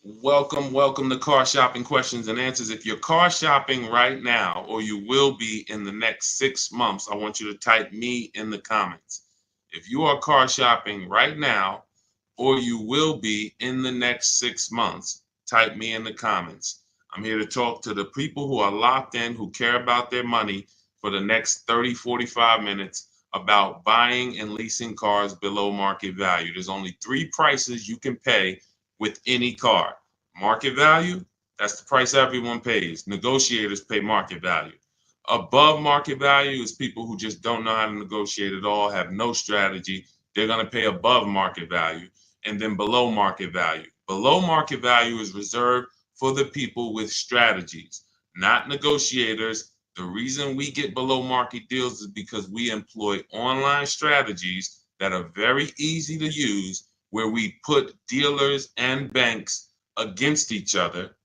Welcome to Car Shopping Questions and Answers. If you're car shopping right now, or you will be in the next 6 months, I want you to type me in the comments. If you are car shopping right now, or you will be in the next 6 months, type me in the comments. I'm here to talk to the people who are locked in, who care about their money for the next 30, 45 minutes about buying and leasing cars below market value. There's only three prices you can pay with any car. Market value, that's the price everyone pays. Negotiators pay market value. Above market value is people who just don't know how to negotiate at all, have no strategy. They're going to pay above market value. And then below market value. Below market value is reserved for the people with strategies, not negotiators. The reason we get below market deals is because we employ online strategies that are very easy to use, where we put dealers and banks against each other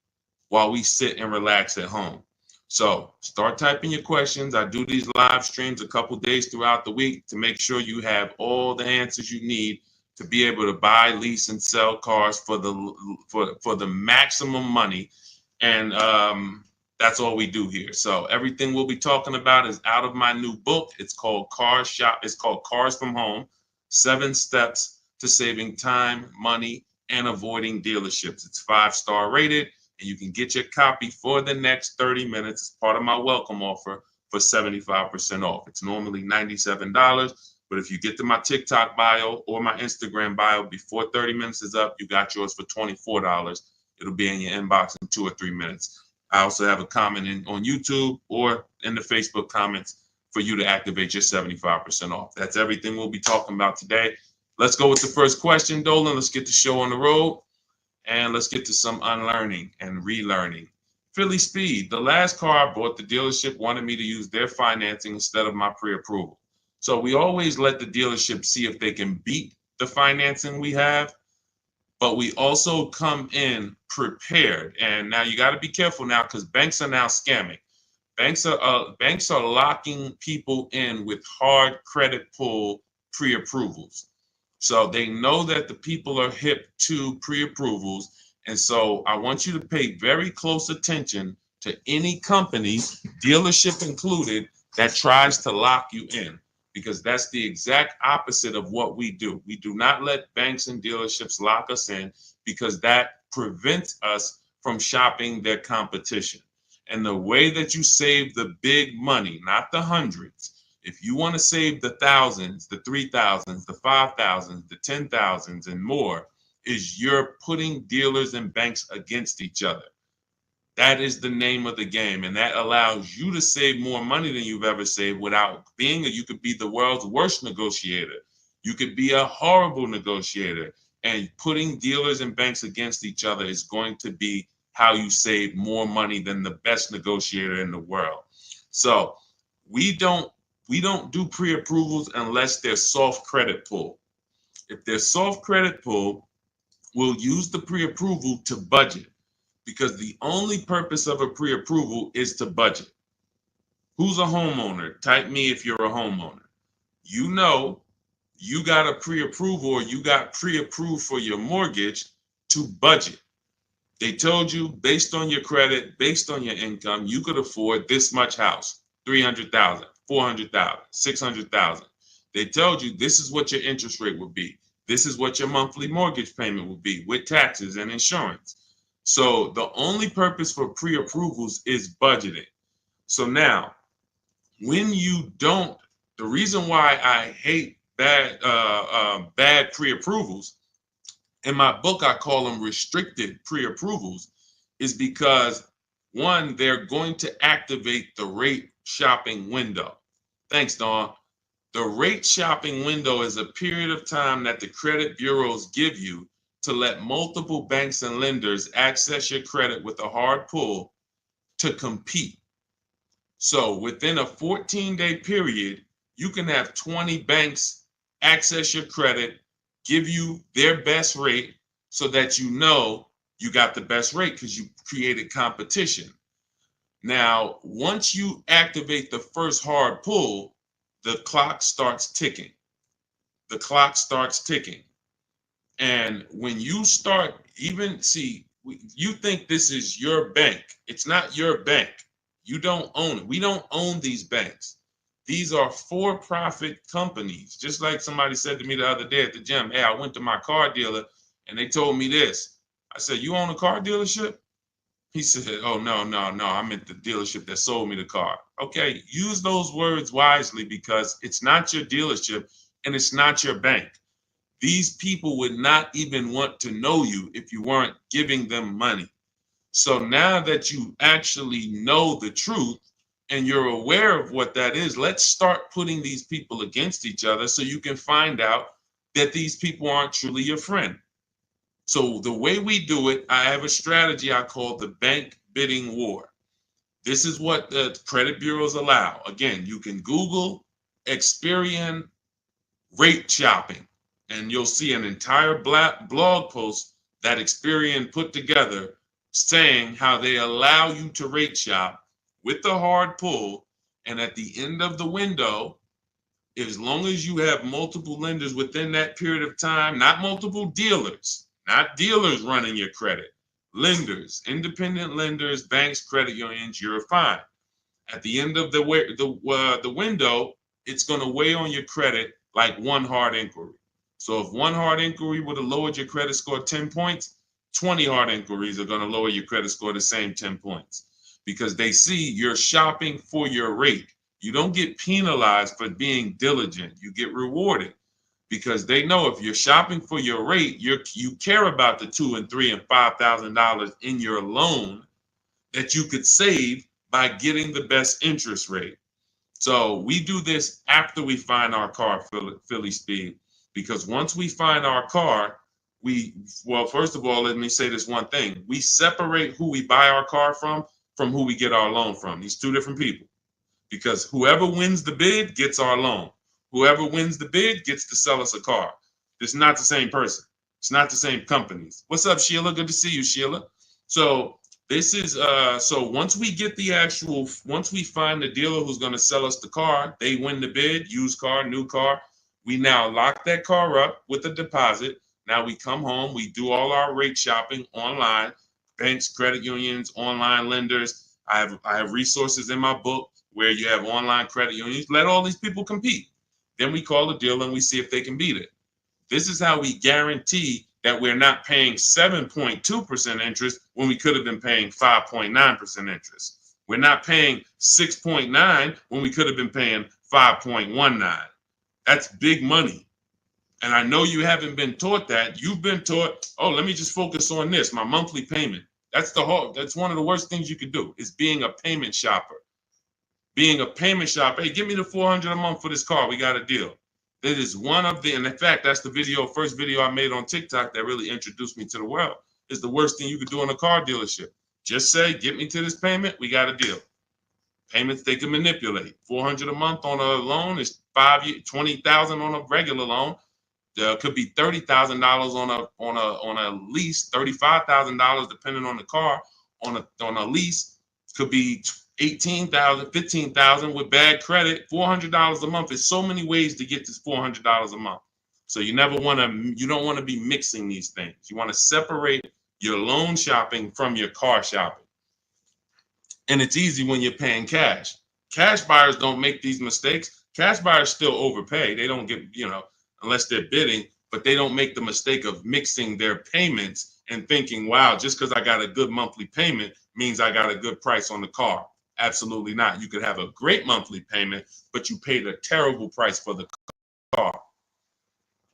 while we sit and relax at home. So start typing your questions. I do these live streams a couple days throughout the week to make sure you have all the answers you need to be able to buy, lease, and sell cars for the maximum money. And that's all we do here. So everything we'll be talking about is out of my new book. It's called It's called Cars from Home: 7 Steps to Saving Time, Money, and Avoiding Dealerships. It's 5-star rated, and you can get your copy for the next 30 minutes as part of my welcome offer for 75% off. It's normally $97, but if you get to my TikTok bio or my Instagram bio before 30 minutes is up, you got yours for $24. It'll be in your inbox in 2 or 3 minutes. I also have a comment on YouTube or in the Facebook comments for you to activate your 75% off. That's everything we'll be talking about today. Let's go with the first question, Dolan. Let's get the show on the road. And let's get to some unlearning and relearning. Philly Speed, the last car I bought, the dealership wanted me to use their financing instead of my pre-approval. So we always let the dealership see if they can beat the financing we have, but we also come in prepared. And now you got to be careful now, because banks are now scamming. Banks are locking people in with hard credit pull pre-approvals. So they know that the people are hip to pre-approvals. And so I want you to pay very close attention to any company, dealership included, that tries to lock you in, because that's the exact opposite of what we do. We do not let banks and dealerships lock us in, because that prevents us from shopping their competition. And the way that you save the big money, not the hundreds, if you want to save the thousands, the 3,000s, the 5,000s, the 10,000s, and more, is you're putting dealers and banks against each other. That is the name of the game, and that allows you to save more money than you've ever saved without being you could be the world's worst negotiator. You could be a horrible negotiator, and putting dealers and banks against each other is going to be how you save more money than the best negotiator in the world. So we don't do pre-approvals unless they're soft credit pull. If they're soft credit pull, we'll use the pre-approval to budget, because the only purpose of a pre-approval is to budget. Who's a homeowner? Type me if you're a homeowner. You know you got a pre-approval, or you got pre-approved for your mortgage to budget. They told you, based on your credit, based on your income, you could afford this much house, 300,000, 400,000, 600,000. They told you this is what your interest rate would be. This is what your monthly mortgage payment would be with taxes and insurance. So the only purpose for pre-approvals is budgeting. So now, when you don't, the reason why I hate bad pre-approvals, in my book I call them restricted pre-approvals, is because, one, they're going to activate the rate shopping window. Thanks, Dawn. The rate shopping window is a period of time that the credit bureaus give you to let multiple banks and lenders access your credit with a hard pull to compete. So within a 14-day period, you can have 20 banks access your credit, give you their best rate, so that you know you got the best rate because you created competition. Now, once you activate the first hard pull, the clock starts ticking. The clock starts ticking. And when you start, even see, You think this is your bank. It's not your bank. You don't own it. We don't own these banks. These are for-profit companies. Just like somebody said to me the other day at the gym, hey, I went to my car dealer and they told me this. I said, you own a car dealership? He said, oh, no, no, no. I meant the dealership that sold me the car. Okay, use those words wisely because it's not your dealership and it's not your bank. These people would not even want to know you if you weren't giving them money. So now that you actually know the truth and you're aware of what that is, let's start putting these people against each other so you can find out that these people aren't truly your friend. So the way we do it, I have a strategy I call the bank bidding war. This is what the credit bureaus allow. Again, you can Google Experian rate shopping, and you'll see an entire blog post that Experian put together saying how they allow you to rate shop with the hard pull, and at the end of the window, as long as you have multiple lenders within that period of time, not multiple dealers, not dealers running your credit, lenders, independent lenders, banks, credit unions, you're fine. At the end of the window, it's going to weigh on your credit like one hard inquiry. So if one hard inquiry would have lowered your credit score 10 points, 20 hard inquiries are going to lower your credit score the same 10 points because they see you're shopping for your rate. You don't get penalized for being diligent. You get rewarded because they know if you're shopping for your rate, you care about the $2,000 and $3,000 and $5,000 in your loan that you could save by getting the best interest rate. So we do this after we find our car, Philly Speed, because once we find our car, first of all, let me say this one thing. We separate who we buy our car from who we get our loan from. These two different people, because whoever wins the bid gets our loan. Whoever wins the bid gets to sell us a car. It's not the same person. It's not the same companies. What's up, Sheila? Good to see you, Sheila. So this is so once we find the dealer who's going to sell us the car, they win the bid, used car, new car. We now lock that car up with a deposit. Now we come home, we do all our rate shopping online, banks, credit unions, online lenders. I have resources in my book where you have online credit unions. Let all these people compete. Then we call the dealer and we see if they can beat it. This is how we guarantee that we're not paying 7.2% interest when we could have been paying 5.9% interest. We're not paying 6.9 when we could have been paying 5.19. That's big money. And I know you haven't been taught that. You've been taught, oh, let me just focus on this, my monthly payment. That's one of the worst things you could do is being a payment shopper. Being a payment shopper, hey, give me the $400 a month for this car. We got a deal. That is one of the, and in fact, that's the first video I made on TikTok that really introduced me to the world. Is the worst thing you could do in a car dealership. Just say, get me to this payment, we got a deal. Payments they can manipulate. $400 a month on a loan is 5 years, $20,000 on a regular loan. There could be $30,000 on a lease, $35,000 depending on the car. On a lease, could be $18,000, $15,000 with bad credit. $400 a month. There's so many ways to get this $400 a month. So you don't want to be mixing these things. You want to separate your loan shopping from your car shopping. And it's easy when you're paying cash. Cash buyers don't make these mistakes. Cash buyers still overpay. They don't get, unless they're bidding, but they don't make the mistake of mixing their payments and thinking, wow, just because I got a good monthly payment means I got a good price on the car. Absolutely not. You could have a great monthly payment, but you paid a terrible price for the car.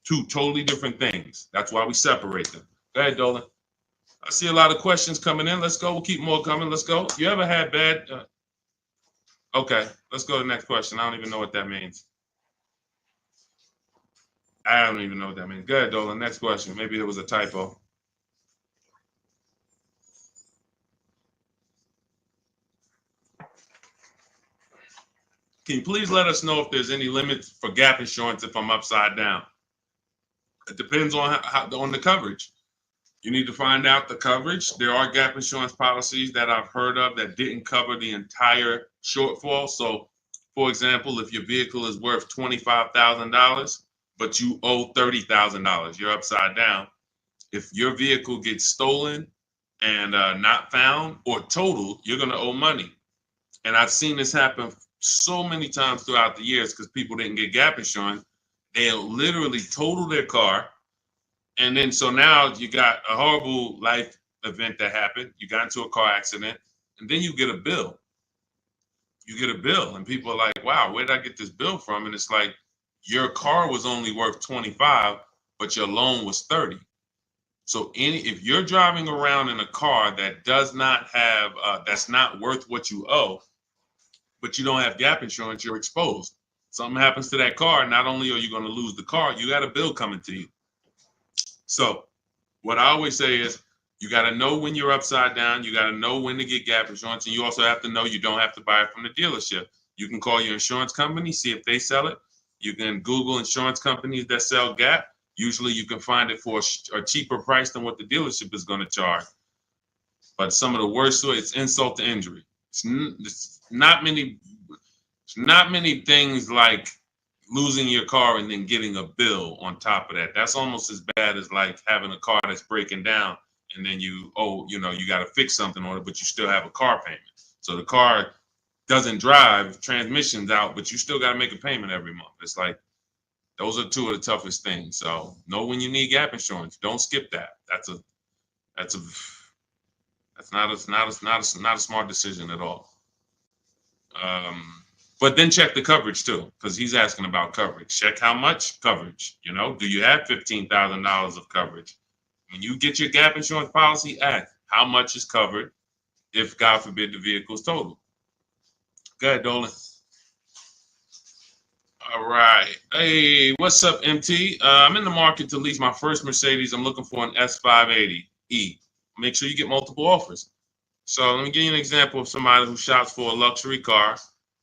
Two totally different things. That's why we separate them. Go ahead, Dolan. I see a lot of questions coming in. Let's go. We'll keep more coming. Let's go. You ever had bad? Okay, let's go to the next question. I don't even know what that means. I don't even know what that means. Go ahead, Dolan. Next question. Maybe there was a typo. Can you please let us know if there's any limits for gap insurance if I'm upside down? It depends on on the coverage. You need to find out the coverage. There are gap insurance policies that I've heard of that didn't cover the entire shortfall. So, for example, if your vehicle is worth $25,000, but you owe $30,000, you're upside down. If your vehicle gets stolen and not found or totaled, you're going to owe money. And I've seen this happen so many times throughout the years because people didn't get gap insurance. They'll literally total their car. And then so now you got a horrible life event that happened. You got into a car accident, and then you get a bill. You get a bill, and people are like, wow, where did I get this bill from? And it's like, your car was only worth 25, but your loan was 30. So if you're driving around in a car that does not have, that's not worth what you owe, but you don't have gap insurance, you're exposed. Something happens to that car, not only are you going to lose the car, you got a bill coming to you. So what I always say is, you got to know when you're upside down. You got to know when to get gap insurance. And you also have to know you don't have to buy it from the dealership. You can call your insurance company, see if they sell it. You can Google insurance companies that sell gap. Usually you can find it for a cheaper price than what the dealership is going to charge. But some of the worst, it's insult to injury. It's not many things like losing your car and then getting a bill on top of that. That's almost as bad as like having a car that's breaking down and then you got to fix something on it, but you still have a car payment. So the car doesn't drive, transmission's out, but you still got to make a payment every month. It's like, those are two of the toughest things. So know when you need gap insurance. Don't skip that. That's not a smart decision at all. But then check the coverage too, because he's asking about coverage. Check how much coverage. Do you have $15,000 of coverage? When you get your gap insurance policy, ask how much is covered if, God forbid, the vehicle is totaled. Go ahead, Dolan. All right. Hey, what's up, MT? I'm in the market to lease my first Mercedes. I'm looking for an S580E. Make sure you get multiple offers. So let me give you an example of somebody who shops for a luxury car,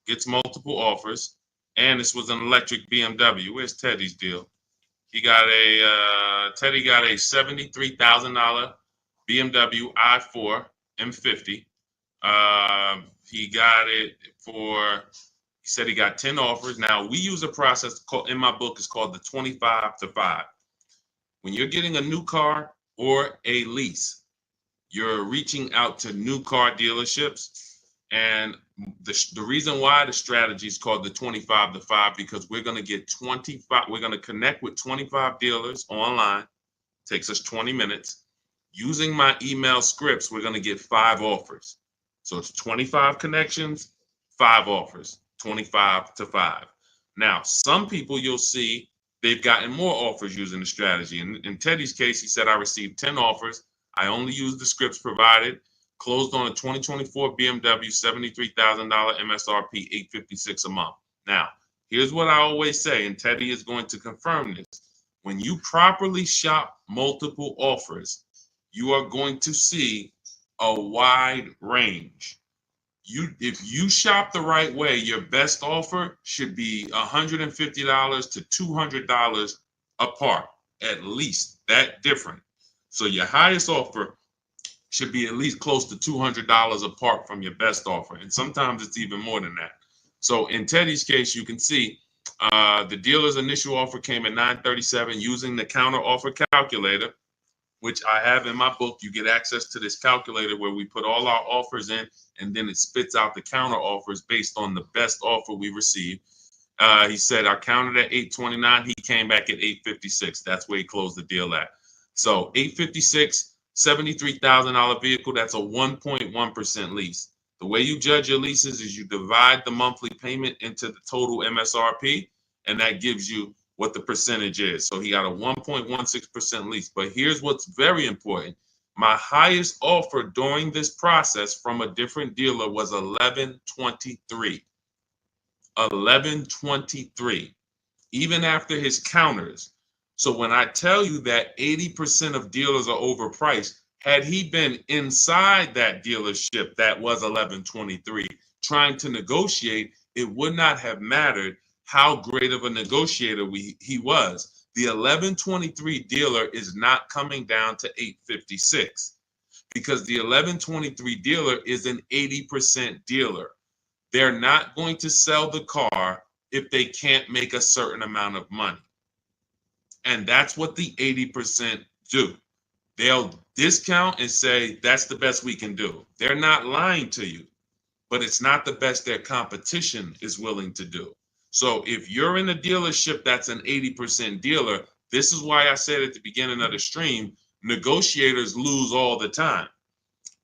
gets multiple offers, and this was an electric BMW. Where's Teddy's deal? Teddy got a $73,000 BMW i4 M50. He said he got 10 offers. Now, we use a process in my book, it's called the 25 to 5. When you're getting a new car or a lease, you're reaching out to new car dealerships. And the reason why the strategy is called the 25 to 5, because we're going to connect with 25 dealers online. Takes us 20 minutes. Using my email scripts, we're going to get 5 offers. So it's 25 connections, 5 offers, 25 to 5. Now, some people you'll see they've gotten more offers using the strategy. In Teddy's case, he said, I received 10 offers. I only used the scripts provided. Closed on a 2024 BMW, $73,000 MSRP, $856 a month. Now, here's what I always say, and Teddy is going to confirm this. When you properly shop multiple offers, you are going to see a wide range. If you shop the right way, your best offer should be $150 to $200 apart, at least that different. So your highest offer should be at least close to $200 apart from your best offer. And sometimes it's even more than that. So in Teddy's case, you can see the dealer's initial offer came at $937 using the counter offer calculator, which I have in my book. You get access to this calculator where we put all our offers in, and then it spits out the counter offers based on the best offer we received. He said I counted at $829. He came back at $856. That's where he closed the deal at. So $856, $73,000 vehicle. That's a 1.1% lease. The way you judge your leases is you divide the monthly payment into the total MSRP, and that gives you what the percentage is. So he got a 1.16% lease. But here's what's very important. My highest offer during this process from a different dealer was $1,123. $1,123, even after his counters. So when I tell you that 80% of dealers are overpriced, had he been inside that dealership that was $1,123 trying to negotiate, it would not have mattered how great of a negotiator he was. The $1,123 dealer is not coming down to $856 because the $1,123 dealer is an 80% dealer. They're not going to sell the car if they can't make a certain amount of money. And that's what the 80% do. They'll discount and say that's the best we can do. They're not lying to you, but it's not the best their competition is willing to do. So if you're in a dealership that's an 80% dealer, this is why I said at the beginning of the stream, negotiators lose all the time.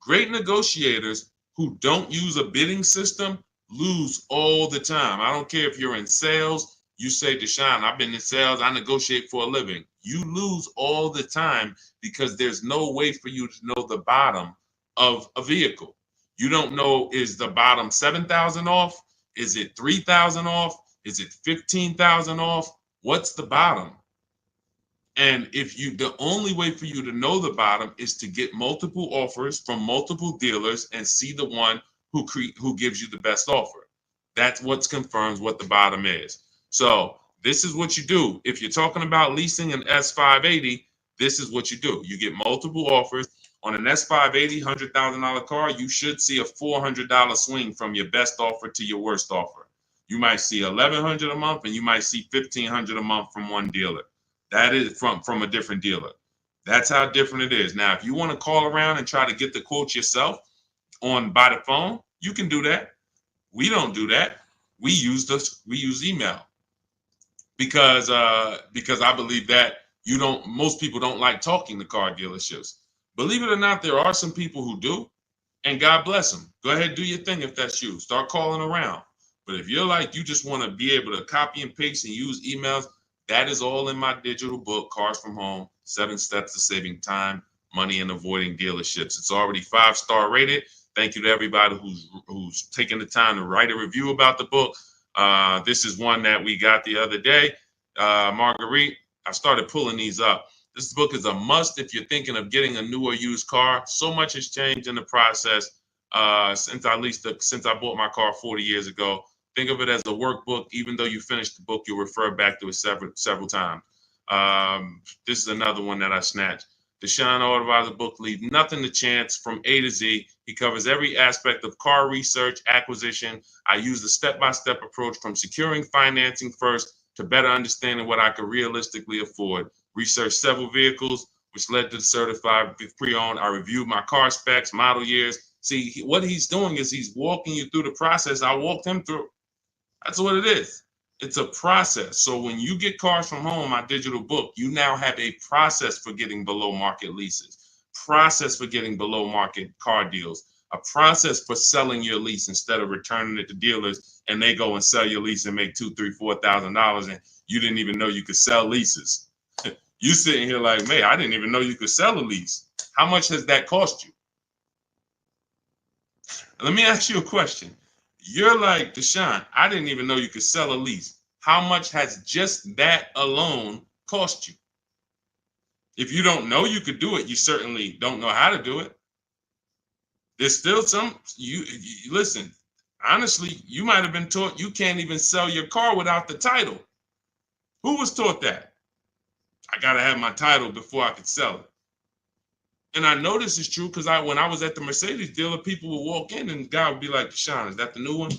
Great negotiators who don't use a bidding system lose all the time. I don't care if you're in sales, you say, Deshone, I've been in sales, I negotiate for a living. You lose all the time because there's no way for you to know the bottom of a vehicle. You don't know, is the bottom 7,000 off? Is it 3,000 off? Is it 15,000 off? What's the bottom? And the only way for you to know the bottom is to get multiple offers from multiple dealers and see the one who gives you the best offer. That's what confirms what the bottom is. So this is what you do. If you're talking about leasing an S580, this is what you do. You get multiple offers. On an S580 $100,000 car, you should see a $400 swing from your best offer to your worst offer. You might see $1,100 a month and you might see $1,500 a month from one dealer. That is from a different dealer. That's how different it is. Now, if you want to call around and try to get the quotes yourself by the phone, you can do that. We don't do that. We use email because I believe that most people don't like talking to car dealerships. Believe it or not, there are some people who do, and God bless them. Go ahead, do your thing if that's you. Start calling around. But if you're like, you just want to be able to copy and paste and use emails, that is all in my digital book, Cars from Home, 7 Steps to Saving Time, Money, and Avoiding Dealerships. It's already 5-star rated. Thank you to everybody who's taken the time to write a review about the book. This is one that we got the other day. Marguerite, I started pulling these up. This book is a must if you're thinking of getting a new or used car. So much has changed in the process since I bought my car 40 years ago. Think of it as a workbook. Even though you finish the book, you'll refer back to it several times. This is another one that I snatched. Deshone Auto book, Leave Nothing to Chance from A to Z. He covers every aspect of car research, acquisition. I use the step-by-step approach from securing financing first to better understanding what I could realistically afford. Researched several vehicles, which led to the certified pre-owned. I reviewed my car specs, model years. See, what he's doing is he's walking you through the process I walked him through. That's what it is. It's a process. So when you get Cars from Home, my digital book, you now have a process for getting below market leases, process for getting below market car deals, a process for selling your lease instead of returning it to dealers and they go and sell your lease and make $2,000, $3,000, $4,000 and you didn't even know you could sell leases. You sitting here like, man, I didn't even know you could sell a lease. How much has that cost you? Let me ask you a question. You're like, Deshone, I didn't even know you could sell a lease. How much has just that alone cost you? If you don't know you could do it, you certainly don't know how to do it. There's still you listen, honestly, you might have been taught you can't even sell your car without the title. Who was taught that? I got to have my title before I could sell it. And I know this is true because when I was at the Mercedes dealer, people would walk in and the guy would be like, Deshone, is that the new one?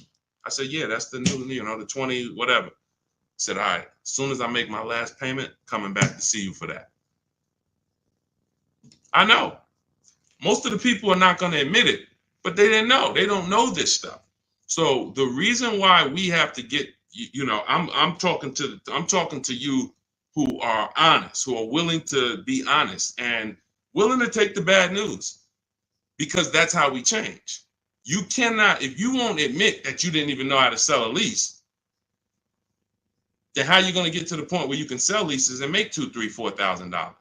I said, yeah, that's the new, the 20, whatever. I said, all right, as soon as I make my last payment, coming back to see you for that. I know. Most of the people are not going to admit it, but they didn't know. They don't know this stuff. So the reason why we have to get, I'm talking to you who are honest, who are willing to be honest and willing to take the bad news, because that's how we change. You cannot, if you won't admit that you didn't even know how to sell a lease, then how are you going to get to the point where you can sell leases and make $2,000, $3,000, $4,000?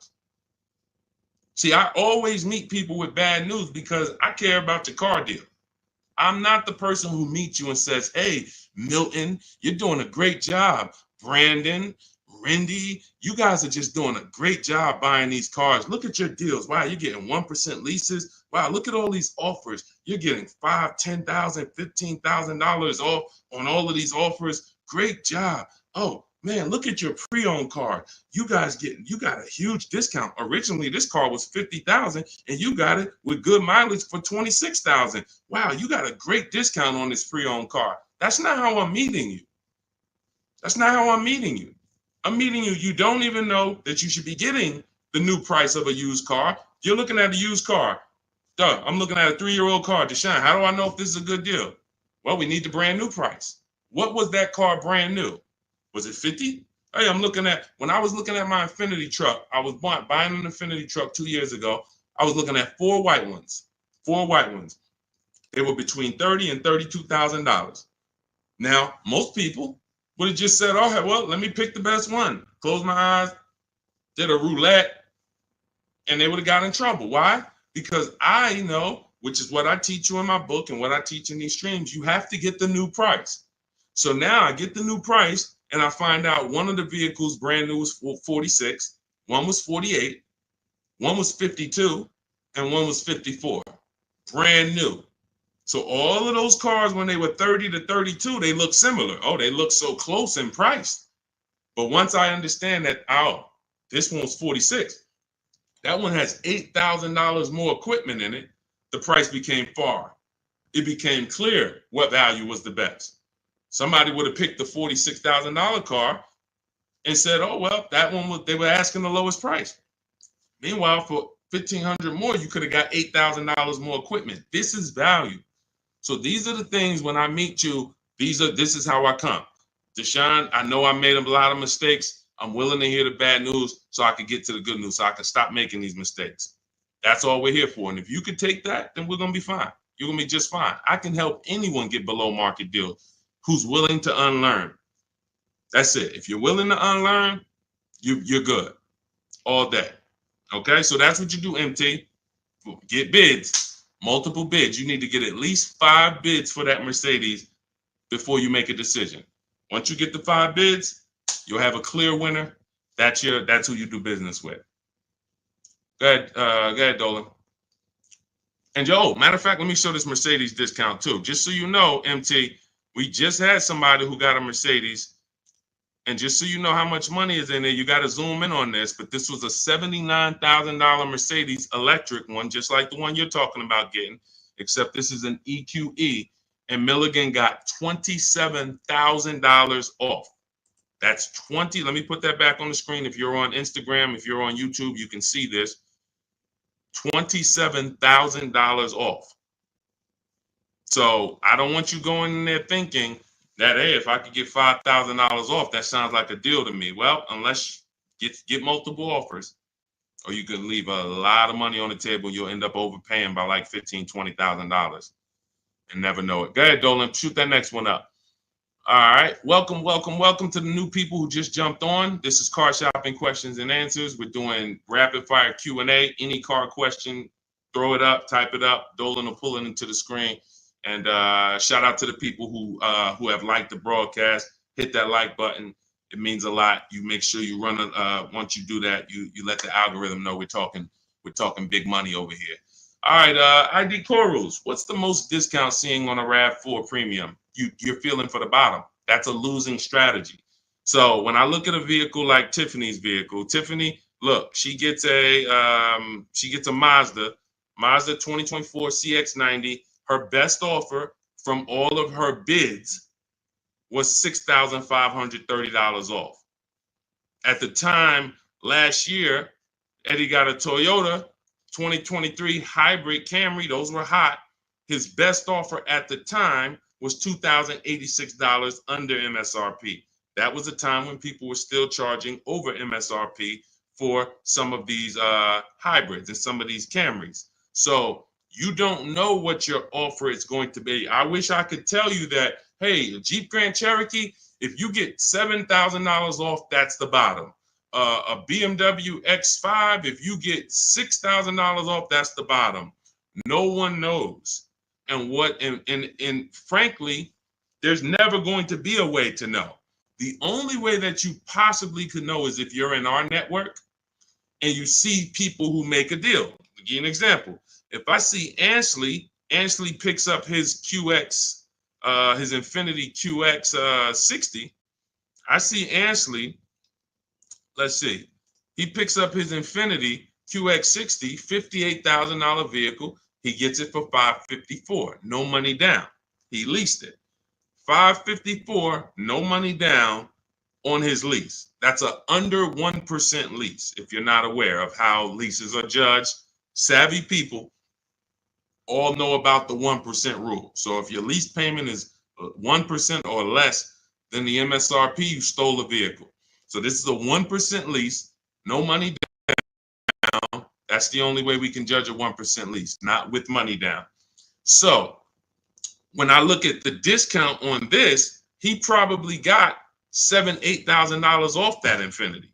See, I always meet people with bad news because I care about your car deal. I'm not the person who meets you and says, hey, Milton, you're doing a great job. Brandon, Rindy, you guys are just doing a great job buying these cars. Look at your deals. Wow, you're getting 1% leases. Wow, look at all these offers. You're getting $5,000, $10,000, $15,000 off on all of these offers. Great job. Oh, man, look at your pre-owned car. You got a huge discount. Originally, this car was $50,000 and you got it with good mileage for $26,000. Wow, you got a great discount on this pre-owned car. That's not how I'm meeting you. That's not how I'm meeting you. I'm meeting you. You don't even know that you should be getting the new price of a used car. You're looking at a used car. Duh, I'm looking at a 3-year-old car. Deshone, how do I know if this is a good deal? Well, we need the brand new price. What was that car brand new? Was it 50? Hey, when I was looking at my Infinity truck, I was buying an Infinity truck 2 years ago. I was looking at 4 white ones. 4 white ones. They were between $30,000 and $32,000. Now, most people would have just said, oh, well, let me pick the best one. Close my eyes, did a roulette, and they would have got in trouble. Why? Because I know, which is what I teach you in my book and what I teach in these streams, you have to get the new price. So now I get the new price and I find out one of the vehicles brand new was 46, one was 48, one was 52, and one was 54. Brand new. So all of those cars, when they were 30 to 32, they look similar. Oh, they look so close in price. But once I understand that, oh, this one's 46. That one has $8,000 more equipment in it. The price became far. It became clear what value was the best. Somebody would have picked the $46,000 car and said, oh, well, that one they were asking the lowest price. Meanwhile, for $1,500 more, you could have got $8,000 more equipment. This is value. So these are the things when I meet you, this is how I come. Deshone, I know I made a lot of mistakes. I'm willing to hear the bad news so I can get to the good news, so I can stop making these mistakes. That's all we're here for. And if you could take that, then we're going to be fine. You're going to be just fine. I can help anyone get below market deals who's willing to unlearn. That's it. If you're willing to unlearn, you're good all day. Okay, so that's what you do, MT. Get bids, multiple bids. You need to get at least 5 bids for that Mercedes before you make a decision. Once you get the 5 bids, you'll have a clear winner. That's who you do business with. Go ahead, Dolan. And matter of fact, let me show this Mercedes discount too. Just so you know, MT, we just had somebody who got a Mercedes. And just so you know how much money is in there, you got to zoom in on this. But this was a $79,000 Mercedes electric one, just like the one you're talking about getting, except this is an EQE. And Milligan got $27,000 off. That's 20. Let me put that back on the screen. If you're on Instagram, if you're on YouTube, you can see this. $27,000 off. So I don't want you going in there thinking that, hey, if I could get $5,000 off, that sounds like a deal to me. Well, unless you get multiple offers, or you could leave a lot of money on the table, you'll end up overpaying by like $15,000, $20,000 and never know it. Go ahead, Dolan, shoot that next one up. All right, welcome to the new people who just jumped on. This is Car Shopping Questions and Answers. We're doing rapid fire Q&A. Any car question, throw it up, type it up. Dolan will pull it into the screen. And shout out to the people who have liked the broadcast. Hit that like button. It means a lot. You make sure you run once you do that, you let the algorithm know we're talking big money over here. All right, ID Corals. What's the most discount seeing on a RAV4 Premium? You're feeling for the bottom. That's a losing strategy. So when I look at a vehicle like Tiffany's vehicle, Tiffany, look, she gets a Mazda 2024 CX-90. Her best offer from all of her bids was $6,530 off. At the time last year, Eddie got a Toyota 2023 hybrid Camry. Those were hot. His best offer at the time was $2,086 under MSRP. That was a time when people were still charging over MSRP for some of these hybrids and some of these Camrys. So you don't know what your offer is going to be. I wish I could tell you that, hey, a Jeep Grand Cherokee, if you get $7,000 off, that's the bottom. A BMW X5, if you get $6,000 off, that's the bottom. No one knows. And frankly, there's never going to be a way to know. The only way that you possibly could know is if you're in our network and you see people who make a deal. I'll give you an example. If I see Ansley picks up his QX, his Infinity QX 60. I see Ansley, let's see, he picks up his Infinity QX 60, $58,000 vehicle. He gets it for $554, no money down. He leased it. $554, no money down on his lease. That's a under 1% lease, if you're not aware of how leases are judged. Savvy people all know about the 1% rule. So if your lease payment is 1% or less than the MSRP, you stole a vehicle. So this is a 1% lease, no money down. That's the only way we can judge a 1% lease, not with money down. So when I look at the discount on this, he probably got $7,000-8,000 off that Infiniti.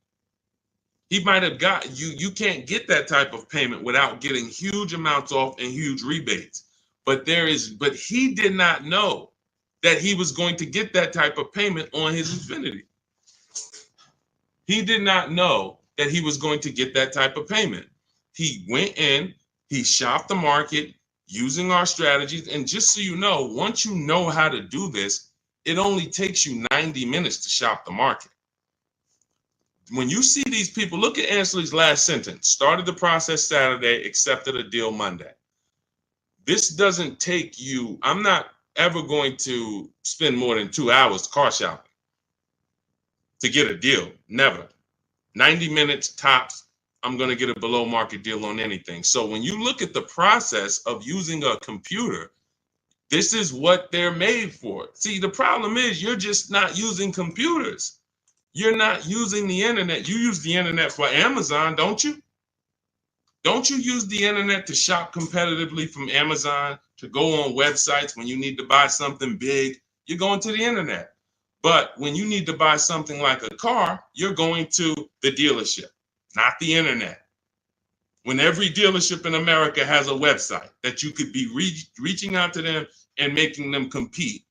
He might have got you can't get that type of payment without getting huge amounts off and huge rebates. But he did not know that he was going to get that type of payment on his Infiniti. He did not know that he was going to get that type of payment. He went in, he shopped the market using our strategies. And just so you know, once you know how to do this, it only takes you 90 minutes to shop the market. When you see these people, look at Ansley's last sentence. Started the process Saturday, accepted a deal Monday. This doesn't take you, I'm not ever going to spend more than 2 hours car shopping to get a deal. Never. 90 minutes tops, I'm going to get a below market deal on anything. So when you look at the process of using a computer, this is what they're made for. See, the problem is you're just not using computers. You're not using the internet. You use the internet for Amazon, don't you? Don't you use the internet to shop competitively from Amazon, to go on websites when you need to buy something big? You're going to the internet. But when you need to buy something like a car, you're going to the dealership, not the internet. When every dealership in America has a website that you could be reaching out to them and making them compete.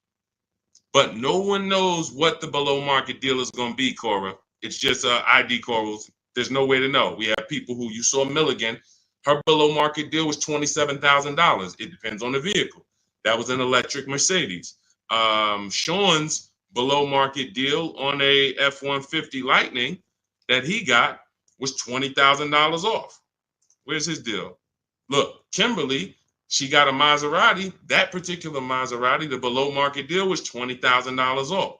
But no one knows what the below market deal is going to be, Cora. It's just ID corals. There's no way to know. We have people who, you saw Milligan, her below market deal was $27,000. It depends on the vehicle. That was an electric Mercedes. Sean's below market deal on a F-150 Lightning that he got was $20,000 off. Where's his deal? Look, Kimberly, she got a Maserati. That particular Maserati, the below market deal was $20,000 off.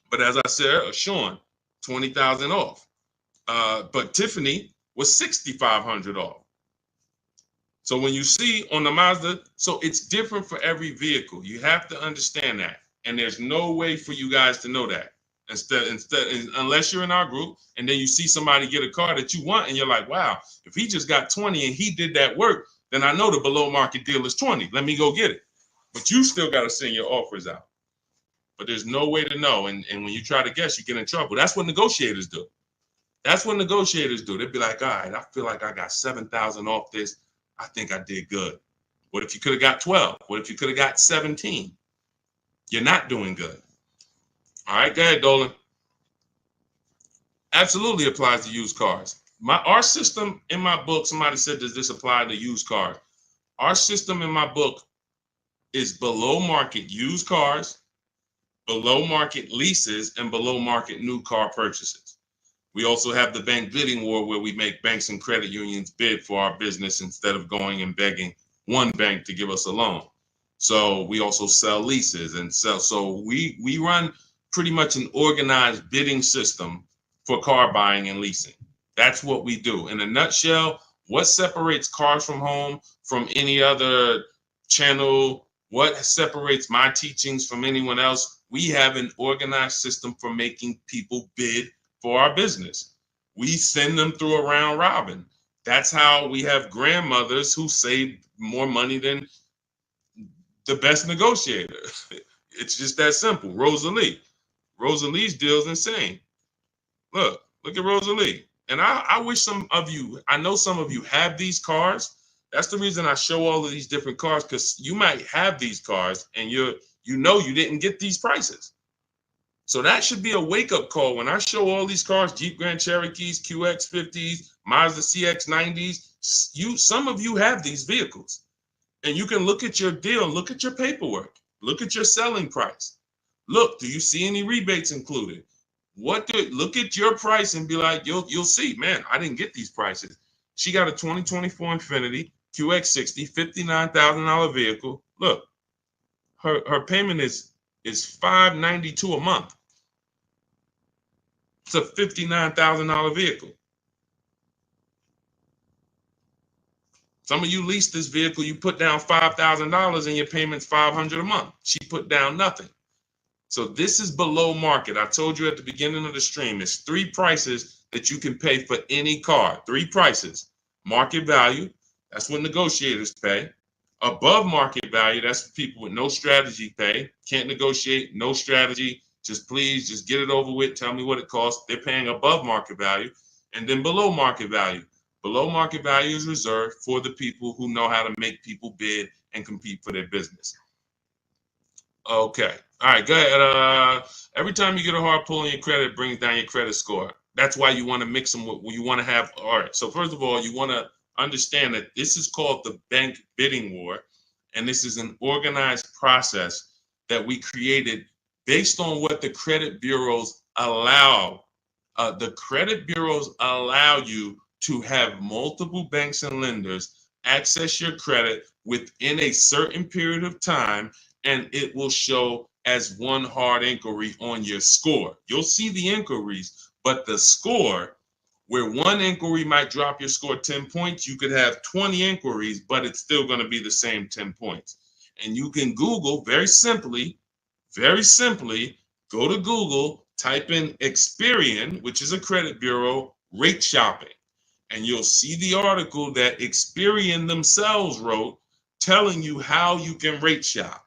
But as I said, Sean, $20,000 off. But Tiffany was $6,500 off. So when you see on the Mazda, so it's different for every vehicle. You have to understand that. And there's no way for you guys to know that. Unless you're in our group and then you see somebody get a car that you want and you're like, wow, if he just got 20 and he did that work, then I know the below market deal is 20. Let me go get it. But you still got to send your offers out. But there's no way to know. And when you try to guess, you get in trouble. That's what negotiators do. That's what negotiators do. They'd be like, all right, I feel like I got 7,000 off this. I think I did good. What if you could have got 12? What if you could have got 17? You're not doing good. All right, go ahead, Dolan. Absolutely applies to used cars. Our system in my book, somebody said, does this apply to used cars? Our system in my book is below market used cars, below market leases, and below market new car purchases. We also have the bank bidding war where we make banks and credit unions bid for our business instead of going and begging one bank to give us a loan. So we also sell leases and sell. So we run pretty much an organized bidding system for car buying and leasing. That's what we do. In a nutshell, what separates Cars from Home from any other channel? What separates my teachings from anyone else? We have an organized system for making people bid for our business. We send them through a round robin. That's how we have grandmothers who save more money than the best negotiator. It's just that simple. Rosalie. Rosalie's deal is insane. Look at Rosalie. And I wish some of you, I know some of you have these cars. That's the reason I show all of these different cars, because you might have these cars and you didn't get these prices. So that should be a wake-up call when I show all these cars, Jeep Grand Cherokees, QX50s, Mazda CX90s. Some of you have these vehicles. And you can look at your deal, look at your paperwork, look at your selling price. Look, do you see any rebates included? Look at your price and be like, you'll see, man, I didn't get these prices. She got a 2024 Infiniti QX60, $59,000 vehicle. Look, her payment is $592 a month. It's a $59,000 vehicle. Some of you lease this vehicle, you put down $5,000 and your payment's $500 a month. She put down nothing. So this is below market. I told you at the beginning of the stream, it's 3 prices that you can pay for any car. 3 prices. Market value, that's what negotiators pay. Above market value, that's for people with no strategy pay. Can't negotiate, no strategy. Just please, just get it over with. Tell me what it costs. They're paying above market value. And then below market value. Below market value is reserved for the people who know how to make people bid and compete for their business. Okay. All right, go ahead. Every time you get a hard pull on your credit, it brings down your credit score. That's why you want to mix them with, you want to have, all right. So first of all, you want to understand that this is called the bank bidding war. And this is an organized process that we created based on what the credit bureaus allow. The credit bureaus allow you to have multiple banks and lenders access your credit within a certain period of time, and it will show as one hard inquiry on your score. You'll see the inquiries, but the score, where one inquiry might drop your score 10 points, you could have 20 inquiries, but it's still going to be the same 10 points. And you can Google very simply, go to Google, type in Experian, which is a credit bureau, rate shopping. And you'll see the article that Experian themselves wrote telling you how you can rate shop.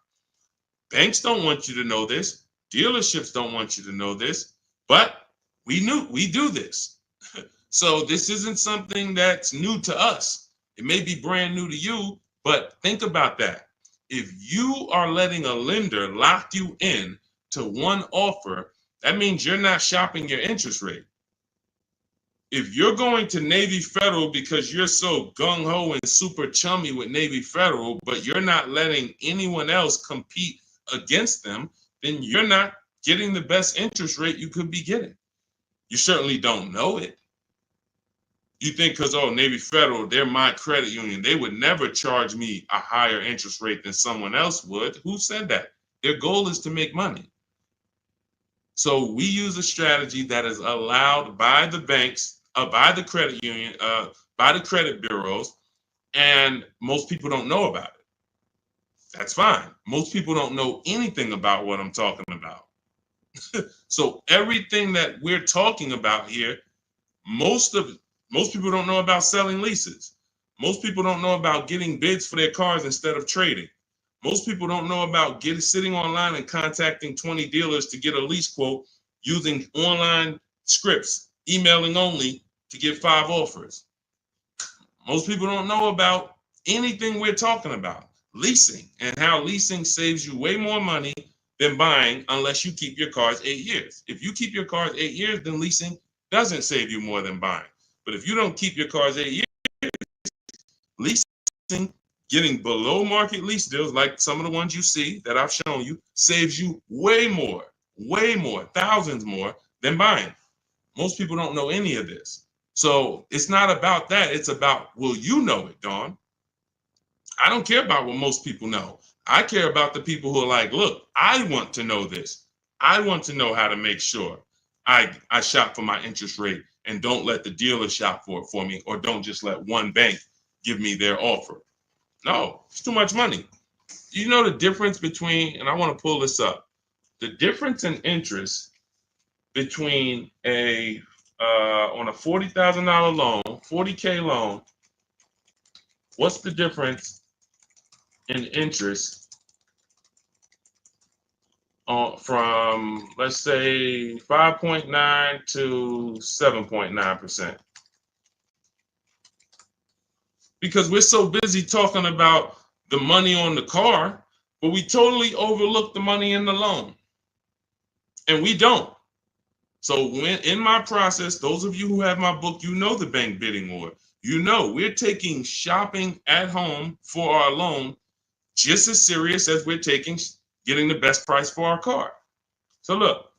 Banks don't want you to know this. Dealerships don't want you to know this, but we do this. So this isn't something that's new to us. It may be brand new to you, but think about that. If you are letting a lender lock you in to one offer, that means you're not shopping your interest rate. If you're going to Navy Federal because you're so gung-ho and super chummy with Navy Federal, but you're not letting anyone else compete against them, then you're not getting the best interest rate you could be getting. You certainly don't know it. You think because, oh, Navy Federal, they're my credit union, they would never charge me a higher interest rate than someone else would. Who said that? Their goal is to make money. So we use a strategy that is allowed by the banks, by the credit union, by the credit bureaus, and most people don't know about it. That's fine. Most people don't know anything about what I'm talking about. So everything that we're talking about here, most people don't know about selling leases. Most people don't know about getting bids for their cars instead of trading. Most people don't know about sitting online and contacting 20 dealers to get a lease quote using online scripts, emailing only to get 5 offers. Most people don't know about anything we're talking about. Leasing, and how leasing saves you way more money than buying unless you keep your cars 8 years. If you keep your cars 8 years, then leasing doesn't save you more than buying. But if you don't keep your cars 8 years, leasing, getting below market lease deals like some of the ones you see that I've shown you, saves you way more, thousands more than buying. Most people don't know any of this. So it's not about that. It's about, will you know it, Dawn? I don't care about what most people know. I care about the people who are like, look, I want to know this. I want to know how to make sure I shop for my interest rate and don't let the dealer shop for it for me, or don't just let one bank give me their offer. No, it's too much money. You know the difference between, and I want to pull this up, the difference in interest between on a $40,000 loan, $40K loan, what's the difference in interest from, let's say, 5.9 to 7.9%? Because we're so busy talking about the money on the car, but we totally overlook the money in the loan. And we don't. So when in my process, those of you who have my book, you know the bank bidding war. You know we're taking shopping at home for our loan just as serious as we're taking getting the best price for our car. So look,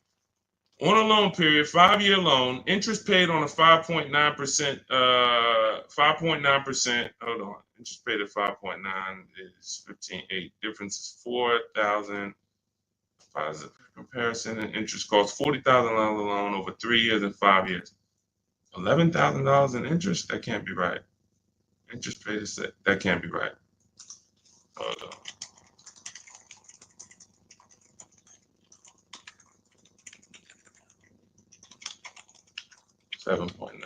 on a loan period, 5-year loan, interest paid on a 5.9%, 5.9%, hold on, interest paid at 5.9 is 15.8, difference is 4,000, positive comparison, and interest cost $40,000 loan over 3 years and 5 years. $11,000 in interest? That can't be right. Interest paid is that can't be right. Hold on. $7.9%.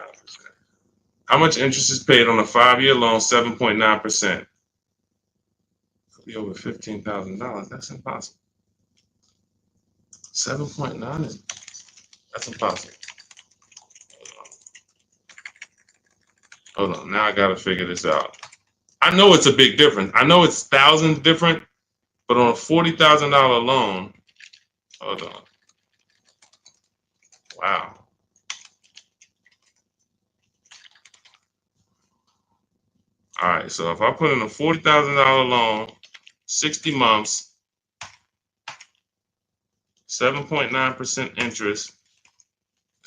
How much interest is paid on a 5-year loan? 7.9%. Could be over $15,000. That's impossible. 7.9 is that's impossible. Hold on. Now I gotta figure this out. I know it's a big difference. I know it's thousands different, but on a $40,000 loan, hold on. Wow. All right. So if I put in a $40,000 loan, 60 months, 7.9% interest,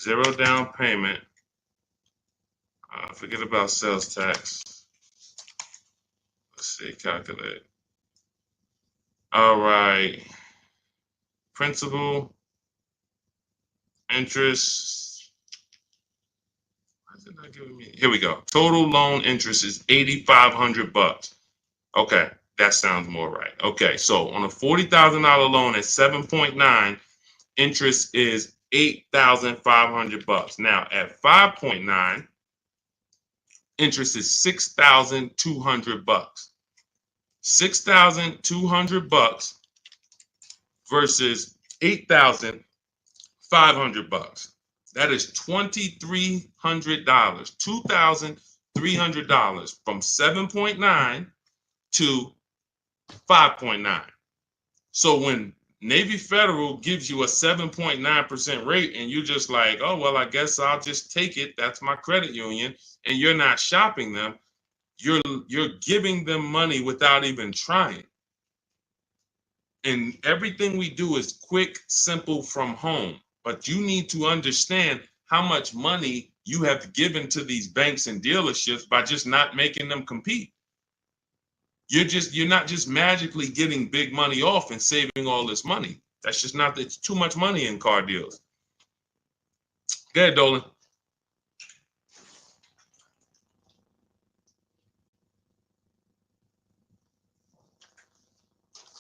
0 down payment. Forget about sales tax. Let's see, calculate. All right. Principal, interest. Why is it not giving me? Here we go. Total loan interest is $8,500. Okay, that sounds more right. Okay, so on a $40,000 loan at 7.9, interest is $8,500. Now at 5.9, interest is $6,200. $6,200 versus $8,500. That is $2,300. $2,300 from 7.9 to 5.9. So when Navy Federal gives you a 7.9% rate and you're just like, oh, well, I guess I'll just take it. That's my credit union. And you're not shopping them. You're giving them money without even trying. And everything we do is quick, simple from home. But you need to understand how much money you have given to these banks and dealerships by just not making them compete. You're not just magically getting big money off and saving all this money. That's just not, it's too much money in car deals. Go ahead, Dolan.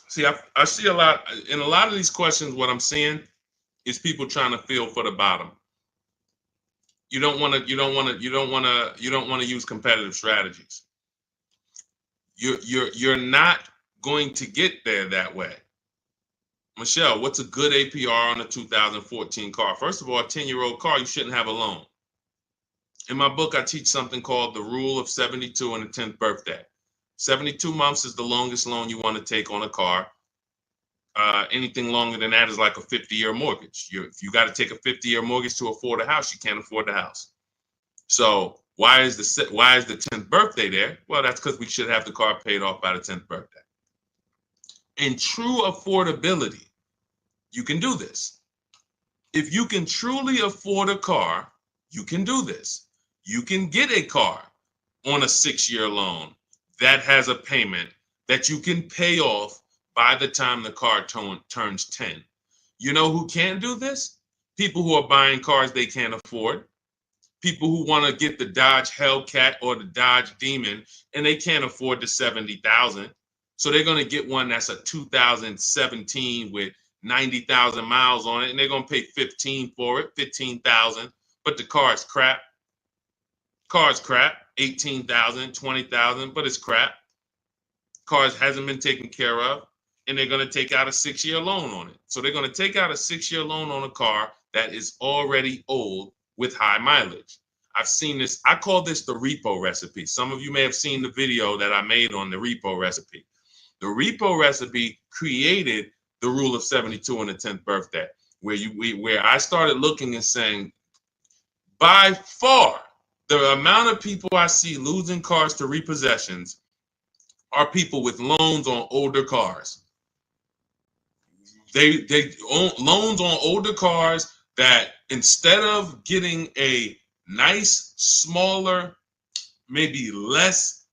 See, I see a lot in a lot of these questions. What I'm seeing is people trying to feel for the bottom. You don't want to use competitive strategies. You're not going to get there that way. Michelle, what's a good APR on a 2014 car? First of all, a 10-year-old car, you shouldn't have a loan. In my book, I teach something called the rule of 72 and the 10th birthday. 72 months is the longest loan you want to take on a car. Anything longer than that is like a 50-year mortgage. If you got to take a 50-year mortgage to afford a house, you can't afford the house. So why is the 10th birthday there? Well, that's because we should have the car paid off by the 10th birthday. In true affordability, you can do this. If you can truly afford a car, you can do this. You can get a car on a 6-year loan that has a payment that you can pay off by the time the car turns 10. You know who can do this? People who are buying cars they can't afford. People who want to get the Dodge Hellcat or the Dodge Demon and they can't afford the $70,000. So they're going to get one that's a 2017 with 90,000 miles on it, and they're going to pay 15 for it, 15,000. But the car is crap. Car's crap, 18,000, 20,000, but it's crap. Cars hasn't been taken care of, and they're going to take out a 6-year loan on it. So they're going to take out a 6-year loan on a car that is already old with high mileage. I've seen this. I call this the repo recipe. Some of you may have seen the video that I made on the repo recipe. The repo recipe created the rule of 72 and the 10th birthday, where I started looking and saying, by far, the amount of people I see losing cars to repossessions are people with loans on older cars. They own loans on older cars that instead of getting a nice, smaller, maybe less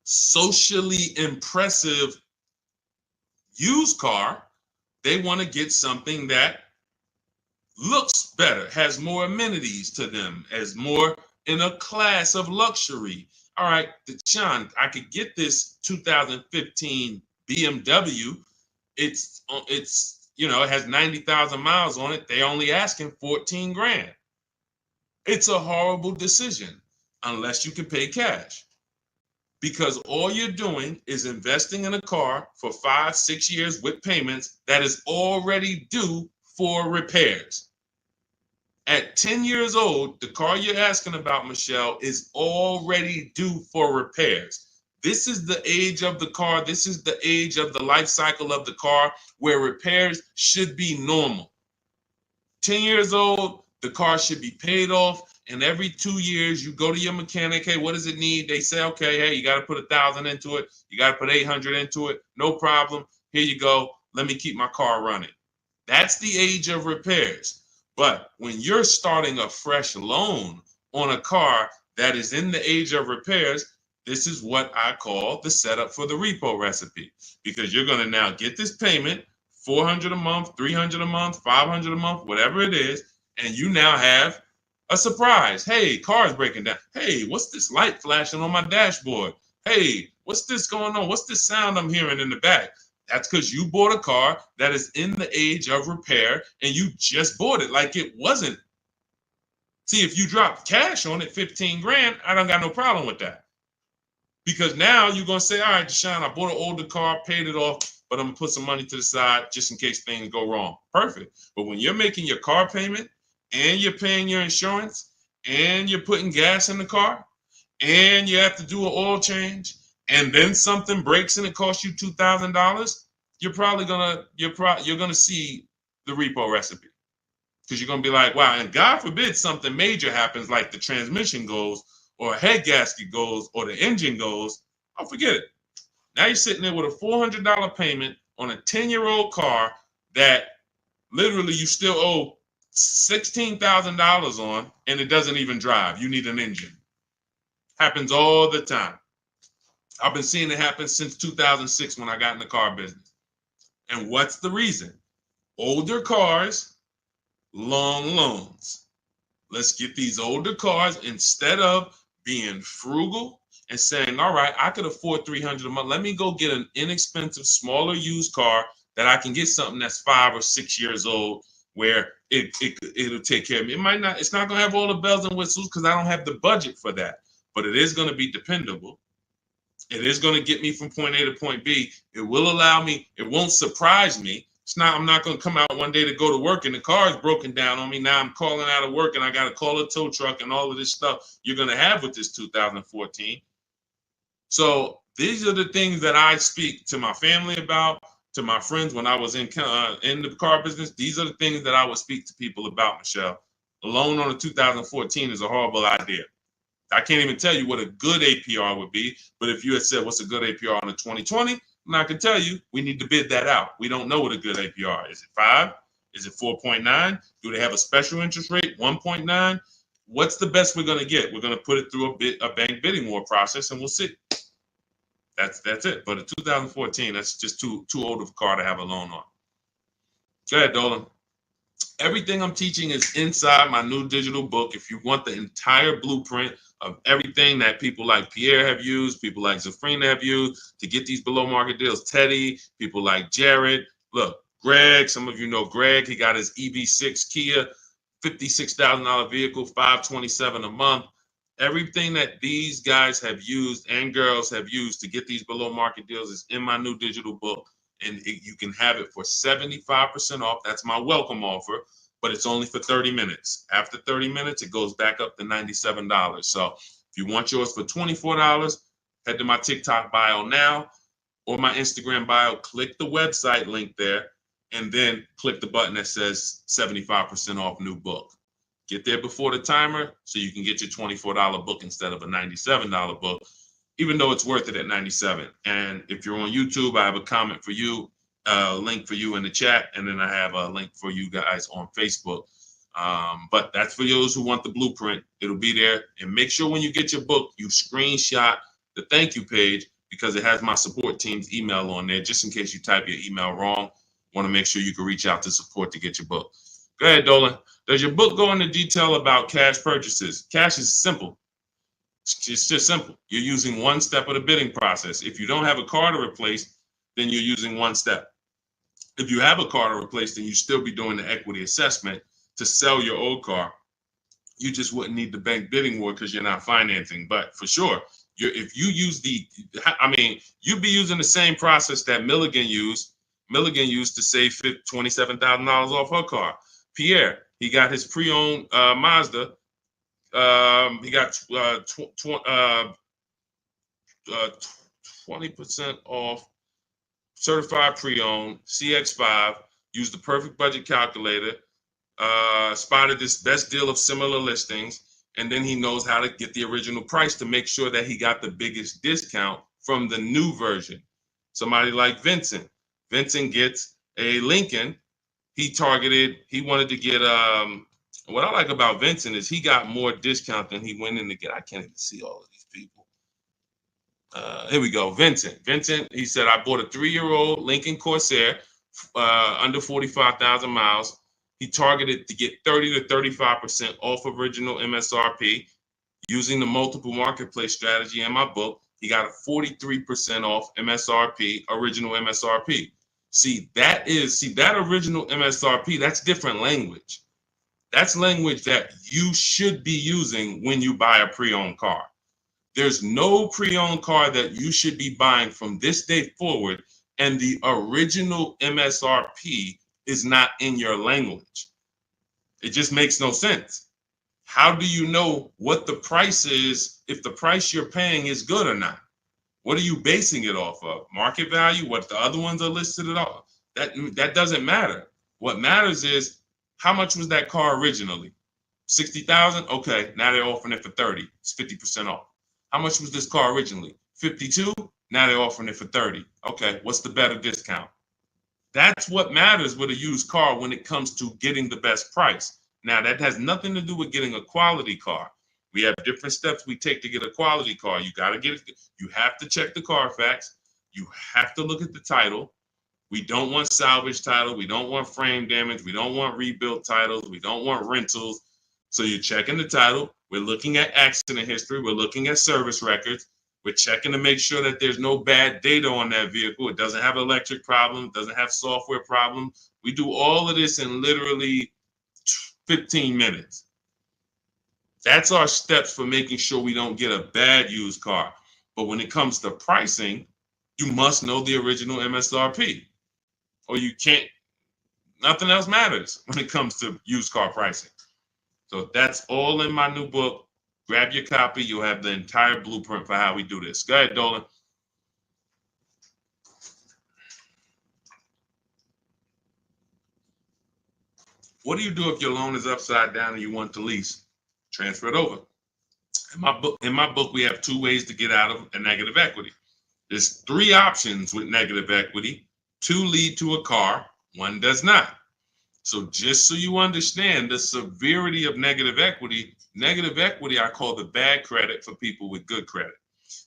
socially impressive used car, they want to get something that looks better, has more amenities to them, as more in a class of luxury. all right, Deshone, I could get this 2015 BMW. It's it has 90,000 miles on it. They only asking 14 grand. It's a horrible decision unless you can pay cash, because all you're doing is investing in a car for 5-6 years with payments that is already due for repairs. At 10 years old, the car you're asking about, Michelle, is already due for repairs. This is the age of the car. This is the age of the life cycle of the car where repairs should be normal. 10 years old, the car should be paid off. And every 2 years, you go to your mechanic. Hey, what does it need? They say, okay, hey, you got to put 1,000 into it. You got to put 800 into it. No problem. Here you go. Let me keep my car running. That's the age of repairs. But when you're starting a fresh loan on a car that is in the age of repairs, this is what I call the setup for the repo recipe, because you're going to now get this payment, $400 a month, $300 a month, $500 a month, whatever it is, and you now have a surprise. Hey, car's breaking down. Hey, what's this light flashing on my dashboard? Hey, what's this going on? What's this sound I'm hearing in the back? That's because you bought a car that is in the age of repair and you just bought it like it wasn't. See, if you drop cash on it, 15 grand, I don't got no problem with that. Because now you're going to say, all right, Deshone, I bought an older car, paid it off, but I'm going to put some money to the side just in case things go wrong. Perfect. But when you're making your car payment and you're paying your insurance and you're putting gas in the car and you have to do an oil change, and then something breaks and it costs you $2,000, you're gonna see the repo recipe, because you're gonna be like, wow. And God forbid something major happens, like the transmission goes, or a head gasket goes, or the engine goes. Oh, forget it. Now you're sitting there with a $400 payment on a 10-year-old car that literally you still owe $16,000 on, and it doesn't even drive. You need an engine. Happens all the time. I've been seeing it happen since 2006 when I got in the car business. And what's the reason? Older cars, long loans. Let's get these older cars, instead of being frugal and saying, all right, I could afford $300 a month. Let me go get an inexpensive, smaller used car that I can get something that's 5 or 6 years old, where it'll take care of me. It's not going to have all the bells and whistles because I don't have the budget for that, but it is going to be dependable. It is going to get me from point A to point B. It will allow me, it won't surprise me. I'm not going to come out one day to go to work and the car is broken down on me. Now I'm calling out of work and I got to call a tow truck and all of this stuff you're going to have with this 2014. So these are the things that I speak to my family about, to my friends when I was in the car business. These are the things that I would speak to people about, Michelle. A loan on a 2014 is a horrible idea. I can't even tell you what a good APR would be, but if you had said what's a good APR on a 2020, I can tell you we need to bid that out. We don't know what a good APR is. Is it 5? Is it 4.9? Do they have a special interest rate, 1.9? What's the best we're going to get? We're going to put it through a bank bidding war process, and we'll see. That's it. But a 2014, that's just too old of a car to have a loan on. Go ahead, Dolan. Everything I'm teaching is inside my new digital book. If you want the entire blueprint of everything that people like Pierre have used, people like Zafrina have used to get these below market deals, Teddy, people like Jared, look, Greg, some of you know Greg, he got his EV6 Kia, $56,000 vehicle, $527 a month. Everything that these guys have used and girls have used to get these below market deals is in my new digital book. And you can have it for 75% off. That's my welcome offer, but it's only for 30 minutes. After 30 minutes, it goes back up to $97. So if you want yours for $24, head to my TikTok bio now or my Instagram bio, click the website link there, and then click the button that says 75% off new book. Get there before the timer so you can get your $24 book instead of a $97 book, even though it's worth it at $97. And if you're on YouTube, I have a comment for you, a link for you in the chat, and then I have a link for you guys on Facebook. But that's for those who want the blueprint. It'll be there. And make sure when you get your book, you screenshot the thank you page, because it has my support team's email on there, just in case you type your email wrong. Want to make sure you can reach out to support to get your book. Go ahead, Dolan. Does your book go into detail about cash purchases? Cash is simple. It's just simple. You're using one step of the bidding process. If you don't have a car to replace, then you're using one step. If you have a car to replace, then you still be doing the equity assessment to sell your old car. You just wouldn't need the bank bidding war because you're not financing. But for sure, if you use you'd be using the same process that Milligan used. Milligan used to save $27,000 off her car. Pierre, he got his pre-owned Mazda. He got 20% off certified pre-owned CX5. Used the perfect budget calculator. Spotted this best deal of similar listings, and then he knows how to get the original price to make sure that he got the biggest discount from the new version. Somebody like Vincent. Vincent gets a Lincoln. He wanted to get, what I like about Vincent is he got more discount than he went in to get. I can't even see all of these people. Here we go. Vincent, he said, I bought a 3-year-old Lincoln Corsair, under 45,000 miles. He targeted to get 30 to 35% off original MSRP using the multiple marketplace strategy in my book. He got a 43% off MSRP, original MSRP. See, that original MSRP, that's different language. That's language that you should be using when you buy a pre-owned car. There's no pre-owned car that you should be buying from this day forward and the original MSRP is not in your language. It just makes no sense. How do you know what the price is if the price you're paying is good or not? What are you basing it off of? Market value? What the other ones are listed at all? That doesn't matter. What matters is how much was that car originally? 60,000? Okay, now they're offering it for 30. It's 50% off. How much was this car originally? 52? Now they're offering it for 30. Okay, what's the better discount? That's what matters with a used car when it comes to getting the best price. Now, that has nothing to do with getting a quality car. We have different steps we take to get a quality car. You got to get it. You have to check the Carfax. You have to look at the title. We don't want salvage title. We don't want frame damage. We don't want rebuilt titles. We don't want rentals. So you're checking the title. We're looking at accident history. We're looking at service records. We're checking to make sure that there's no bad data on that vehicle. It doesn't have electric problems, doesn't have software problems. We do all of this in literally 15 minutes. That's our steps for making sure we don't get a bad used car. But when it comes to pricing, you must know the original MSRP or you can't, nothing else matters when it comes to used car pricing. So that's all in my new book. Grab your copy. You'll have the entire blueprint for how we do this. Go ahead, Dolan. What do you do if your loan is upside down and you want to lease? Transfer it over. In my book, we have 2 ways to get out of a negative equity. There's 3 options with negative equity. 2 lead to a car, 1 does not. So just so you understand the severity of negative equity I call the bad credit for people with good credit.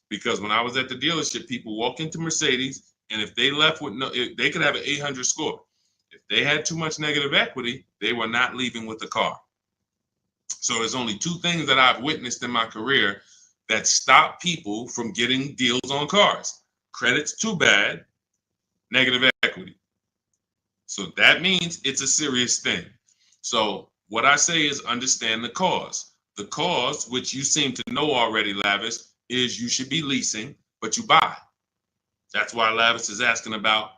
Because when I was at the dealership, people walk into Mercedes, and if they left with they could have an 800 score. If they had too much negative equity, they were not leaving with the car. So there's only 2 things that I've witnessed in my career that stop people from getting deals on cars. Credit's too bad, negative equity. So that means it's a serious thing. So what I say is understand the cause. The cause, which you seem to know already, Lavis, is you should be leasing, but you buy. That's why Lavis is asking about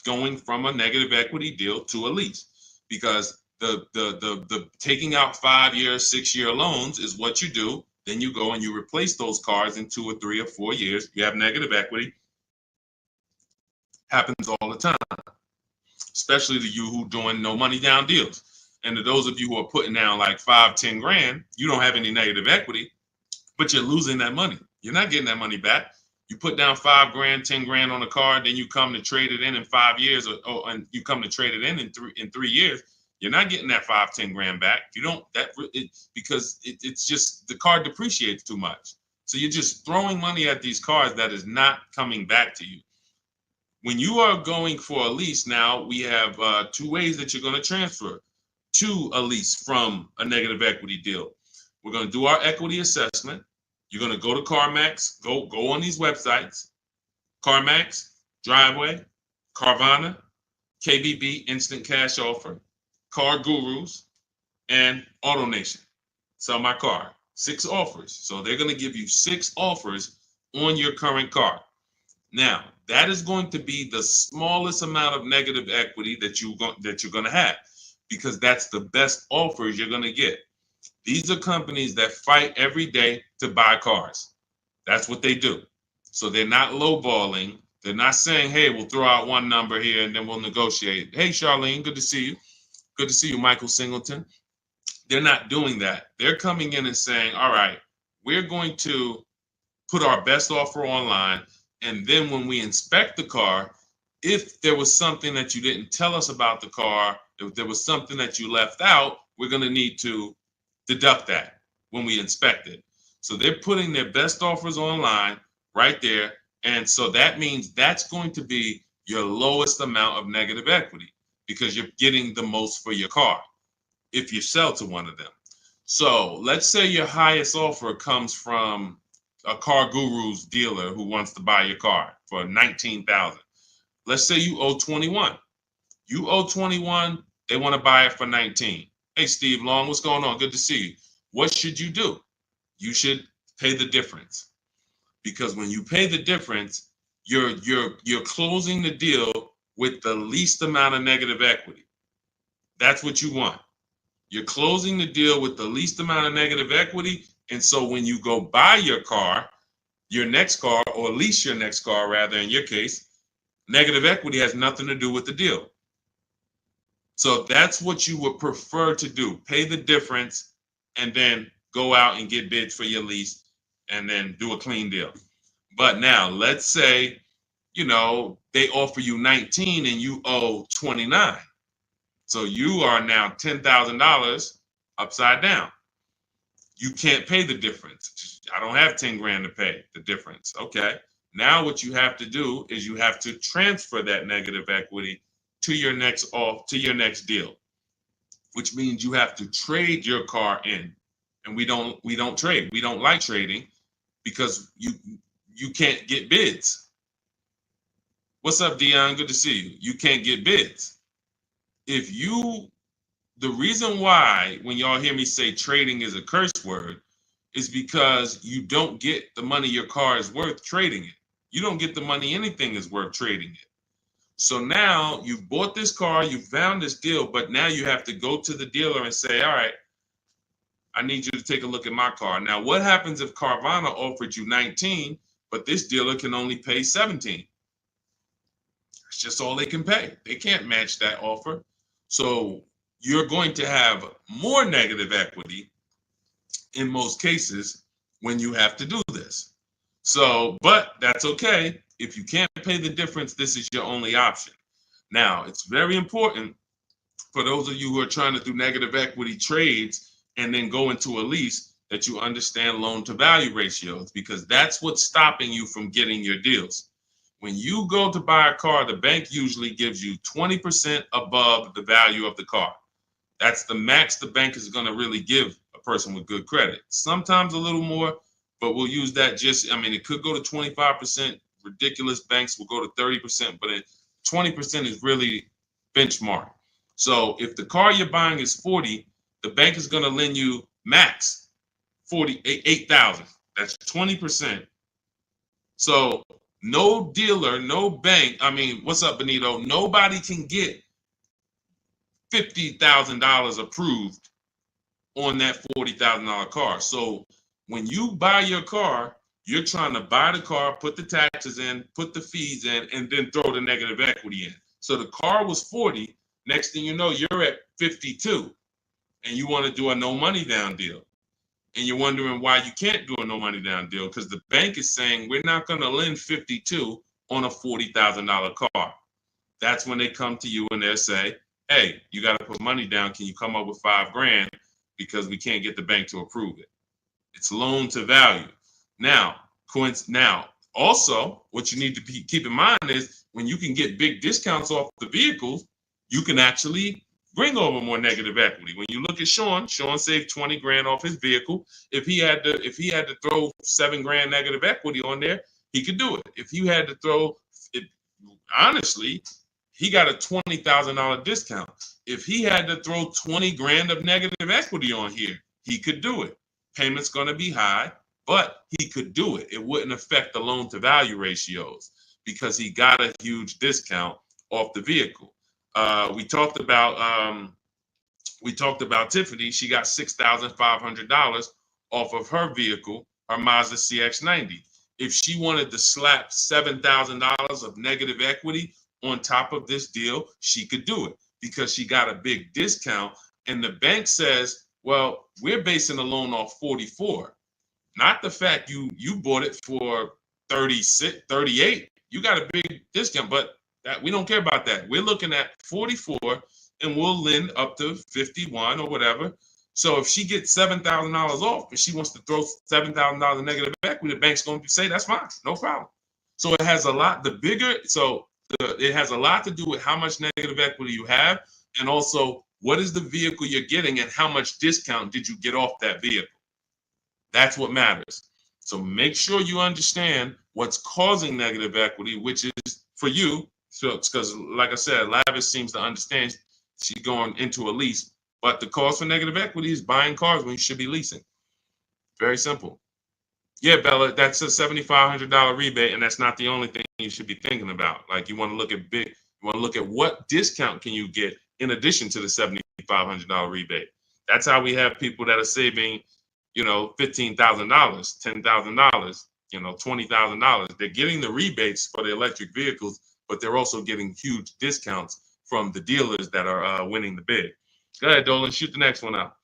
going from a negative equity deal to a lease, because the taking out 5-year, 6-year loans is what you do. Then you go and you replace those cars in 2 or 3 or 4 years. You have negative equity. Happens all the time, especially to you who doing no money down deals. And to those of you who are putting down like 5, 10 grand, you don't have any negative equity, but you're losing that money. You're not getting that money back. You put down 5 grand, 10 grand on a car, then you come to trade it in 5 years, and you come to trade it in 3 years. You're not getting that 5, 10 grand back. You don't because it's just the car depreciates too much. So you're just throwing money at these cars that is not coming back to you. When you are going for a lease now, we have 2 ways that you're going to transfer to a lease from a negative equity deal. We're going to do our equity assessment. You're going to go to CarMax, go on these websites, CarMax, Driveway, Carvana, KBB, Instant Cash Offer, Car Gurus, and AutoNation. Sell my car. 6 offers. So they're going to give you 6 offers on your current car. Now, that is going to be the smallest amount of negative equity that you're going to have, because that's the best offers you're going to get. These are companies that fight every day to buy cars. That's what they do. So they're not lowballing. They're not saying, hey, we'll throw out one number here and then we'll negotiate. Hey, Charlene, good to see you. Good to see you, Michael Singleton. They're not doing that. They're coming in and saying, all right, we're going to put our best offer online. And then when we inspect the car, if there was something that you didn't tell us about the car, if there was something that you left out, we're going to need to deduct that when we inspect it. So they're putting their best offers online right there. And so that means that's going to be your lowest amount of negative equity, because you're getting the most for your car if you sell to one of them. So let's say your highest offer comes from a Car Guru's dealer who wants to buy your car for $19,000. Let's say you owe 21. You owe 21, they want to buy it for 19. Hey, Steve Long, what's going on? Good to see you. What should you do? You should pay the difference, because when you pay the difference, you're closing the deal with the least amount of negative equity. That's what you want. You're closing the deal with the least amount of negative equity. And so when you go buy your car, your next car, or lease your next car, rather, in your case, negative equity has nothing to do with the deal. So that's what you would prefer to do. Pay the difference and then go out and get bids for your lease and then do a clean deal. But now let's say, they offer you 19 and you owe 29. So you are now $10,000 upside down. You can't pay the difference. I don't have 10 grand to pay the difference. Okay. Now what you have to do is you have to transfer that negative equity to your next deal, which means you have to trade your car in. And we don't trade. We don't like trading because you can't get bids. What's up, Dion? Good to see you. You can't get bids. The reason why when y'all hear me say trading is a curse word is because you don't get the money your car is worth trading it. You don't get the money anything is worth trading it. So now you've bought this car, you found this deal, but now you have to go to the dealer and say, all right, I need you to take a look at my car. Now, what happens if Carvana offered you 19, but this dealer can only pay 17? It's just all they can pay. They can't match that offer. So you're going to have more negative equity in most cases when you have to do this. So, but that's okay. If you can't pay the difference, this is your only option. Now, it's very important for those of you who are trying to do negative equity trades and then go into a lease that you understand loan to value ratios, because that's what's stopping you from getting your deals. When you go to buy a car, the bank usually gives you 20% above the value of the car. That's the max the bank is going to really give a person with good credit. Sometimes a little more, but we'll use that it could go to 25%. Ridiculous banks will go to 30%, but 20% is really benchmark. So if the car you're buying is 40, the bank is going to lend you max 48,000. That's 20%. So no dealer, no bank. What's up, Benito? Nobody can get $50,000 approved on that $40,000 car. So when you buy your car, you're trying to buy the car, put the taxes in, put the fees in, and then throw the negative equity in. So the car was 40. Next thing you know, you're at 52, and you want to do a no money down deal. And you're wondering why you can't do a no money down deal, because the bank is saying we're not going to lend 52 on a $40,000 car. That's when they come to you and they'll say, hey, you got to put money down. Can you come up with $5 grand? Because we can't get the bank to approve it. It's loan to value. Now, also, what you need to keep in mind is when you can get big discounts off the vehicles, you can actually bring over more negative equity. When you look at Sean saved 20 grand off his vehicle. If he had to throw 7 grand negative equity on there, he could do it. If you had to throw it, honestly, he got a $20,000 discount. If he had to throw 20 grand of negative equity on here, he could do it. Payment's going to be high, but he could do it. It wouldn't affect the loan to value ratios because he got a huge discount off the vehicle. We talked about Tiffany. She got $6,500 off of her vehicle, her Mazda CX-90. If she wanted to slap $7,000 of negative equity on top of this deal, she could do it because she got a big discount. And the bank says, well, we're basing the loan off 44, not the fact you bought it for 36, 38. You got a big discount, but that we don't care about that. We're looking at 44 and we'll lend up to 51 or whatever. So if she gets $7,000 off and she wants to throw $7,000 negative equity, the bank's going to say that's fine, no problem. So it has a lot. It has a lot to do with how much negative equity you have, and also what is the vehicle you're getting and how much discount did you get off that vehicle. That's what matters. So make sure you understand what's causing negative equity, which is for you. So because, like I said, Lavish seems to understand she's going into a lease, but the cause for negative equity is buying cars when you should be leasing. Very simple. Yeah, Bella, that's a $7,500 rebate, and that's not the only thing you should be thinking about. Like you want to look at what discount can you get in addition to the $7,500 rebate. That's how we have people that are saving, $15,000, $10,000, $20,000. They're getting the rebates for the electric vehicles, but they're also getting huge discounts from the dealers that are winning the bid. Go ahead, Dolan, shoot the next one out.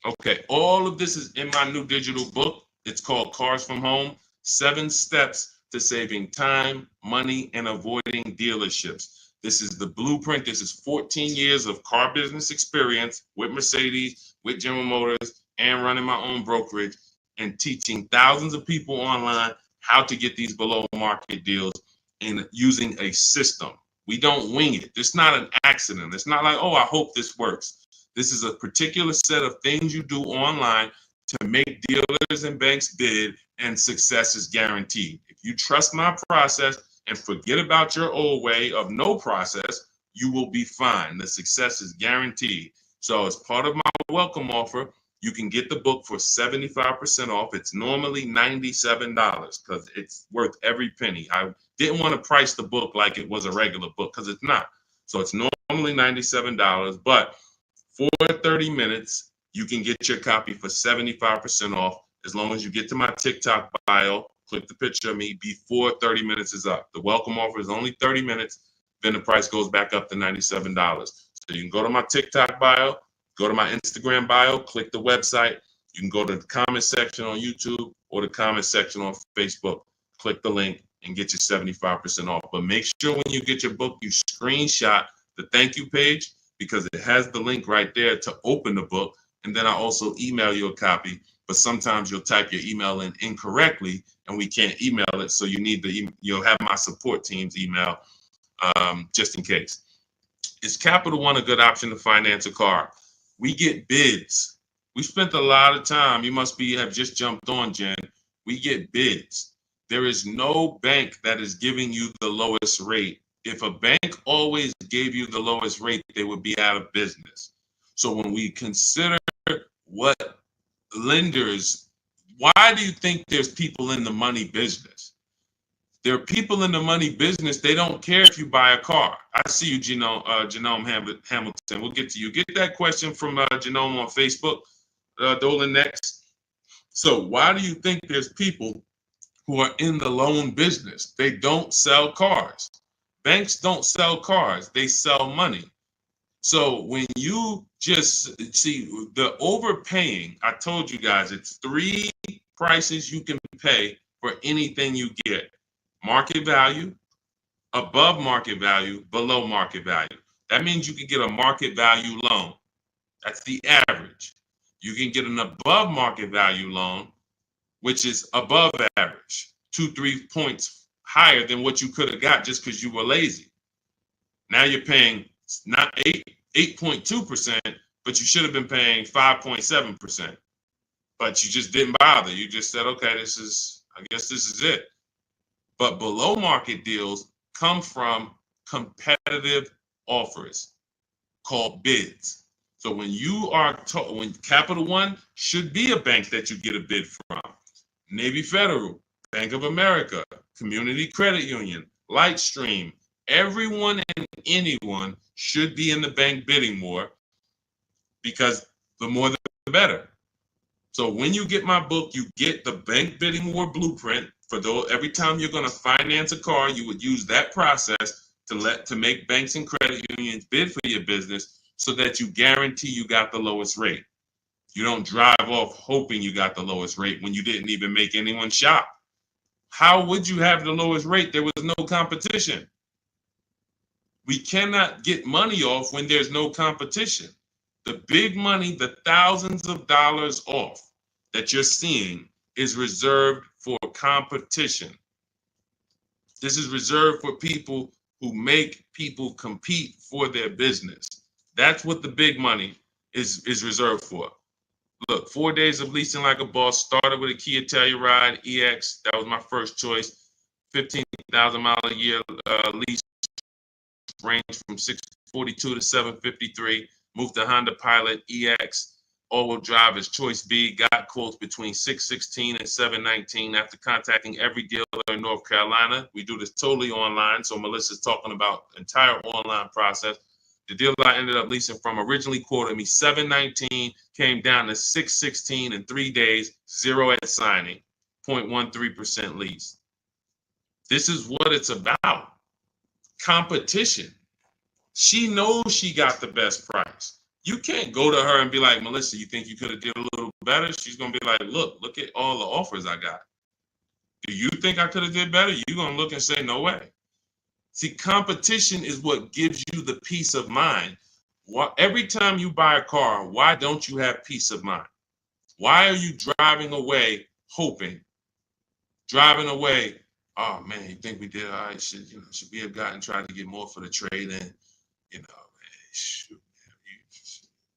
Okay, all of this is in my new digital book. It's called Cars from Home, 7 Steps to Saving Time, Money, and Avoiding Dealerships. This is the blueprint. This is 14 years of car business experience with Mercedes, with General Motors, and running my own brokerage and teaching thousands of people online how to get these below market deals and using a system. We don't wing it. It's not an accident. It's not like, oh, I hope this works. This is a particular set of things you do online to make dealers and banks bid, and success is guaranteed. If you trust my process and forget about your old way of no process, you will be fine. The success is guaranteed. So as part of my welcome offer, you can get the book for 75% off. It's normally $97 because it's worth every penny. I didn't want to price the book like it was a regular book because it's not. So it's normally $97, but for 30 minutes, you can get your copy for 75% off as long as you get to my TikTok bio, click the picture of me before 30 minutes is up. The welcome offer is only 30 minutes, then the price goes back up to $97. So you can go to my TikTok bio, go to my Instagram bio, click the website. You can go to the comment section on YouTube or the comment section on Facebook. Click the link and get your 75% off. But make sure when you get your book, you screenshot the thank you page, because it has the link right there to open the book. And then I also email you a copy, but sometimes you'll type your email in incorrectly and we can't email it. So you'll have my support team's email just in case. Is Capital One a good option to finance a car? We get bids. We spent a lot of time. You must have just jumped on, Jen. We get bids. There is no bank that is giving you the lowest rate. If a bank always gave you the lowest rate, they would be out of business. So when we consider what lenders, why do you think there's people in the money business? There are people in the money business. They don't care if you buy a car. I see you, Genome Hamilton. We'll get to you. Get that question from Genome on Facebook, Dolan, next. So why do you think there's people who are in the loan business? They don't sell cars. Banks don't sell cars, they sell money. So when you just see the overpaying, I told you guys, it's 3 prices you can pay for anything you get: market value, above market value, below market value. That means you can get a market value loan. That's the average. You can get an above market value loan, which is above average, 2-3 points higher than what you could have got just because you were lazy. Now you're paying not 8.2%, but you should have been paying 5.7%. But you just didn't bother. You just said, okay, I guess this is it. But below market deals come from competitive offers called bids. So when you are when Capital One should be a bank that you get a bid from, Navy Federal, Bank of America, Community Credit Union, Lightstream, everyone and anyone should be in the bank bidding more, because the more the better. So when you get my book, you get the bank bidding war blueprint. For those, every time you're going to finance a car, you would use that process to make banks and credit unions bid for your business, so that you guarantee you got the lowest rate. You don't drive off hoping you got the lowest rate when you didn't even make anyone shop. How would you have the lowest rate? There was no competition. We cannot get money off when there's no competition. The big money, the thousands of dollars off that you're seeing, is reserved for competition. This is reserved for people who make people compete for their business. That's what the big money is reserved for. Look, 4 days of leasing like a boss. Started with a Kia Telluride EX. That was my first choice. 15,000 mile a year lease, range from 642 to 753. Moved to Honda Pilot EX. All-wheel drive is choice B. Got quotes between 616 and 719 after contacting every dealer in North Carolina. We do this totally online, so Melissa's talking about the entire online process. The dealer I ended up leasing from originally quoted me 719, came down to 616 in 3 days, 0 at signing, 0.13% lease. This is what it's about. Competition. She knows she got the best price. You can't go to her and be like, Melissa, you think you could have did a little better? She's going to be like, look at all the offers I got. Do you think I could have did better? You're going to look and say, no way. See, competition is what gives you the peace of mind. Every time you buy a car, why don't you have peace of mind? Why are you driving away hoping? Driving away, oh man, you think we did all right? Should we have gotten tried to get more for the trade in? Shoot,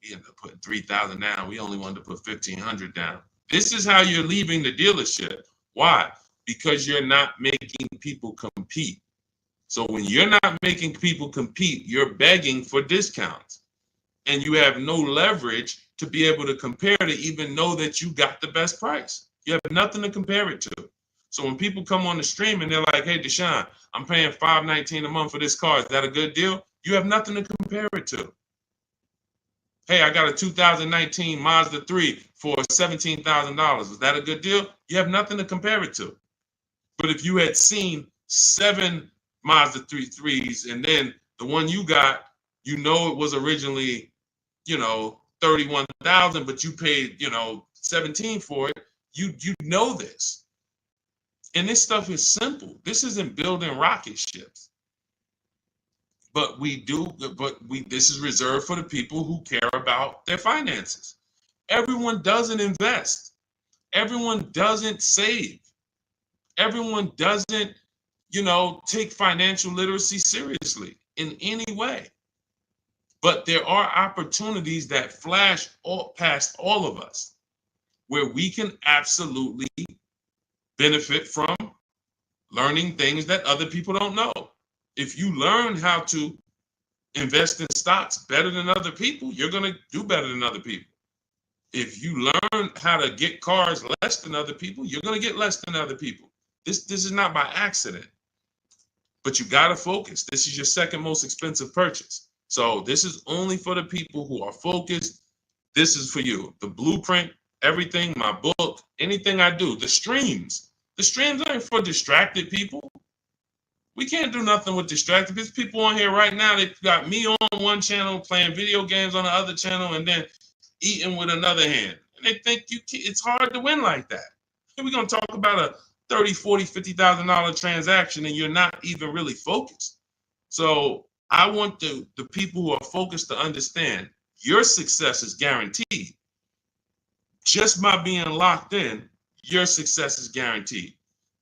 we ended up putting 3,000 down. We only wanted to put 1,500 down. This is how you're leaving the dealership. Why? Because you're not making people compete. So when you're not making people compete, you're begging for discounts. And you have no leverage to be able to compare to even know that you got the best price. You have nothing to compare it to. So when people come on the stream and they're like, hey, Deshone, I'm paying $519 a month for this car. Is that a good deal? You have nothing to compare it to. Hey, I got a 2019 Mazda 3 for $17,000. Is that a good deal? You have nothing to compare it to. But if you had seen 7 Mazda 3s and then the one you got, it was originally, 31,000, but you paid, 17 for it. You know this. And this stuff is simple. This isn't building rocket ships. But this is reserved for the people who care about their finances. Everyone doesn't invest. Everyone doesn't save. Everyone doesn't, take financial literacy seriously in any way. But there are opportunities that flash past all of us where we can absolutely benefit from learning things that other people don't know. If you learn how to invest in stocks better than other people, you're going to do better than other people. If you learn how to get cars less than other people, you're going to get less than other people. This is not by accident. But you got to focus. This is your second most expensive purchase. So this is only for the people who are focused. This is for you. The blueprint, everything, my book, anything I do, the streams. The streams aren't for distracted people. We can't do nothing with distracted. There's people on here right now that got me on one channel, playing video games on the other channel, and then eating with another hand. And they think it's hard to win like that. And we're going to talk about a $30,000, $40,000, $50,000 transaction, and you're not even really focused. So I want the people who are focused to understand your success is guaranteed. Just by being locked in, your success is guaranteed.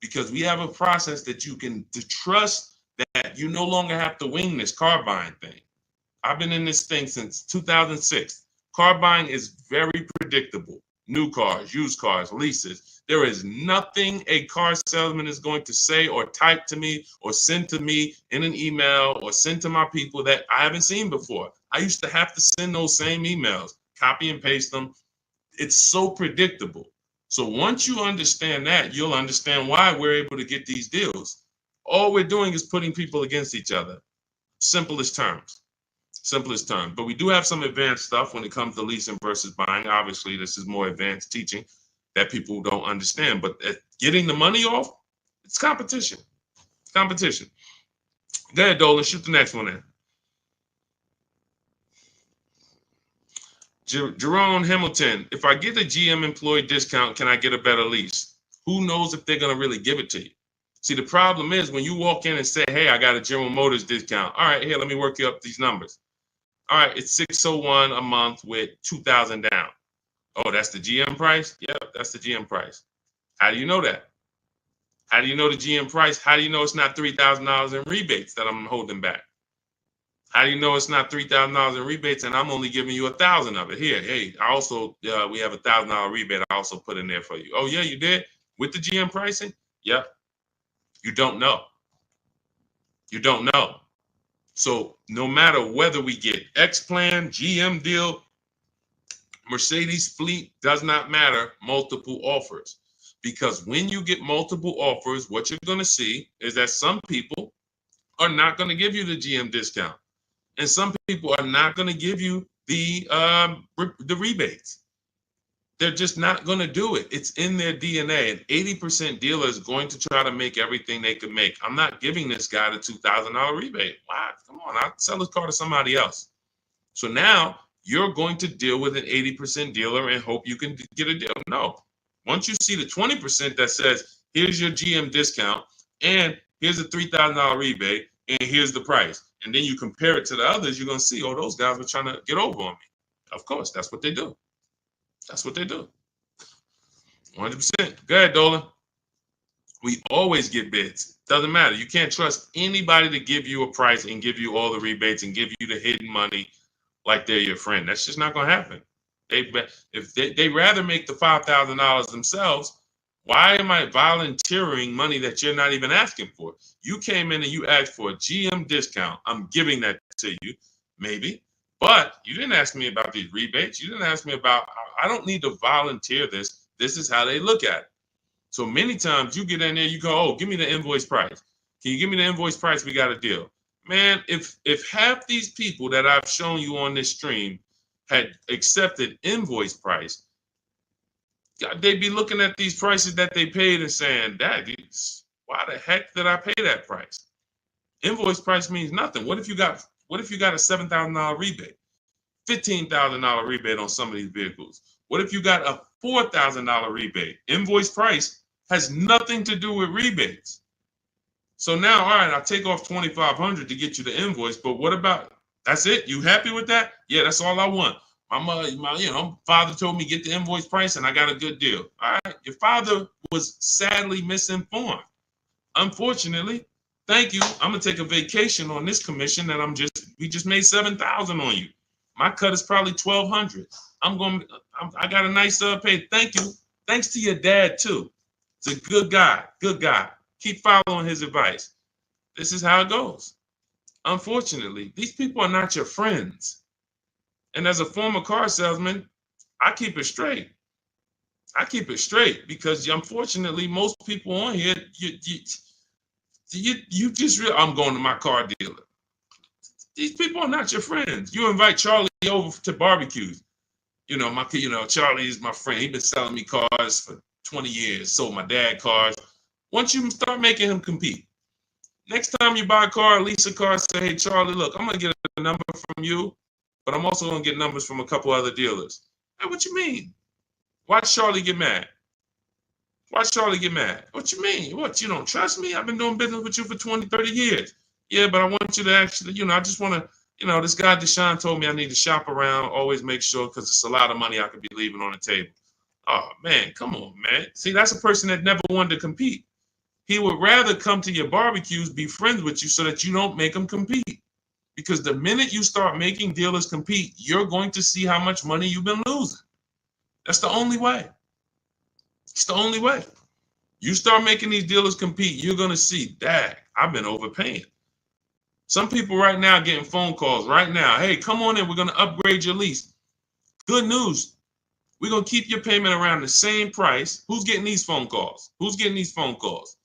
Because we have a process that you can trust that you no longer have to wing this car buying thing. I've been in this thing since 2006. Car buying is very predictable. New cars, used cars, leases. There is nothing a car salesman is going to say or type to me or send to me in an email or send to my people that I haven't seen before. I used to have to send those same emails, copy and paste them. It's so predictable. So once you understand that, you'll understand why we're able to get these deals. All we're doing is putting people against each other. Simplest terms. Simplest terms. But we do have some advanced stuff when it comes to leasing versus buying. Obviously, this is more advanced teaching that people don't understand. But getting the money off, it's competition. Competition. Go ahead, Dolan. Shoot the next one in. Jerome Hamilton, if I get a GM employee discount, can I get a better lease? Who knows if they're going to really give it to you? See, the problem is when you walk in and say, hey, I got a General Motors discount. All right, here, let me work you up these numbers. All right, it's $601 a month with $2,000 down. Oh, that's the GM price? Yeah, that's the GM price. How do you know that? How do you know the GM price? How do you know it's not $3,000 in rebates that I'm holding back? How do you know it's not $3,000 in rebates and I'm only giving you $1,000 of it? Here, hey, I also we have $1,000 rebate. I also put in there for you. Oh yeah, you did with the GM pricing? Yep. You don't know. You don't know. So no matter whether we get X plan, GM deal, Mercedes fleet, does not matter. Multiple offers, because when you get multiple offers, what you're going to see is that some people are not going to give you the GM discount. And some people are not going to give you the rebates. They're just not going to do it. It's in their DNA. An 80% dealer is going to try to make everything they can make. I'm not giving this guy the $2,000 rebate. Wow, come on, I'll sell his car to somebody else. So now you're going to deal with an 80% dealer and hope you can get a deal. No. Once you see the 20% that says, here's your GM discount, and here's a $3,000 rebate, and here's the price, and then you compare it to the others, you're going to see, oh, those guys were trying to get over on me. Of course, that's what they do. That's what they do. 100%. Go ahead, Dolan. We always get bids. Doesn't matter. You can't trust anybody to give you a price and give you all the rebates and give you the hidden money like they're your friend. That's just not going to happen. If they rather make the $5,000 themselves, why am I volunteering money that you're not even asking for? You came in and you asked for a GM discount. I'm giving that to you, maybe. But you didn't ask me about these rebates. You didn't ask me about, I don't need to volunteer this. This is how they look at it. So many times you get in there, you go, oh, give me the invoice price. Can you give me the invoice price? We got a deal. Man, if half these people that I've shown you on this stream had accepted invoice price, they'd be looking at these prices that they paid and saying, why the heck did I pay that price? Invoice price means nothing. What if you got a $7,000 rebate, $15,000 rebate on some of these vehicles? What if you got a $4,000 rebate? Invoice price has nothing to do with rebates. So now, all right, I'll take off $2,500 to get you the invoice, but what about, that's it? You happy with that? Yeah, that's all I want. My father told me get the invoice price and I got a good deal. All right, your father was sadly misinformed. Unfortunately, thank you. I'm gonna take a vacation on this commission and we just made $7,000 on you. My cut is probably $1,200. I got a nice pay. Thank you. Thanks to your dad too. It's a good guy. Good guy. Keep following his advice. This is how it goes. Unfortunately, these people are not your friends. And as a former car salesman, I keep it straight. I keep it straight because unfortunately, most people on here, you just I'm going to my car dealer. These people are not your friends. You invite Charlie over to barbecues. Charlie is my friend. He's been selling me cars for 20 years. Sold my dad cars. Once you start making him compete, next time you buy a car, lease a car, say, hey, Charlie, look, I'm going to get a number from you, but I'm also going to get numbers from a couple other dealers. Hey, what you mean? Watch Charlie get mad. Watch Charlie get mad. What you mean? What, you don't trust me? I've been doing business with you for 20, 30 years. Yeah, but I want you to actually, I just want to, this guy Deshone told me I need to shop around, always make sure, because it's a lot of money I could be leaving on the table. Oh, man, come on, man. See, that's a person that never wanted to compete. He would rather come to your barbecues, be friends with you so that you don't make him compete. Because the minute you start making dealers compete, you're going to see how much money you've been losing. That's the only way. It's the only way. You start making these dealers compete, you're going to see, dang, I've been overpaying. Some people right now getting phone calls right now. Hey, come on in. We're going to upgrade your lease. Good news. We're going to keep your payment around the same price. Who's getting these phone calls? Who's getting these phone calls?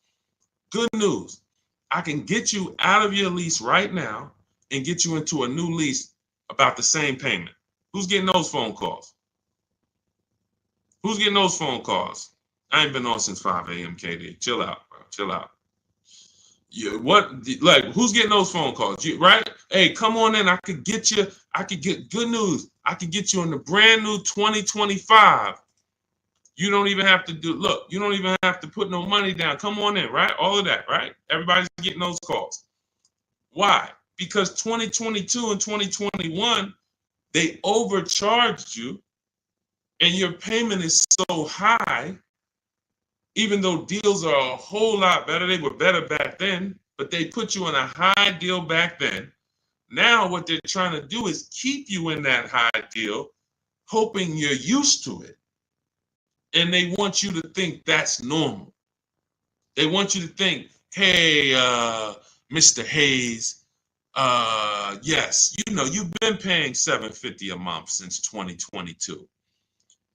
Good news. I can get you out of your lease right now and get you into a new lease about the same payment. Who's getting those phone calls? Who's getting those phone calls? I ain't been on since 5 a.m., KD. Chill out, bro. Chill out. Who's getting those phone calls? Right? Hey, come on in. I could get good news. I could get you in the brand new 2025. You don't even have to you don't even have to put no money down. Come on in, right? All of that, right? Everybody's getting those calls. Why? Because 2022 and 2021, they overcharged you and your payment is so high, even though deals are a whole lot better. They were better back then, but they put you in a high deal back then. Now what they're trying to do is keep you in that high deal, hoping you're used to it. And they want you to think that's normal. They want you to think, hey, Mr. Hayes, yes, you've been paying $750 a month since 2022.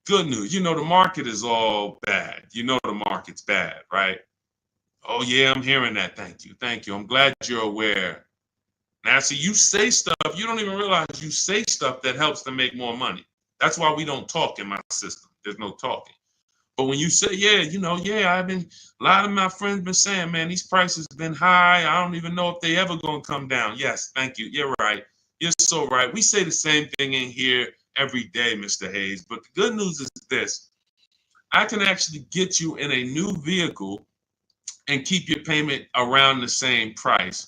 Good news. The market is all bad. The market's bad, right? Oh, yeah, I'm hearing that. Thank you. Thank you. I'm glad you're aware. Now, see, you say stuff, you don't even realize you say stuff that helps them make more money. That's why we don't talk in my system. There's no talking. But when you say, a lot of my friends been saying, man, these prices been high. I don't even know if they ever gonna come down. Yes, thank you. You're right. You're so right. We say the same thing in here every day, Mr. Hayes. But the good news is this. I can actually get you in a new vehicle and keep your payment around the same price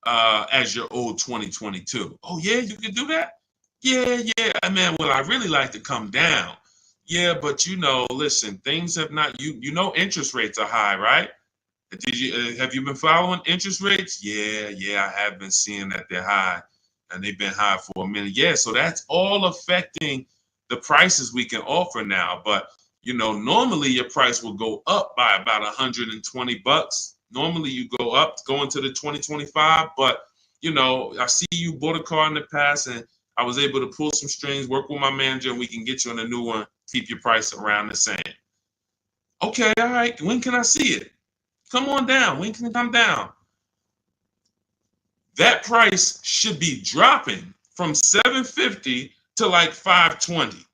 as your old 2022. Oh, yeah, you can do that? Yeah. Man, well, I really like to come down. Yeah, but listen, things have not, interest rates are high, right? Have you been following interest rates? Yeah, I have been seeing that they're high and they've been high for a minute. Yeah, so that's all affecting the prices we can offer now. But, normally your price will go up by about $120. Normally you go into the 2025, but, I see you bought a car in the past and I was able to pull some strings, work with my manager, and we can get you on a new one, keep your price around the same. Okay, all right. When can I see it? Come on down. When can it come down? That price should be dropping from $750 to like $520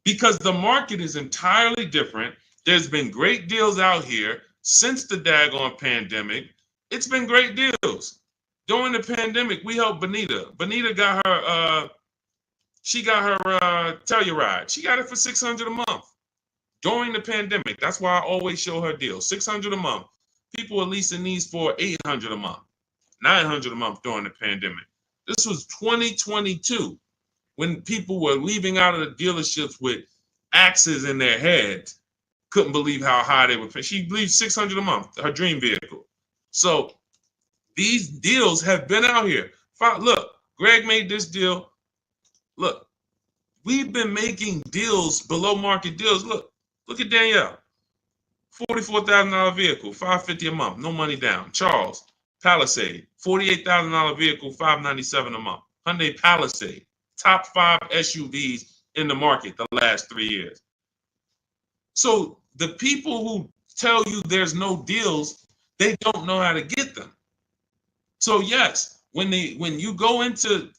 because the market is entirely different. There's been great deals out here since the daggone pandemic. It's been great deals. During the pandemic, we helped Bonita. Bonita got her Telluride. She got it for $600 a month during the pandemic. That's why I always show her deals. $600 a month. People are leasing these for $800 a month, $900 a month during the pandemic. This was 2022 when people were leaving out of the dealerships with axes in their heads. Couldn't believe how high they were paying. She believed $600 a month, her dream vehicle. So these deals have been out here. Look, Greg made this deal. Look, we've been making deals, below market deals. Look at Danielle. $44,000 vehicle, $550 a month, no money down. Charles, Palisade, $48,000 vehicle, $597 a month. Hyundai Palisade, top 5 SUVs in the market the last 3 years. So the people who tell you there's no deals, they don't know how to get them. So yes, when you go into,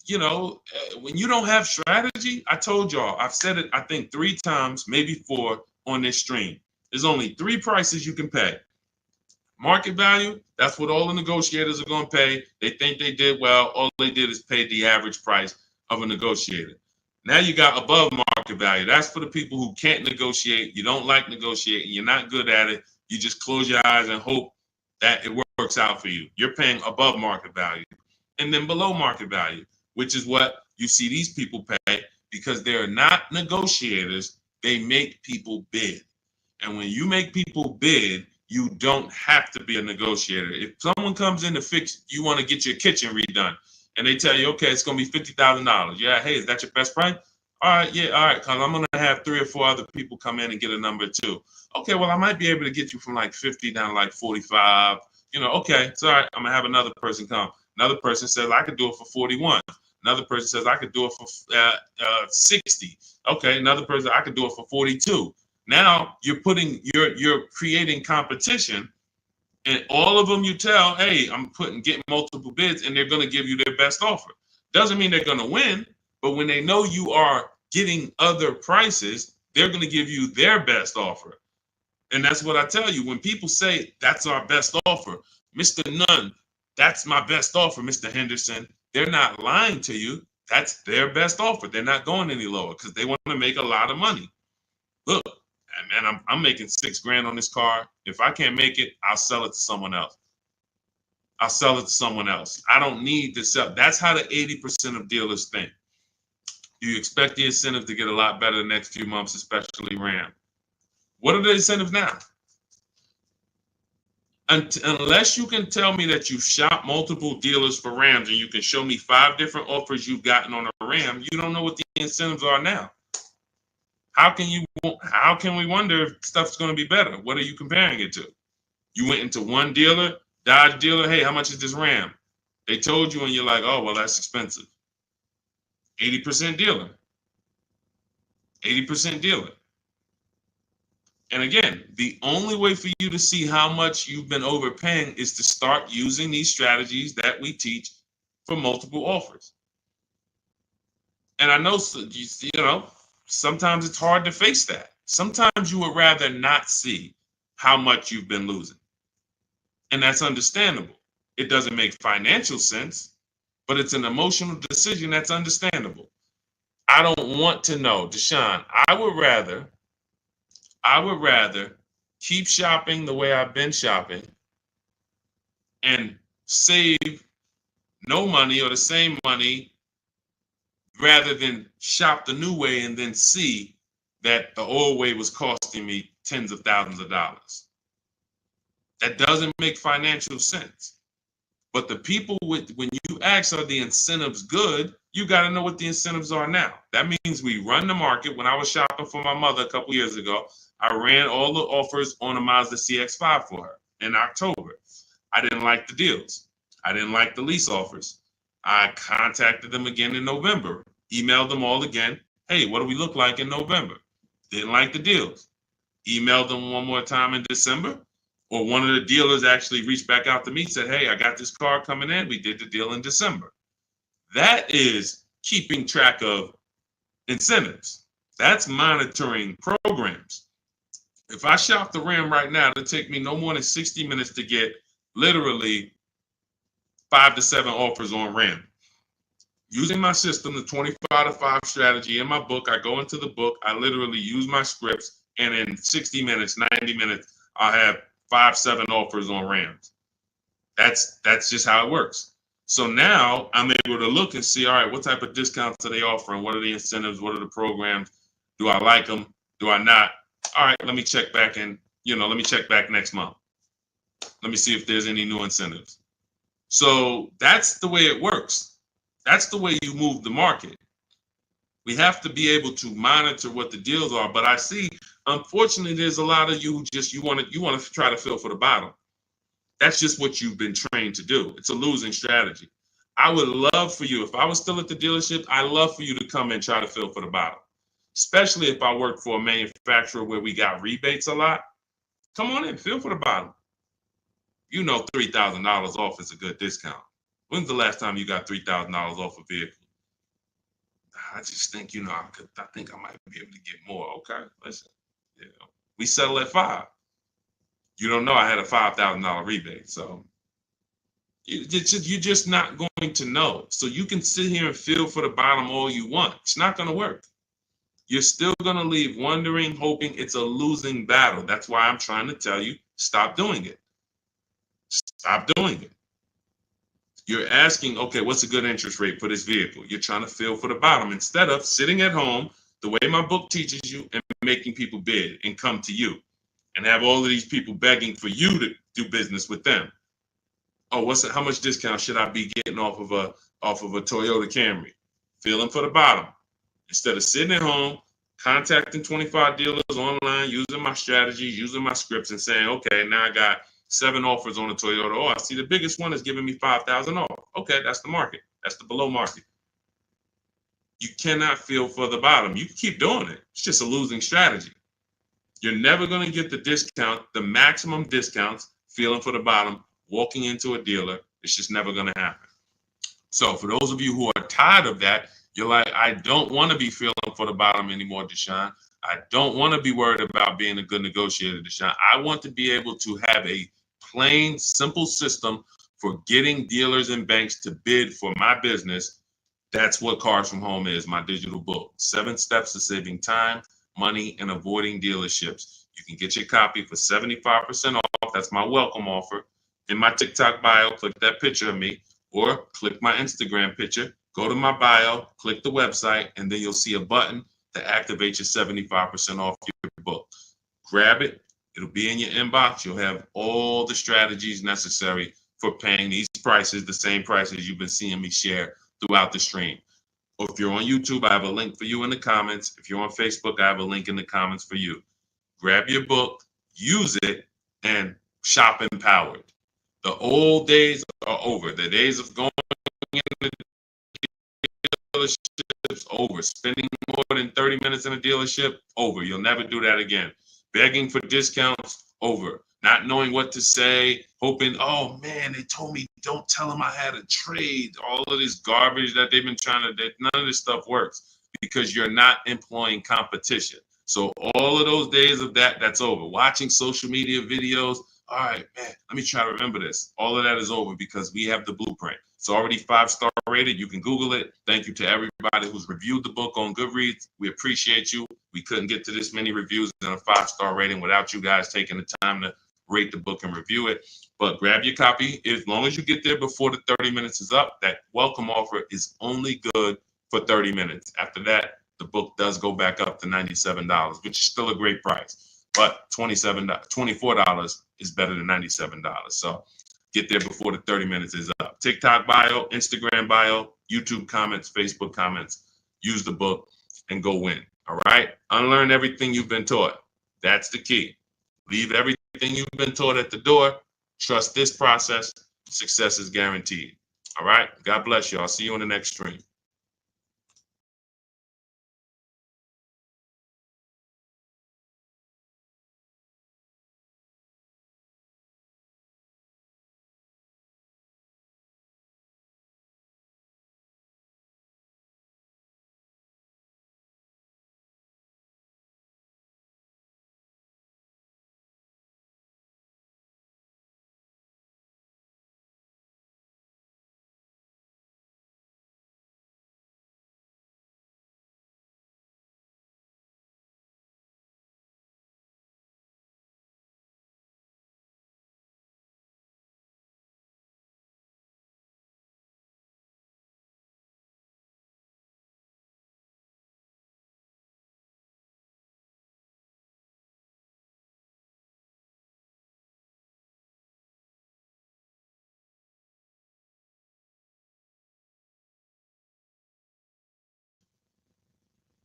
when you don't have strategy, I told y'all, I've said it, I think 3 times, maybe 4 on this stream. There's only 3 prices you can pay. Market value, that's what all the negotiators are going to pay. They think they did well. All they did is pay the average price of a negotiator. Now you got above market value. That's for the people who can't negotiate. You don't like negotiating. You're not good at it. You just close your eyes and hope that it works out for you. You're paying above market value. And then below market value, which is what you see these people pay because they're not negotiators. They make people bid. And when you make people bid, You don't have to be a negotiator. If someone comes in to fix, you want to get your kitchen redone, and they tell you, okay, it's going to be $50,000. Yeah, hey, is that your best price? All right, yeah, all right, because I'm going to have 3 or 4 other people come in and get a number too. Okay, well, I might be able to get you from like 50 down to like 45. Okay, it's all right. I'm going to have another person come. Another person says, I could do it for 41. Another person says, I could do it for 60. Okay, another person, I could do it for 42. Now you're creating competition, and all of them you tell, hey, I'm getting multiple bids, and they're going to give you their best offer. Doesn't mean they're going to win, but when they know you are getting other prices, they're going to give you their best offer. And that's what I tell you. When people say that's our best offer, Mr. Nunn, that's my best offer, Mr. Henderson, they're not lying to you. That's their best offer. They're not going any lower because they want to make a lot of money. Look, man, I'm making $6,000 on this car. If I can't make it, I'll sell it to someone else. I'll sell it to someone else. I don't need to sell. That's how the 80% of dealers think. You expect the incentive to get a lot better the next few months, especially Ram. What are the incentives now? Unless you can tell me that you shop multiple dealers for Rams and you can show me 5 different offers you've gotten on a Ram, you don't know what the incentives are now. How can we wonder if stuff's going to be better? What are you comparing it to? You went into one dealer, Dodge dealer, hey, how much is this Ram? They told you and you're like, oh, well, that's expensive. 80% dealer. 80% dealer. And again, the only way for you to see how much you've been overpaying is to start using these strategies that we teach for multiple offers. And I know, sometimes it's hard to face that. Sometimes you would rather not see how much you've been losing. And that's understandable. It doesn't make financial sense, but it's an emotional decision that's understandable. I don't want to know, Deshone. I would rather keep shopping the way I've been shopping and save no money or the same money rather than shop the new way and then see that the old way was costing me tens of thousands of dollars. That doesn't make financial sense. But the people when you ask, are the incentives good? You got to know what the incentives are now. That means we run the market. When I was shopping for my mother a couple years ago, I ran all the offers on a Mazda CX-5 for her in October. I didn't like the deals. I didn't like the lease offers. I contacted them again in November, emailed them all again. Hey, what do we look like in November? Didn't like the deals. Emailed them one more time in December. Or one of the dealers actually reached back out to me and said, hey, I got this car coming in. We did the deal in December. That is keeping track of incentives. That's monitoring programs. If I shop the Ram right now, it'll take me no more than 60 minutes to get literally 5 to 7 offers on Ram. Using my system, the 25 to 5 strategy in my book, I go into the book, I literally use my scripts, and in 60 minutes, 90 minutes, I'll have 5, 7 offers on Rams. That's just how it works. So now I'm able to look and see, all right, what type of discounts are they offering? What are the incentives? What are the programs? Do I like them? Do I not? All right, let me check back let me check back next month. Let me see if there's any new incentives. So that's the way it works. That's the way you move the market. We have to be able to monitor what the deals are. But I see, unfortunately, there's a lot of you who you want to try to fill for the bottom. That's just what you've been trained to do. It's a losing strategy. I would love for you, if I was still at the dealership, I'd love for you to come and try to fill for the bottom. Especially if I work for a manufacturer where we got rebates a lot. Come on in, fill for the bottom. $3,000 off is a good discount. When's the last time you got $3,000 off a vehicle? I just think, I think I might be able to get more. Okay, listen, we settle at 5. You don't know I had a $5,000 rebate, so you're just not going to know. So you can sit here and feel for the bottom all you want. It's not going to work. You're still going to leave wondering, hoping it's a losing battle. That's why I'm trying to tell you, stop doing it. Stop doing it. You're asking, okay, what's a good interest rate for this vehicle? You're trying to feel for the bottom instead of sitting at home the way my book teaches you and making people bid and come to you and have all of these people begging for you to do business with them. Oh, how much discount should I be getting off of a Toyota Camry? Feeling for the bottom. Instead of sitting at home, contacting 25 dealers online, using my strategies, using my scripts, and saying, okay, now I got 7 offers on a Toyota. Oh, I see the biggest one is giving me 5,000 off. Okay, that's the market. That's the below market. You cannot feel for the bottom. You can keep doing it. It's just a losing strategy. You're never going to get the discount, the maximum discounts, feeling for the bottom, walking into a dealer. It's just never going to happen. So for those of you who are tired of that, you're like, I don't want to be feeling for the bottom anymore, Deshone. I don't want to be worried about being a good negotiator, Deshone. I want to be able to have a plain, simple system for getting dealers and banks to bid for my business. That's what Cars from Home is, my digital book. 7 steps to saving time, money, and avoiding dealerships. You can get your copy for 75% off. That's my welcome offer. In my TikTok bio, click that picture of me, or click my Instagram picture, go to my bio, click the website, and then you'll see a button to activate your 75% off your book. Grab it. It'll be in your inbox. You'll have all the strategies necessary for paying these prices, the same prices you've been seeing me share throughout the stream. Or if you're on YouTube, I have a link for you in the comments. If you're on Facebook, I have a link in the comments for you. Grab your book, use it, and shop empowered. The old days are over. The days of going into dealerships, over. Spending more than 30 minutes in a dealership, over. You'll never do that again. Begging for discounts, over. Not knowing what to say, hoping, oh man, they told me don't tell them I had a trade. All of this garbage that they've been trying to, none of this stuff works because you're not employing competition. So all of those days of that's over. Watching social media videos, all right, man, let me try to remember this. All of that is over because we have the blueprint. It's already 5-star rated. You can Google it. Thank you to everybody who's reviewed the book on Goodreads. We appreciate you. We couldn't get to this many reviews and a 5-star rating without you guys taking the time to rate the book and review it. But grab your copy. As long as you get there before the 30 minutes is up, that welcome offer is only good for 30 minutes. After that, the book does go back up to $97, which is still a great price. But $24 is better than $97. So get there before the 30 minutes is up. TikTok bio, Instagram bio, YouTube comments, Facebook comments. Use the book and go win. All right? Unlearn everything you've been taught. That's the key. Leave everything you've been taught at the door. Trust this process. Success is guaranteed. All right? God bless you. I'll see you on the next stream.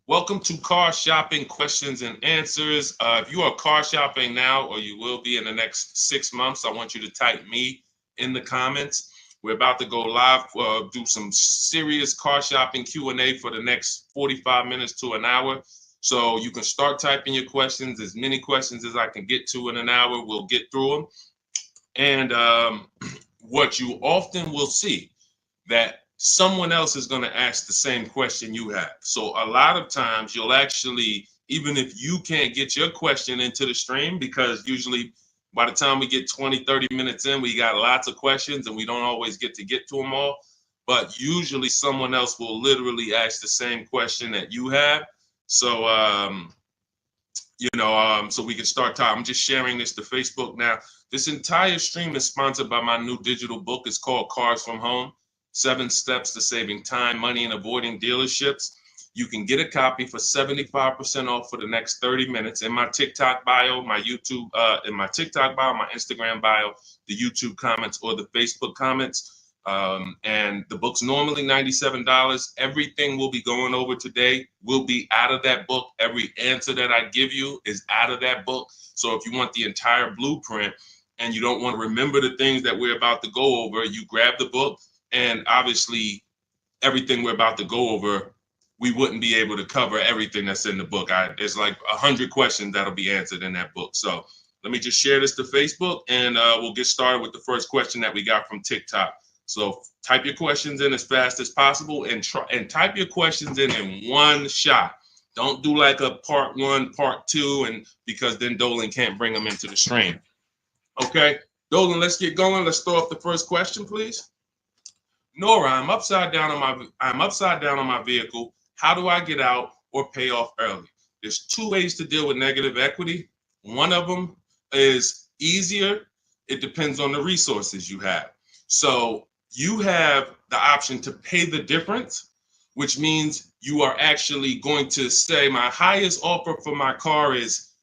Welcome to Car Shopping Questions and Answers. If you are car shopping now, or you will be in the next 6 months, I want you to type me in the comments. We're about to go live, do some serious car shopping Q&A for the next 45 minutes to an hour. So you can start typing your questions, as many questions as I can get to in an hour. We'll get through them. And what you often will see, that someone else is going to ask the same question you have. So a lot of times you'll actually, even if you can't get your question into the stream, because usually by the time we get 20, 30 minutes in, we got lots of questions and we don't always get to them all. But usually someone else will literally ask the same question that you have. So, so we can start talking. I'm just sharing this to Facebook now. This entire stream is sponsored by my new digital book. It's called Cars from Home. 7 Steps to Saving Time, Money, and Avoiding Dealerships. You can get a copy for 75% off for the next 30 minutes in my TikTok bio, my YouTube, in my TikTok bio, my Instagram bio, the YouTube comments, or the Facebook comments. And the book's normally $97. Everything we'll be going over today will be out of that book. Every answer that I give you is out of that book. So if you want the entire blueprint and you don't want to remember the things that we're about to go over, you grab the book, and obviously everything we're about to go over, we wouldn't be able to cover everything that's in the book. There's like 100 questions that'll be answered in that book. So let me just share this to Facebook, and we'll get started with the first question that we got from TikTok. So type your questions in as fast as possible, and type your questions in one shot. Don't do like a part one, part two, and because then Dolan can't bring them into the stream. Okay, Dolan, let's get going. Let's throw up the first question, please. Nora, I'm upside down on my vehicle. How do I get out or pay off early? There's two ways to deal with negative equity. One of them is easier. It depends on the resources you have. So you have the option to pay the difference, which means you are actually going to say my highest offer for my car is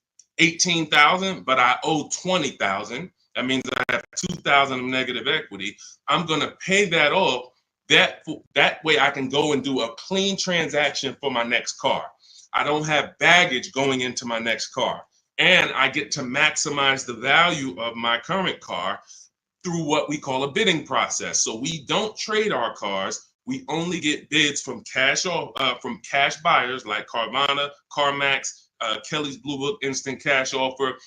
$18,000, but I owe $20,000. That means I have $2,000 of negative equity. I'm going to pay that off. That way I can go and do a clean transaction for my next car. I don't have baggage going into my next car. And I get to maximize the value of my current car through what we call a bidding process. So we don't trade our cars. We only get bids from cash buyers like Carvana, CarMax, Kelly's Blue Book Instant Cash Offer,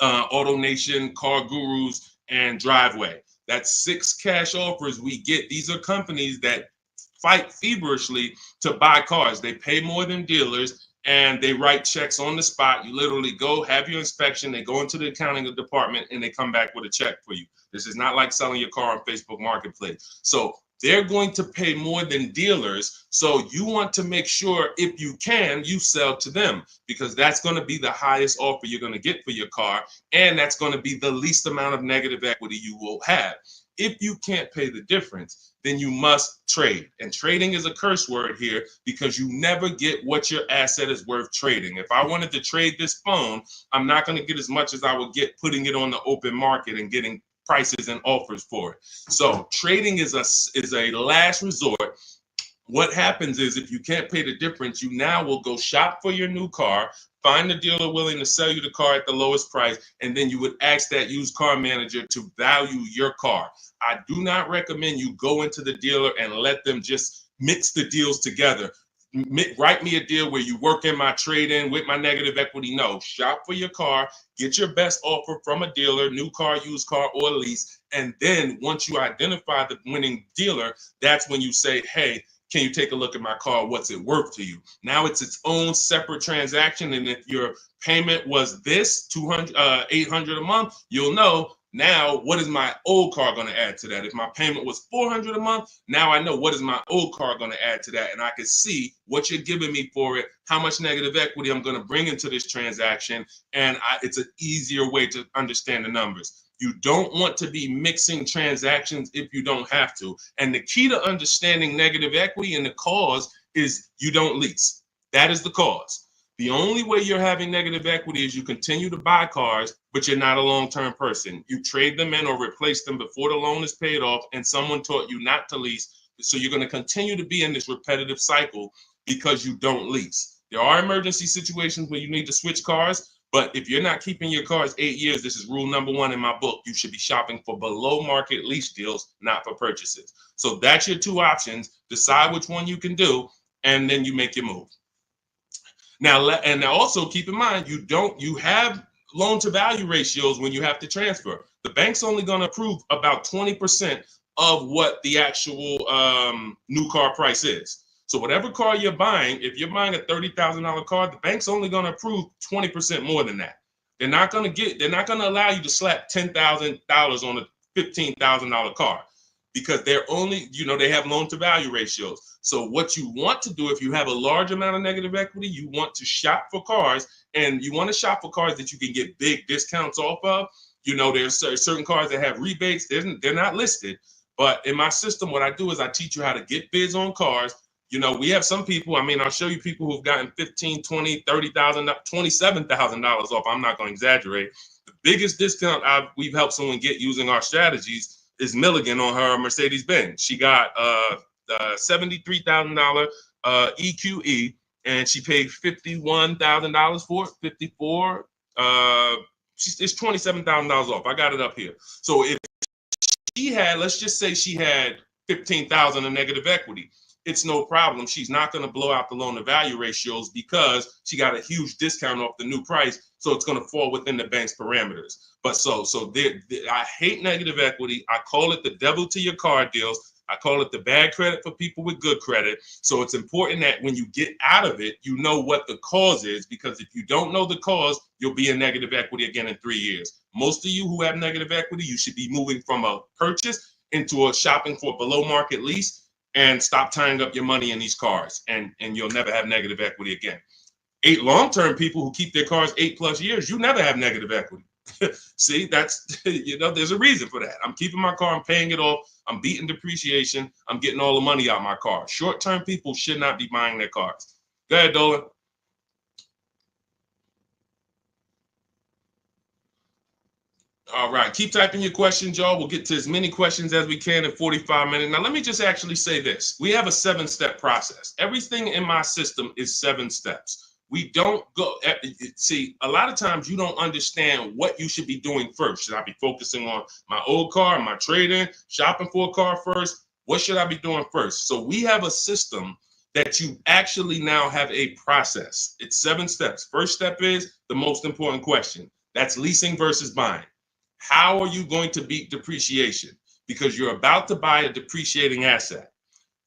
AutoNation, Car Gurus, and Driveway. That's 6 cash offers we get. These are companies that fight feverishly to buy cars. They pay more than dealers, and they write checks on the spot. You literally go, have your inspection, they go into the accounting department, and they come back with a check for you. This is not like selling your car on Facebook Marketplace. So they're going to pay more than dealers. So you want to make sure, if you can, you sell to them, because that's going to be the highest offer you're going to get for your car. And that's going to be the least amount of negative equity you will have. If you can't pay the difference, then you must trade. And trading is a curse word here, because you never get what your asset is worth trading. If I wanted to trade this phone, I'm not going to get as much as I would get putting it on the open market and getting prices and offers for it. So trading is a last resort. What happens is, if you can't pay the difference, you now will go shop for your new car, find a dealer willing to sell you the car at the lowest price, and then you would ask that used car manager to value your car. I do not recommend you go into the dealer and let them just mix the deals together. Write me a deal where you work in my trade-in with my negative equity. No, shop for your car, get your best offer from a dealer, new car, used car, or lease. And then once you identify the winning dealer, that's when you say, hey, can you take a look at my car? What's it worth to you? Now it's its own separate transaction. And if your payment was this $800 a month, you'll know, now what is my old car going to add to that? If my payment was $400 a month, now I know what is my old car going to add to that. And I can see what you're giving me for it, how much negative equity I'm going to bring into this transaction. And it's an easier way to understand the numbers. You don't want to be mixing transactions if you don't have to. And the key to understanding negative equity and the cause is you don't lease. That is the cause. The only way you're having negative equity is you continue to buy cars, but you're not a long-term person. You trade them in or replace them before the loan is paid off, and someone taught you not to lease. So you're going to continue to be in this repetitive cycle because you don't lease. There are emergency situations where you need to switch cars, but if you're not keeping your cars 8 years, this is rule number 1 in my book. You should be shopping for below market lease deals, not for purchases. So that's your 2 options. Decide which one you can do, and then you make your move. Now, and also keep in mind, you have loan to value ratios when you have to transfer. The bank's only going to approve about 20% of what the actual new car price is. So whatever car you're buying, if you're buying a $30,000 car, the bank's only going to approve 20% more than that. They're not going to allow you to slap $10,000 on a $15,000 car, because they're only, they have loan to value ratios. So what you want to do, if you have a large amount of negative equity, you want to shop for cars, and you want to shop for cars that you can get big discounts off of. There's certain cars that have rebates. They're not listed. But in my system, what I do is I teach you how to get bids on cars. You know, we have some people, I mean, I'll show you people who've gotten 15, 20, 30,000, $27,000 off. I'm not going to exaggerate. The biggest discount we've helped someone get using our strategies is Milligan on her Mercedes-Benz. She got $73,000 EQE, and she paid $51,000 for it, 54. It's $27,000 off. I got it up here. So if she had, let's just say she had 15,000 in negative equity, it's no problem. She's not going to blow out the loan to value ratios because she got a huge discount off the new price. So it's going to fall within the bank's parameters. But I hate negative equity. I call it the devil to your car deals. I call it the bad credit for people with good credit. So it's important that when you get out of it, you know what the cause is, because if you don't know the cause, you'll be in negative equity again in 3 years. Most of you who have negative equity, you should be moving from a purchase into a shopping for below market lease, and stop tying up your money in these cars, and you'll never have negative equity again. 8 long-term people who keep their cars 8+ years, you never have negative equity. See, that's, you know, there's a reason for that. I'm keeping my car, I'm paying it off, I'm beating depreciation, I'm getting all the money out of my car. Short-term people should not be buying their cars. Go ahead, Dolan. All right, keep typing your questions, y'all. We'll get to as many questions as we can in 45 minutes. Now, let me just actually say this. We have a 7-step process. Everything in my system is 7 steps. We don't go, see, a lot of times you don't understand what you should be doing first. Should I be focusing on my old car, my trade-in, shopping for a car first? What should I be doing first? So we have a system that you actually now have a process. It's 7 steps. First step is the most important question. That's leasing versus buying. How are you going to beat depreciation? Because you're about to buy a depreciating asset.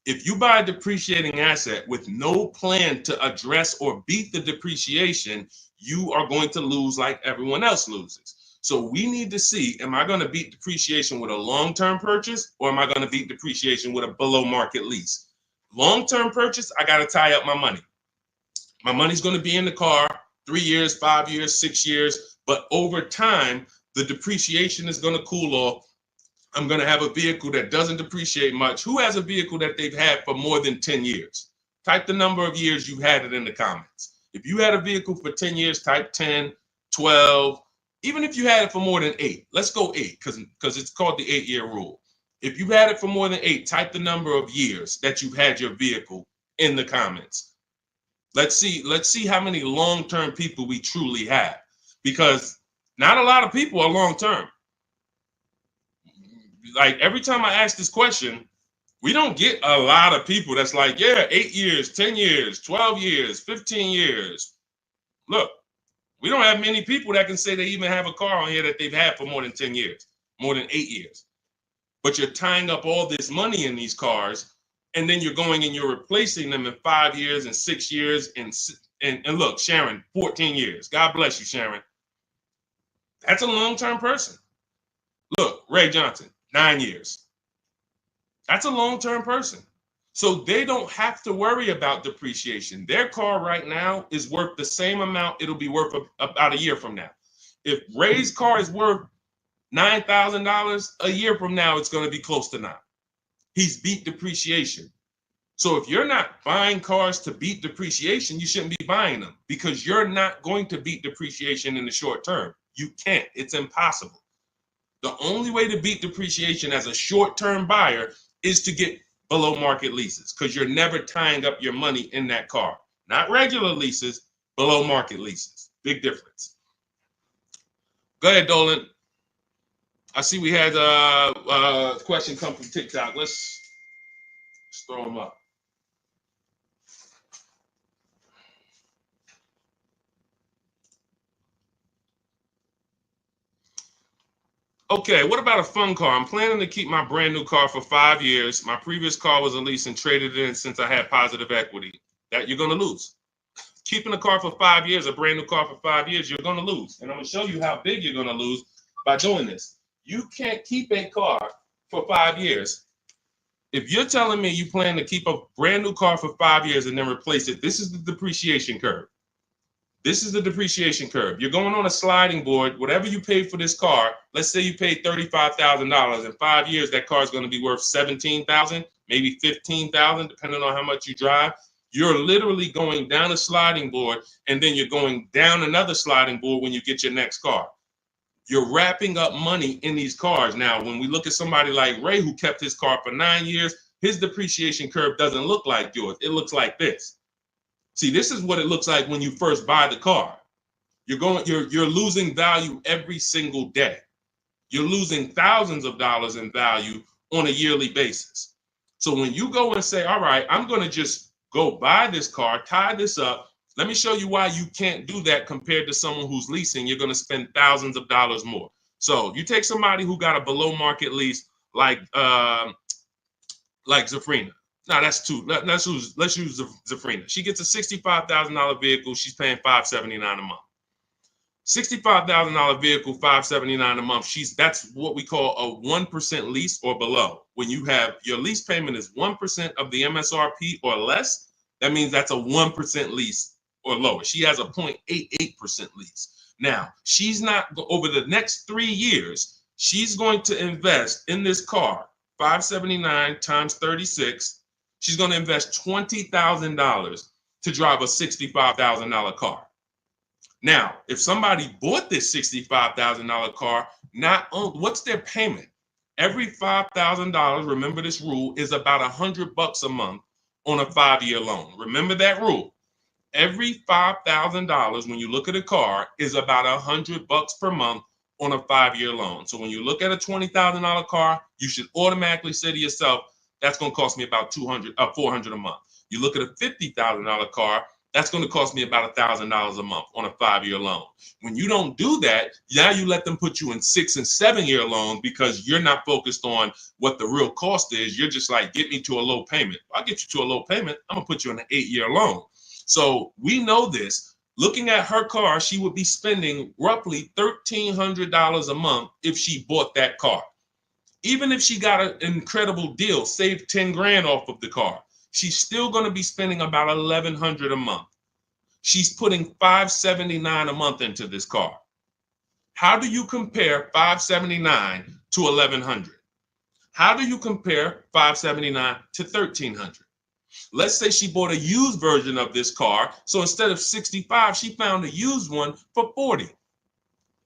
If you buy a depreciating asset with no plan to address or beat the depreciation, you are going to lose like everyone else loses. So we need to see, am I going to beat depreciation with a long-term purchase, or am I going to beat depreciation with a below market lease? Long-term purchase, I got to tie up my money. My money's going to be in the car 3 years, 5 years, 6 years, but over time, the depreciation is going to cool off. I'm going to have a vehicle that doesn't depreciate much. Who has a vehicle that they've had for more than 10 years? Type the number of years you've had it in the comments. If you had a vehicle for 10 years, type 10, 12, even if you had it for more than 8. Let's go 8 because it's called the 8-year rule. If you've had it for more than 8, type the number of years that you've had your vehicle in the comments. Let's see how many long-term people we truly have, because not a lot of people are long-term. Like every time I ask this question, we don't get a lot of people that's like, yeah, 8 years, 10 years, 12 years, 15 years. Look, we don't have many people that can say they even have a car on here that they've had for more than 10 years, more than 8 years. But you're tying up all this money in these cars, and then you're going and you're replacing them in 5 years and 6 years. And look, Sharon, 14 years. God bless you, Sharon. That's a long-term person. Look, Ray Johnson, 9 years. That's a long-term person. So they don't have to worry about depreciation. Their car right now is worth the same amount it'll be worth about a year from now. If Ray's car is worth $9,000, a year from now, it's going to be close to 9. He's beat depreciation. So if you're not buying cars to beat depreciation, you shouldn't be buying them, because you're not going to beat depreciation in the short term. You can't. It's impossible. The only way to beat depreciation as a short-term buyer is to get below market leases, because you're never tying up your money in that car. Not regular leases, below market leases. Big difference. Go ahead, Dolan. I see we had a question come from TikTok. Let's throw them up. Okay, what about a fun car? I'm planning to keep my brand new car for 5 years. My previous car was a lease and traded in since I had positive equity. That you're going to lose. Keeping a car for 5 years, a brand new car for 5 years, you're going to lose. And I'm going to show you how big you're going to lose by doing this. You can't keep a car for 5 years. If you're telling me you plan to keep a brand new car for 5 years and then replace it, this is the depreciation curve. This is the depreciation curve. You're going on a sliding board. Whatever you paid for this car, let's say you paid $35,000. In 5 years, that car is going to be worth $17,000, maybe $15,000, depending on how much you drive. You're literally going down a sliding board, and then you're going down another sliding board when you get your next car. You're wrapping up money in these cars. Now, when we look at somebody like Ray, who kept his car for 9 years, his depreciation curve doesn't look like yours. It looks like this. See, this is what it looks like when you first buy the car. You're losing value every single day. You're losing thousands of dollars in value on a yearly basis. So when you go and say, all right, I'm going to just go buy this car, tie this up. Let me show you why you can't do that compared to someone who's leasing. You're going to spend thousands of dollars more. So you take somebody who got a below market lease like Zafrina. No, that's too. Let's use Zafrina. She gets a $65,000 vehicle. She's paying $579 a month. $65,000 vehicle, $579 a month. That's what we call a 1% lease or below. When you have your lease payment is 1% of the MSRP or less, that means that's a 1% lease or lower. She has a 0.88% lease. Now, she's not, over the next 3 years, she's going to invest in this car, $579 times 36. She's going to invest $20,000 to drive a $65,000 car. Now, if somebody bought this $65,000 car, what's their payment? Every $5,000, remember this rule, is about $100 a month on a 5-year loan. Remember that rule. Every $5,000, when you look at a car, is about $100 per month on a 5-year loan. So when you look at a $20,000 car, you should automatically say to yourself, that's going to cost me about $400 a month. You look at a $50,000 car, that's going to cost me about $1,000 a month on a 5-year loan. When you don't do that, now you let them put you in 6- and 7-year loans because you're not focused on what the real cost is. You're just like, get me to a low payment. I'll get you to a low payment. I'm going to put you in an 8-year loan. So we know this. Looking at her car, she would be spending roughly $1,300 a month if she bought that car. Even if she got an incredible deal, saved 10 grand off of the car, she's still going to be spending about $1,100 a month. She's putting $579 a month into this car. How do you compare $579 to $1,100? How do you compare $579 to $1,300? Let's say she bought a used version of this car. So instead of $65, she found a used one for $40.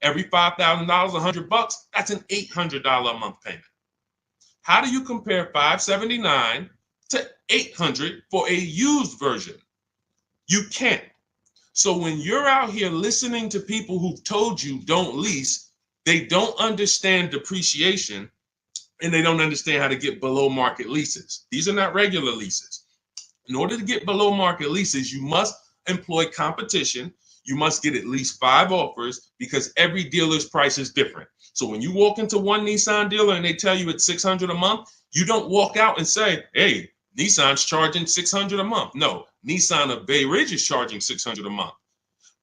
Every $5,000, $100, that's an $800 a month payment. How do you compare $579 to $800 for a used version? You can't. So when you're out here listening to people who've told you don't lease, they don't understand depreciation and they don't understand how to get below market leases. These are not regular leases. In order to get below market leases, you must employ competition. You must get at least 5 offers because every dealer's price is different. So when you walk into one Nissan dealer and they tell you it's $600 a month, you don't walk out and say, hey, Nissan's charging $600 a month. No, Nissan of Bay Ridge is charging $600 a month.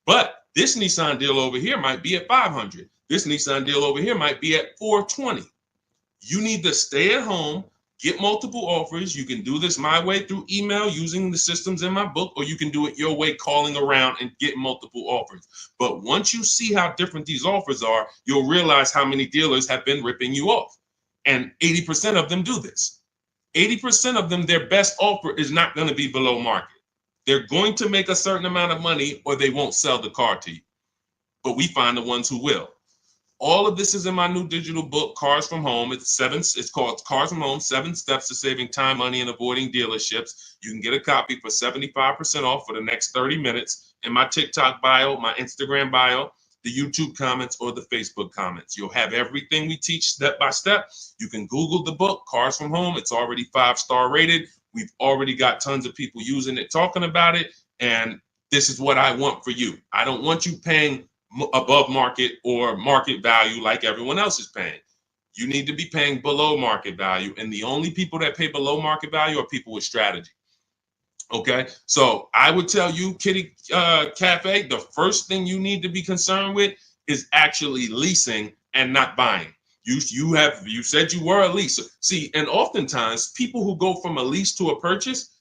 But this Nissan deal over here might be at $500. This Nissan deal over here might be at $420. You need to stay at home, get multiple offers. You can do this my way through email using the systems in my book, or you can do it your way, calling around and get multiple offers. But once you see how different these offers are, you'll realize how many dealers have been ripping you off. And 80% of them do this. 80% of them, their best offer is not going to be below market. They're going to make a certain amount of money or they won't sell the car to you. But we find the ones who will. All of this is in my new digital book, Cars from Home. It's called Cars from Home, 7 Steps to Saving Time, Money, and Avoiding Dealerships. You can get a copy for 75% off for the next 30 minutes in my TikTok bio, my Instagram bio, the YouTube comments, or the Facebook comments. You'll have everything we teach step by step. You can Google the book, Cars from Home. It's already 5-star rated. We've already got tons of people using it, talking about it. And this is what I want for you. I don't want you paying above market or market value like everyone else is paying. You need to be paying below market value. And the only people that pay below market value are people with strategy. Okay, so I would tell you, Kitty Cafe, the first thing you need to be concerned with is actually leasing and not buying. You said you were a leaser. See, and oftentimes people who go from a lease to a purchase,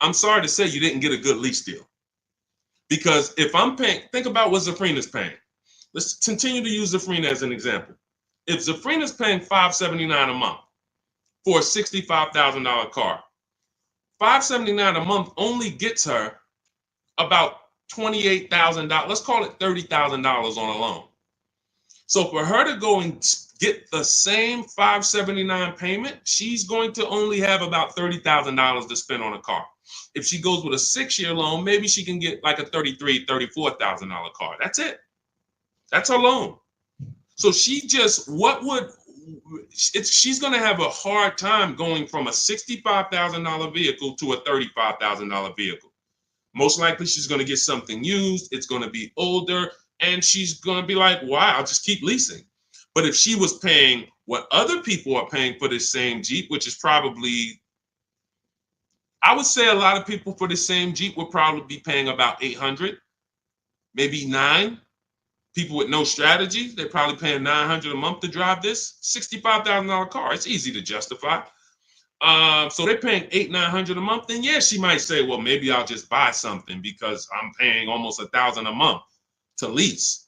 I'm sorry to say you didn't get a good lease deal. Because if I'm paying, think about what Zafrina's paying. Let's continue to use Zafrina as an example. If Zafrina's paying $579 a month for a $65,000 car, $579 a month only gets her about $28,000. Let's call it $30,000 on a loan. So for her to go and get the same $579 payment, she's going to only have about $30,000 to spend on a car. If she goes with a 6-year loan, maybe she can get like a $33,000, $34,000 car. That's it. That's her loan. So she's going to have a hard time going from a $65,000 vehicle to a $35,000 vehicle. Most likely she's going to get something used. It's going to be older, and she's going to be like, wow, I'll just keep leasing. But if she was paying what other people are paying for this same Jeep, which is probably, I would say a lot of people for the same Jeep would probably be paying about $800, maybe $900. People with no strategy, they're probably paying $900 a month to drive this $65,000 car. It's easy to justify. So they're paying $800-900 a month. Then yeah, she might say, well, maybe I'll just buy something because I'm paying almost $1,000 a month to lease.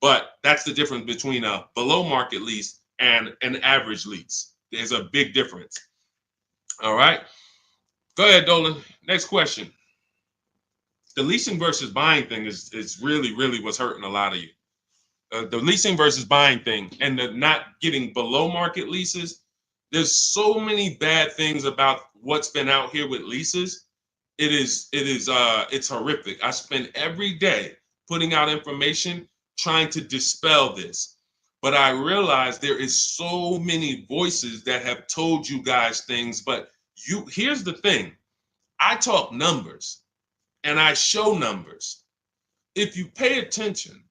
But that's the difference between a below market lease and an average lease. There's a big difference. All right. Go ahead, Dolan. Next question. The leasing versus buying thing is really what's hurting a lot of you. The leasing versus buying thing and the not getting below market leases. There's so many bad things about what's been out here with leases. It's horrific. I spend every day putting out information trying to dispel this. But I realize there is so many voices that have told you guys things, but here's the thing. I talk numbers and I show numbers. If you pay attention,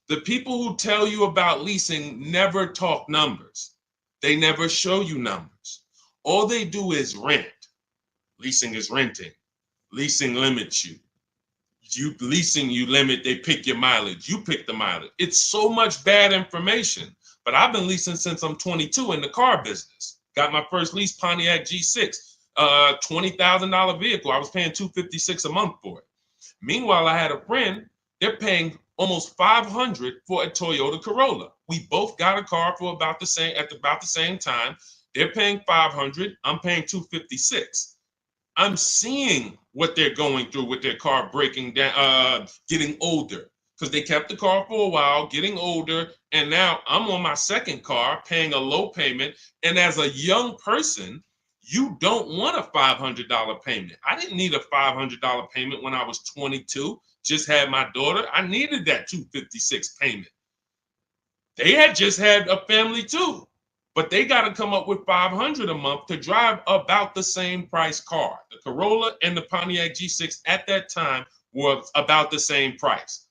the people who tell you about leasing never talk numbers. They never show you numbers. All they do is rent. Leasing is renting. Leasing limits you. You limit, they pick your mileage. You pick the mileage. It's so much bad information. But I've been leasing since I'm 22 in the car business. Got my first lease, Pontiac G6, $20,000 vehicle. I was paying $256 a month for it. Meanwhile, I had a friend, they're paying almost $500 for a Toyota Corolla. We both got a car for about the same time. They're paying $500. I'm paying $256. I'm seeing what they're going through with their car breaking down, getting older, because they kept the car for a while, getting older, and now I'm on my second car, paying a low payment. And as a young person, you don't want a $500 payment. I didn't need a $500 payment when I was 22. Just had my daughter. I needed that $256 payment. They had just had a family too, but they got to come up with $500 a month to drive about the same price car. The Corolla and the Pontiac G6 at that time were about the same price.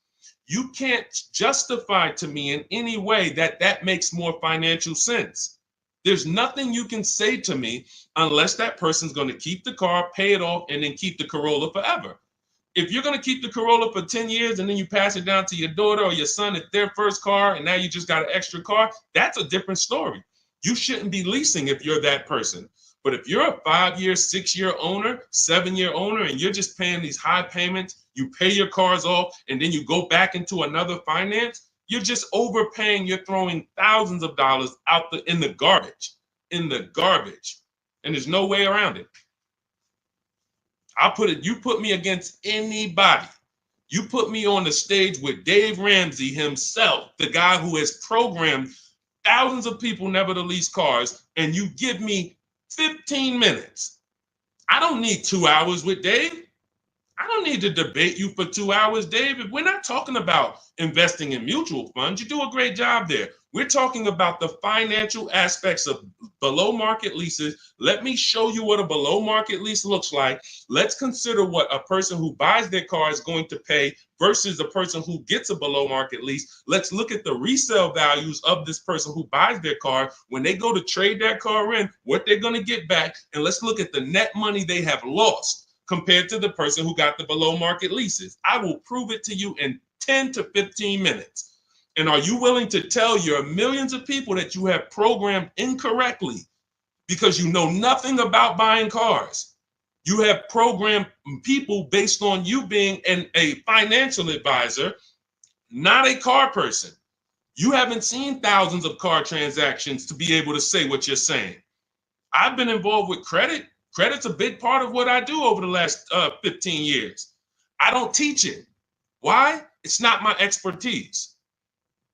You can't justify to me in any way that makes more financial sense. There's nothing you can say to me unless that person's going to keep the car, pay it off, and then keep the Corolla forever. If you're going to keep the Corolla for 10 years and then you pass it down to your daughter or your son at their first car and now you just got an extra car, that's a different story. You shouldn't be leasing if you're that person. But if you're a 5-year, 6-year owner, 7-year owner, and you're just paying these high payments, you pay your cars off, and then you go back into another finance, you're just overpaying. You're throwing thousands of dollars out in the garbage, and there's no way around it. You put me against anybody. You put me on the stage with Dave Ramsey himself, the guy who has programmed thousands of people never to lease cars, and you give me 15 minutes. I don't need 2 hours with Dave. I don't need to debate you for 2 hours, Dave. If we're not talking about investing in mutual funds, you do a great job there. We're talking about the financial aspects of below market leases. Let me show you what a below market lease looks like. Let's consider what a person who buys their car is going to pay versus a person who gets a below market lease. Let's look at the resale values of this person who buys their car. When they go to trade that car in, what they're going to get back. And let's look at the net money they have lost compared to the person who got the below market leases. I will prove it to you in 10 to 15 minutes. And are you willing to tell your millions of people that you have programmed incorrectly because you know nothing about buying cars? You have programmed people based on you being a financial advisor, not a car person. You haven't seen thousands of car transactions to be able to say what you're saying. I've been involved with credit. Credit's a big part of what I do over the last 15 years. I don't teach it. Why? It's not my expertise.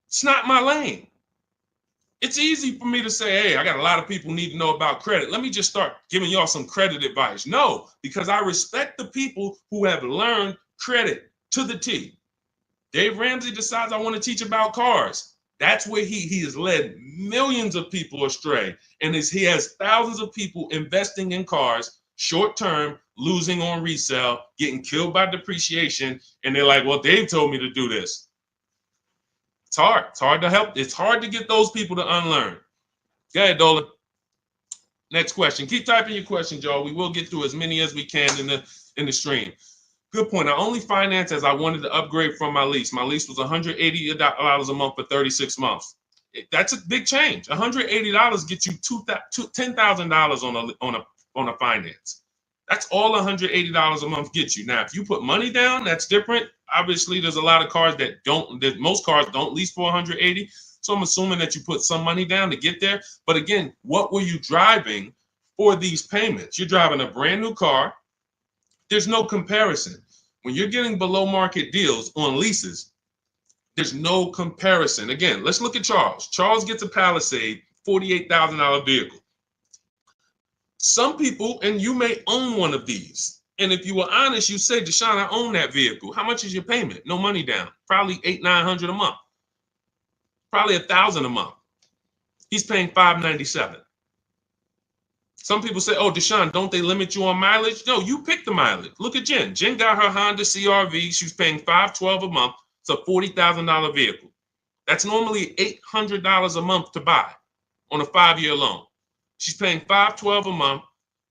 It's not my lane. It's easy for me to say, hey, I got a lot of people need to know about credit. Let me just start giving y'all some credit advice. No, because I respect the people who have learned credit to the T. Dave Ramsey decides I want to teach about cars. That's where he has led millions of people astray. And he has thousands of people investing in cars, short term, losing on resale, getting killed by depreciation. And they're like, well, Dave told me to do this. It's hard. It's hard to help. It's hard to get those people to unlearn. Go ahead, Dolan. Next question. Keep typing your questions, y'all. We will get through as many as we can in the stream. Good point. I only financed as I wanted to upgrade from my lease. My lease was $180 a month for 36 months. That's a big change. $180 gets you $10,000 on a finance. That's all $180 a month gets you. Now, if you put money down, that's different. Obviously, there's a lot of cars most cars don't lease for $180. So I'm assuming that you put some money down to get there. But again, what were you driving for these payments? You're driving a brand new car. There's no comparison. When you're getting below market deals on leases, there's no comparison. Again, let's look at Charles. Charles gets a Palisade, $48,000 vehicle. Some people, and you may own one of these. And if you were honest, you say, Deshone, I own that vehicle. How much is your payment? No money down. Probably $800-900 a month. Probably $1,000 a month. He's paying $597. Some people say, oh, Deshone, don't they limit you on mileage? No, you pick the mileage. Look at Jen. Jen got her Honda CRV. She's paying $512 a month. It's a $40,000 vehicle. That's normally $800 a month to buy on a 5-year loan. She's paying $512 a month,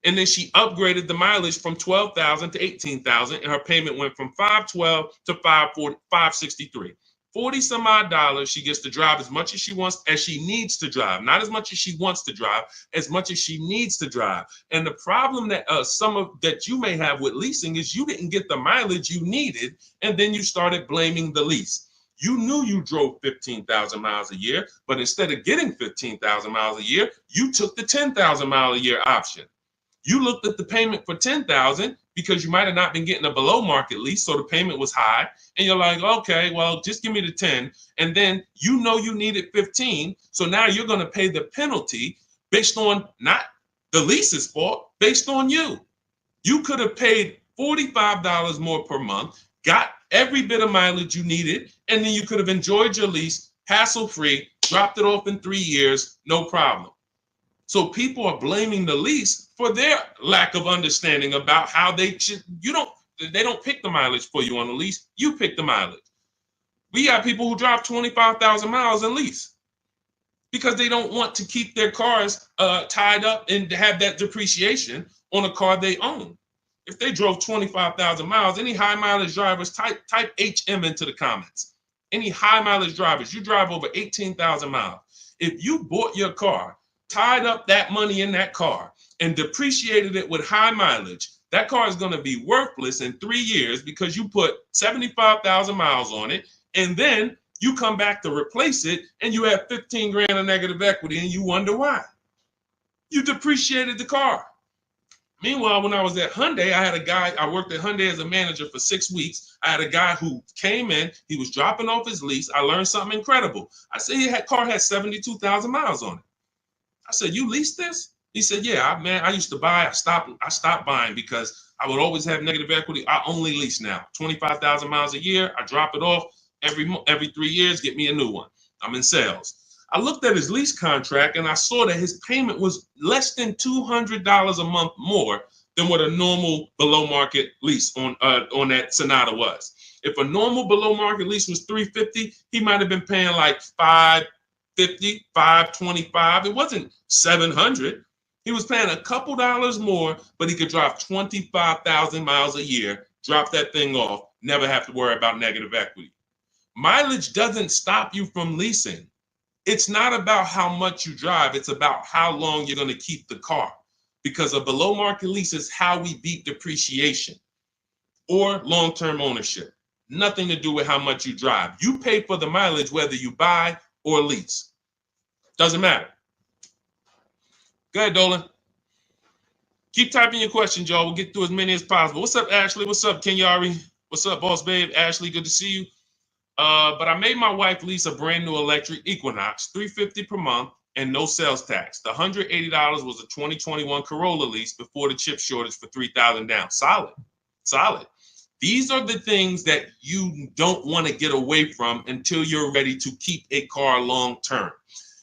and then she upgraded the mileage from $12,000 to $18,000, and her payment went from $512 to $563. 40 some odd dollars. She gets to drive as much as she wants, as she needs to drive, not as much as she wants to drive, as much as she needs to drive. And the problem that that you may have with leasing is you didn't get the mileage you needed, and then you started blaming the lease. You knew you drove 15,000 miles a year, but instead of getting 15,000 miles a year, you took the 10,000 mile a year option. You looked at the payment for 10,000 because you might have not been getting a below market lease, so the payment was high, and you're like, okay, well, just give me the 10, and then you know you needed 15, so now you're going to pay the penalty based on not the lease's fault, based on you. You could have paid $45 more per month, got every bit of mileage you needed, and then you could have enjoyed your lease hassle-free, dropped it off in 3 years, no problem. So people are blaming the lease for their lack of understanding about how they don't pick the mileage for you on the lease. You pick the mileage. We got people who drive 25,000 miles in lease because they don't want to keep their cars tied up and have that depreciation on a car they own. If they drove 25,000 miles, any high mileage drivers, type HM into the comments. Any high mileage drivers, you drive over 18,000 miles. If you bought your car, tied up that money in that car, and depreciated it with high mileage, that car is going to be worthless in 3 years because you put 75,000 miles on it, and then you come back to replace it, and you have 15 grand of negative equity, and you wonder why. You depreciated the car. Meanwhile, when I was at Hyundai, I worked at Hyundai as a manager for 6 weeks. I had a guy who came in, he was dropping off his lease. I learned something incredible. I said, car had 72,000 miles on it. I said, you leased this? He said, yeah, man, I used to buy. I stopped buying because I would always have negative equity. I only lease now. 25,000 miles a year. I drop it off every 3 years, get me a new one. I'm in sales. I looked at his lease contract and I saw that his payment was less than $200 a month more than what a normal below market lease on that Sonata was. If a normal below market lease was $350, he might have been paying like $550, $525. It wasn't $700. He was paying a couple dollars more, but he could drive 25,000 miles a year, drop that thing off, never have to worry about negative equity. Mileage doesn't stop you from leasing. It's not about how much you drive. It's about how long you're going to keep the car. because a below market lease is how we beat depreciation or long-term ownership. Nothing to do with how much you drive. You pay for the mileage whether you buy or lease. Doesn't matter. Go ahead, Dolan. Keep typing your questions, y'all. We'll get through as many as possible. What's up, Ashley? What's up, Kenyari? What's up, boss babe? Ashley, good to see you. But I made my wife lease a brand new electric Equinox, $350 per month, and no sales tax. The $180 was a 2021 Corolla lease before the chip shortage for $3,000 down. Solid, solid. These are the things that you don't want to get away from until you're ready to keep a car long term.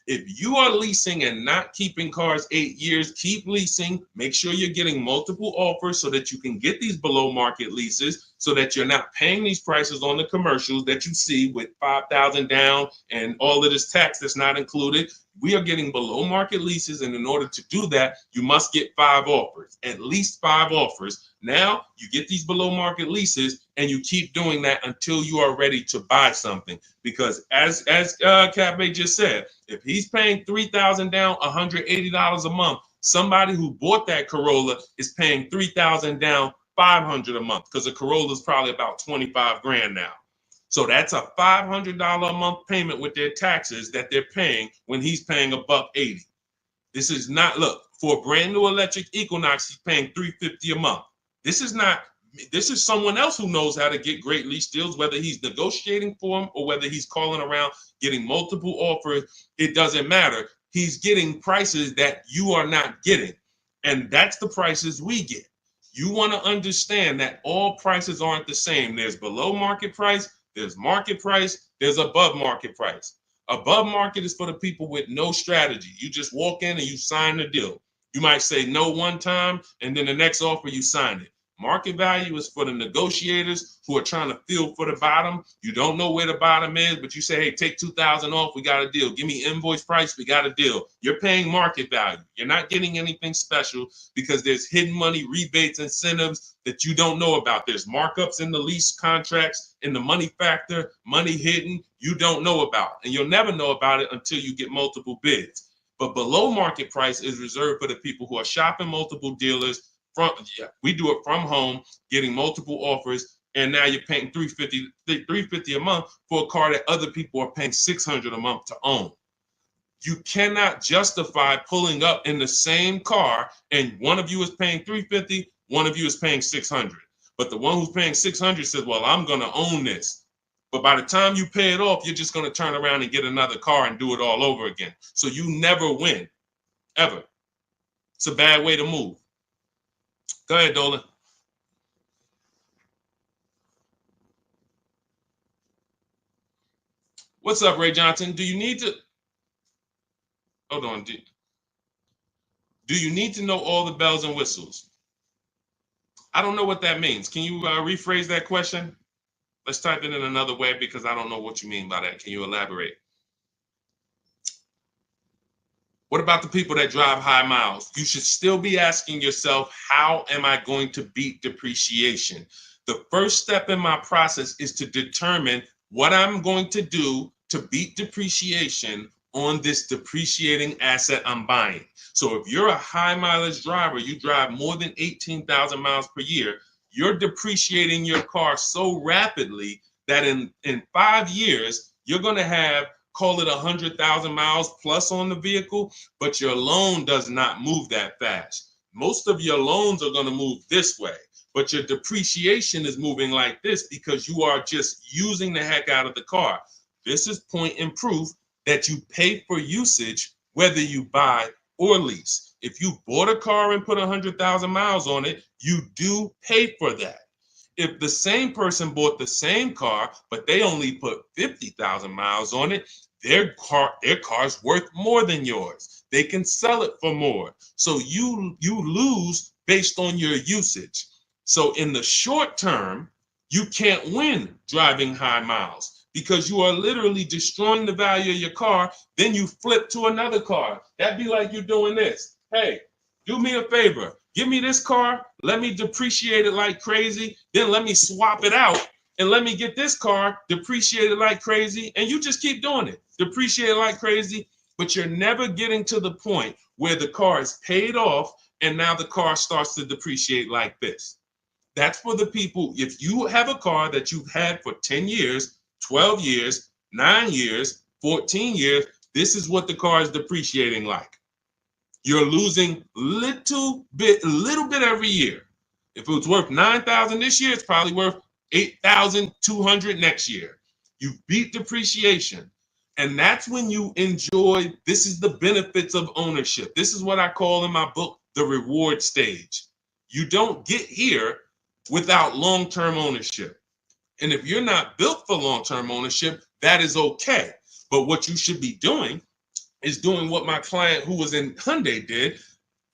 If you are leasing and not keeping cars 8 years, keep leasing. Make sure you're getting multiple offers so that you can get these below market leases, so that you're not paying these prices on the commercials that you see with $5,000 down and all of this tax that's not included. We are getting below market leases, and in order to do that, you must get 5 offers, at least 5 offers. Now you get these below market leases, and you keep doing that until you are ready to buy something. Because as Cafe just said, if he's paying $3,000 down, $180 a month, somebody who bought that Corolla is paying $3,000 down, $500 a month, because a Corolla is probably about 25 grand now. So that's a $500 a month payment with their taxes that they're paying when he's paying $180. This is not, look, for a brand new electric Equinox, he's paying $350 a month. This is someone else who knows how to get great lease deals, whether he's negotiating for them or whether he's calling around getting multiple offers. It doesn't matter. He's getting prices that you are not getting. And that's the prices we get. You want to understand that all prices aren't the same. There's below market price, there's market price, there's above market price. Above market is for the people with no strategy. You just walk in and you sign the deal. You might say no one time, and then the next offer you sign it. Market value is for the negotiators who are trying to feel for the bottom. You don't know where the bottom is, but you say, hey, take $2,000 off, we got a deal. Give me invoice price, we got a deal. You're paying market value. You're not getting anything special because there's hidden money, rebates, incentives that you don't know about. There's markups in the lease contracts, in the money factor, money hidden, you don't know about. And you'll never know about it until you get multiple bids. But below market price is reserved for the people who are shopping multiple dealers. We do it from home, getting multiple offers, and now you're paying $350 a month for a car that other people are paying $600 a month to own. You cannot justify pulling up in the same car and one of you is paying $350, one of you is paying $600. But the one who's paying $600 says, well, I'm going to own this. But by the time you pay it off, you're just going to turn around and get another car and do it all over again. So you never win, ever. It's a bad way to move. Go ahead, Dolan. What's up, Ray Johnson? Do you need to... Hold on. Do you need to know all the bells and whistles? I don't know what that means. Can you rephrase that question? Let's type it in another way because I don't know what you mean by that. Can you elaborate? What about the people that drive high miles? You should still be asking yourself, how am I going to beat depreciation? The first step in my process is to determine what I'm going to do to beat depreciation on this depreciating asset I'm buying. So if you're a high mileage driver, you drive more than 18,000 miles per year, you're depreciating your car so rapidly that in 5 years, you're going to have, call it 100,000 miles plus on the vehicle, but your loan does not move that fast. Most of your loans are going to move this way, but your depreciation is moving like this because you are just using the heck out of the car. This is point and proof that you pay for usage, whether you buy or lease. If you bought a car and put 100,000 miles on it, you do pay for that. If the same person bought the same car, but they only put 50,000 miles on it, their car's worth more than yours. They can sell it for more. So you lose based on your usage. So in the short term, you can't win driving high miles because you are literally destroying the value of your car. Then you flip to another car. That'd be like you doing this. Hey, do me a favor. Give me this car, let me depreciate it like crazy, then let me swap it out and let me get this car depreciated like crazy, and you just keep doing it. Depreciate it like crazy, but you're never getting to the point where the car is paid off and now the car starts to depreciate like this. That's for the people. If you have a car that you've had for 10 years, 12 years, 9 years, 14 years, this is what the car is depreciating like. You're losing a little bit every year. If it was worth 9,000 this year, it's probably worth 8,200 next year. You beat depreciation. And that's when you enjoy, this is the benefits of ownership. This is what I call in my book, the reward stage. You don't get here without long-term ownership. And if you're not built for long-term ownership, that is okay. But what you should be doing is doing what my client who was in Hyundai did,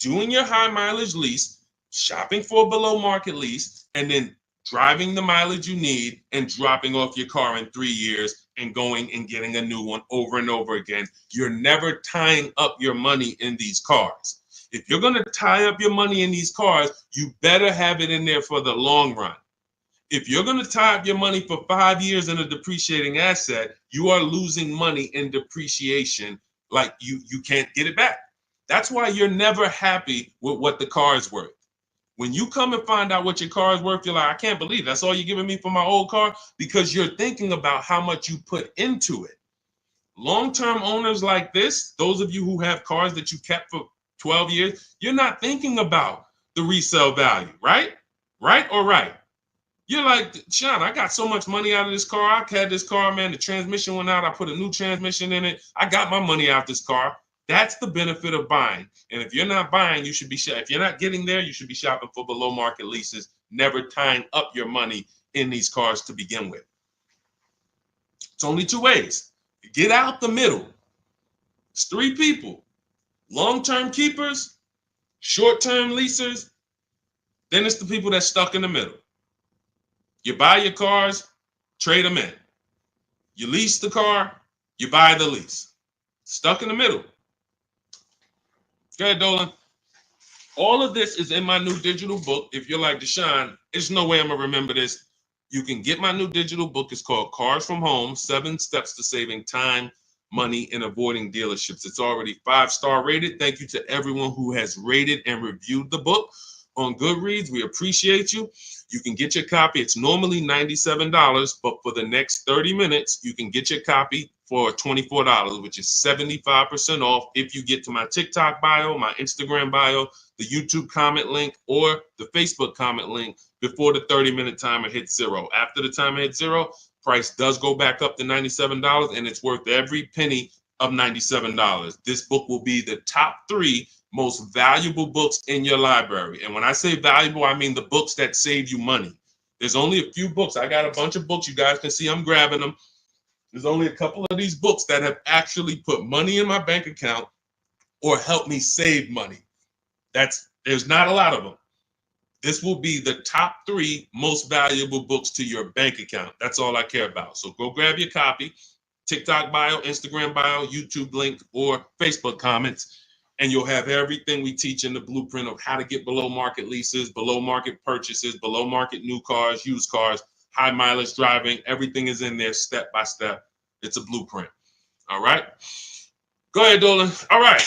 doing your high mileage lease, shopping for a below market lease, and then driving the mileage you need and dropping off your car in 3 years and going and getting a new one over and over again. You're never tying up your money in these cars. If you're going to tie up your money in these cars, you better have it in there for the long run. If you're going to tie up your money for 5 years in a depreciating asset, you are losing money in depreciation. Like you can't get it back. That's why you're never happy with what the car is worth. When you come and find out what your car is worth, you're like, I can't believe that's all you're giving me for my old car, because you're thinking about how much you put into it. Long-term owners like this, those of you who have cars that you kept for 12 years, you're not thinking about the resale value, right? Right or right? You're like, Sean, I got so much money out of this car. I had this car, man. The transmission went out. I put a new transmission in it. I got my money out this car. That's the benefit of buying. And if you're not buying, you should be if you're not getting there, you should be shopping for below market leases, never tying up your money in these cars to begin with. It's only 2 ways. Get out the middle. It's 3 people. Long-term keepers, short-term leasers, then it's the people that's stuck in the middle. You buy your cars, trade them in. You lease the car, you buy the lease. Stuck in the middle. Go ahead, Dolan. All of this is in my new digital book. If you're like, Deshone, there's no way I'm going to remember this. You can get my new digital book. It's called Cars from Home, 7 Steps to Saving Time, Money, and Avoiding Dealerships. It's already 5-star rated. Thank you to everyone who has rated and reviewed the book on Goodreads. We appreciate you. You can get your copy. It's normally $97, but for the next 30 minutes, you can get your copy for $24, which is 75% off if you get to my TikTok bio, my Instagram bio, the YouTube comment link, or the Facebook comment link before the 30-minute timer hits 0. After the timer hits 0, price does go back up to $97, and it's worth every penny of $97. This book will be the top 3 most valuable books in your library. And when I say valuable, I mean the books that save you money. There's only a few books. I got a bunch of books. You guys can see I'm grabbing them. There's only a couple of these books that have actually put money in my bank account or helped me save money. There's not a lot of them. This will be the top 3 most valuable books to your bank account. That's all I care about. So go grab your copy, TikTok bio, Instagram bio, YouTube link, or Facebook comments, and you'll have everything we teach in the blueprint of how to get below market leases, below market purchases, below market new cars, used cars, high mileage driving. Everything is in there step by step. It's a blueprint. All right. Go ahead, Dolan. All right.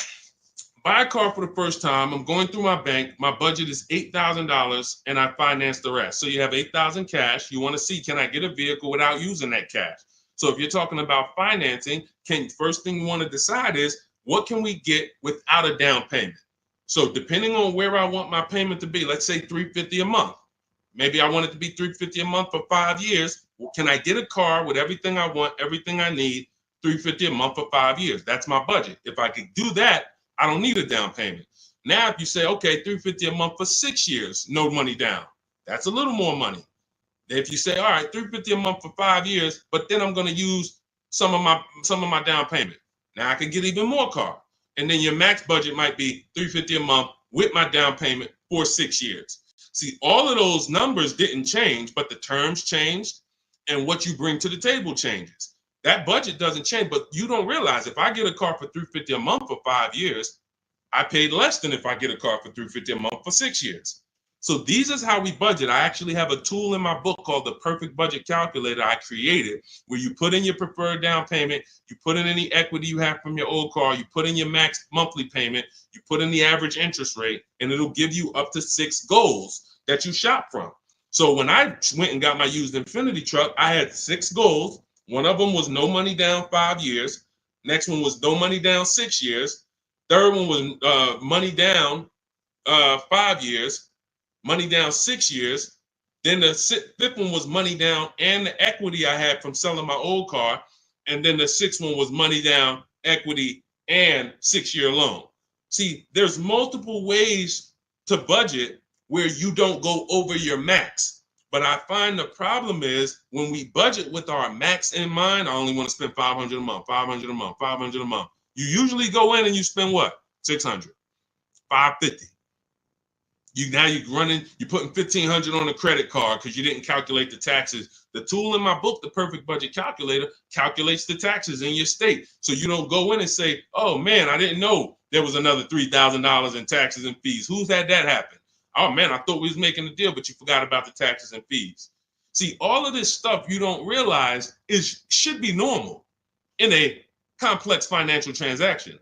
Buy a car for the first time. I'm going through my bank. My budget is $8,000 and I finance the rest. So you have $8,000 cash. You want to see, can I get a vehicle without using that cash? So if you're talking about financing, first thing you want to decide is, what can we get without a down payment? So depending on where I want my payment to be, let's say $350 a month. Maybe I want it to be $350 a month for 5 years. Well, can I get a car with everything I want, everything I need, $350 a month for 5 years? That's my budget. If I could do that, I don't need a down payment. Now, if you say, okay, $350 a month for 6 years, no money down, that's a little more money. If you say, all right, $350 a month for 5 years, but then I'm going to use some of my down payment. Now I can get even more car. And then your max budget might be $350 a month with my down payment for 6 years. See, all of those numbers didn't change, but the terms changed and what you bring to the table changes. That budget doesn't change, but you don't realize if I get a car for $350 a month for 5 years, I paid less than if I get a car for $350 a month for 6 years. So these is how we budget. I actually have a tool in my book called the Perfect Budget Calculator I created, where you put in your preferred down payment, you put in any equity you have from your old car, you put in your max monthly payment, you put in the average interest rate, and it'll give you up to 6 goals that you shop from. So when I went and got my used Infiniti truck, I had 6 goals. One of them was no money down 5 years. Next one was no money down 6 years. Third one was money down 5 years. Money down 6 years. Then the fifth one was money down and the equity I had from selling my old car. And then the sixth one was money down, equity, and 6-year loan. See, there's multiple ways to budget where you don't go over your max. But I find the problem is when we budget with our max in mind, I only want to spend $500 a month, $500 a month, $500 a month. You usually go in and you spend what? $600, $550. You're putting $1,500 on a credit card because you didn't calculate the taxes. The tool in my book, the Perfect Budget Calculator, calculates the taxes in your state. So you don't go in and say, oh man, I didn't know there was another $3,000 in taxes and fees. Who's had that happen? Oh man, I thought we was making a deal, but you forgot about the taxes and fees. See, all of this stuff you don't realize should be normal in a complex financial transaction.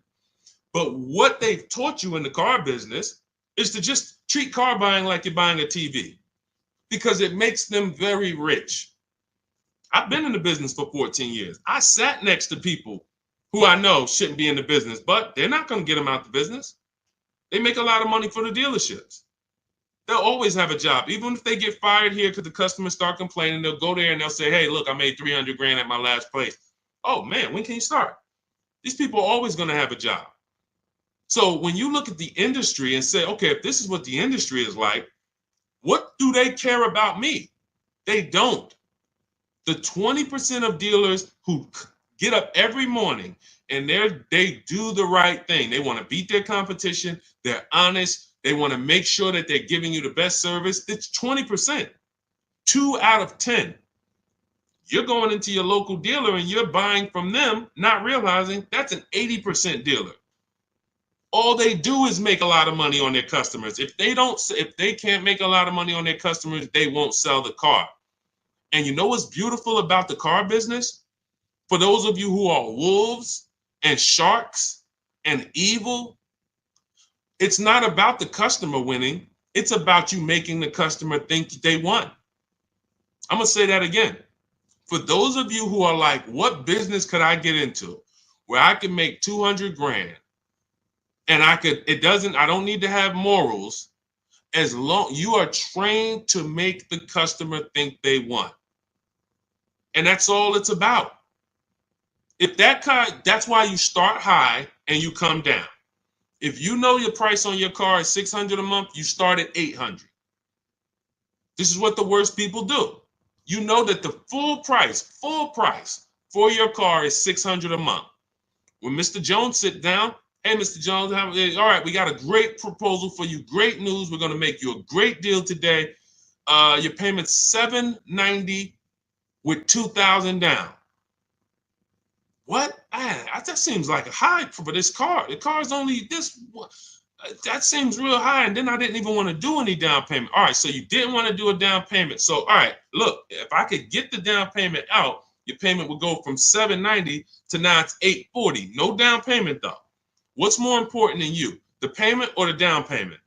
But what they've taught you in the car business is to just treat car buying like you're buying a TV because it makes them very rich. I've been in the business for 14 years. I sat next to people who I know shouldn't be in the business, but they're not going to get them out the business. They make a lot of money for the dealerships. They'll always have a job. Even if they get fired here because the customers start complaining, they'll go there and they'll say, hey, look, I made 300 grand at my last place. Oh man, when can you start? These people are always going to have a job. So when you look at the industry and say, okay, if this is what the industry is like, what do they care about me? They don't. The 20% of dealers who get up every morning and they do the right thing. They want to beat their competition. They're honest. They want to make sure that they're giving you the best service. It's 20%. 2 out of 10. You're going into your local dealer and you're buying from them, not realizing that's an 80% dealer. All they do is make a lot of money on their customers. If they can't make a lot of money on their customers, they won't sell the car. And you know what's beautiful about the car business? For those of you who are wolves and sharks and evil, it's not about the customer winning. It's about you making the customer think they won. I'm going to say that again. For those of you who are like, what business could I get into where I can make 200 grand? And I don't need to have morals as long you are trained to make the customer think they won. And that's all it's about. If that's why you start high and you come down. If you know your price on your car is $600 a month, you start at $800. This is what the worst people do. You know that the full price for your car is $600 a month. When Mr. Jones sit down, hey, Mr. Jones, all right, we got a great proposal for you. Great news. We're going to make you a great deal today. Your payment's $790 with $2,000 down. What? That seems like a high for this car. The car's only this. That seems real high. And then I didn't even want to do any down payment. All right, so you didn't want to do a down payment. So, all right, look, if I could get the down payment out, your payment would go from $790 to now it's $840. No down payment, though. What's more important than you, the payment or the down payment?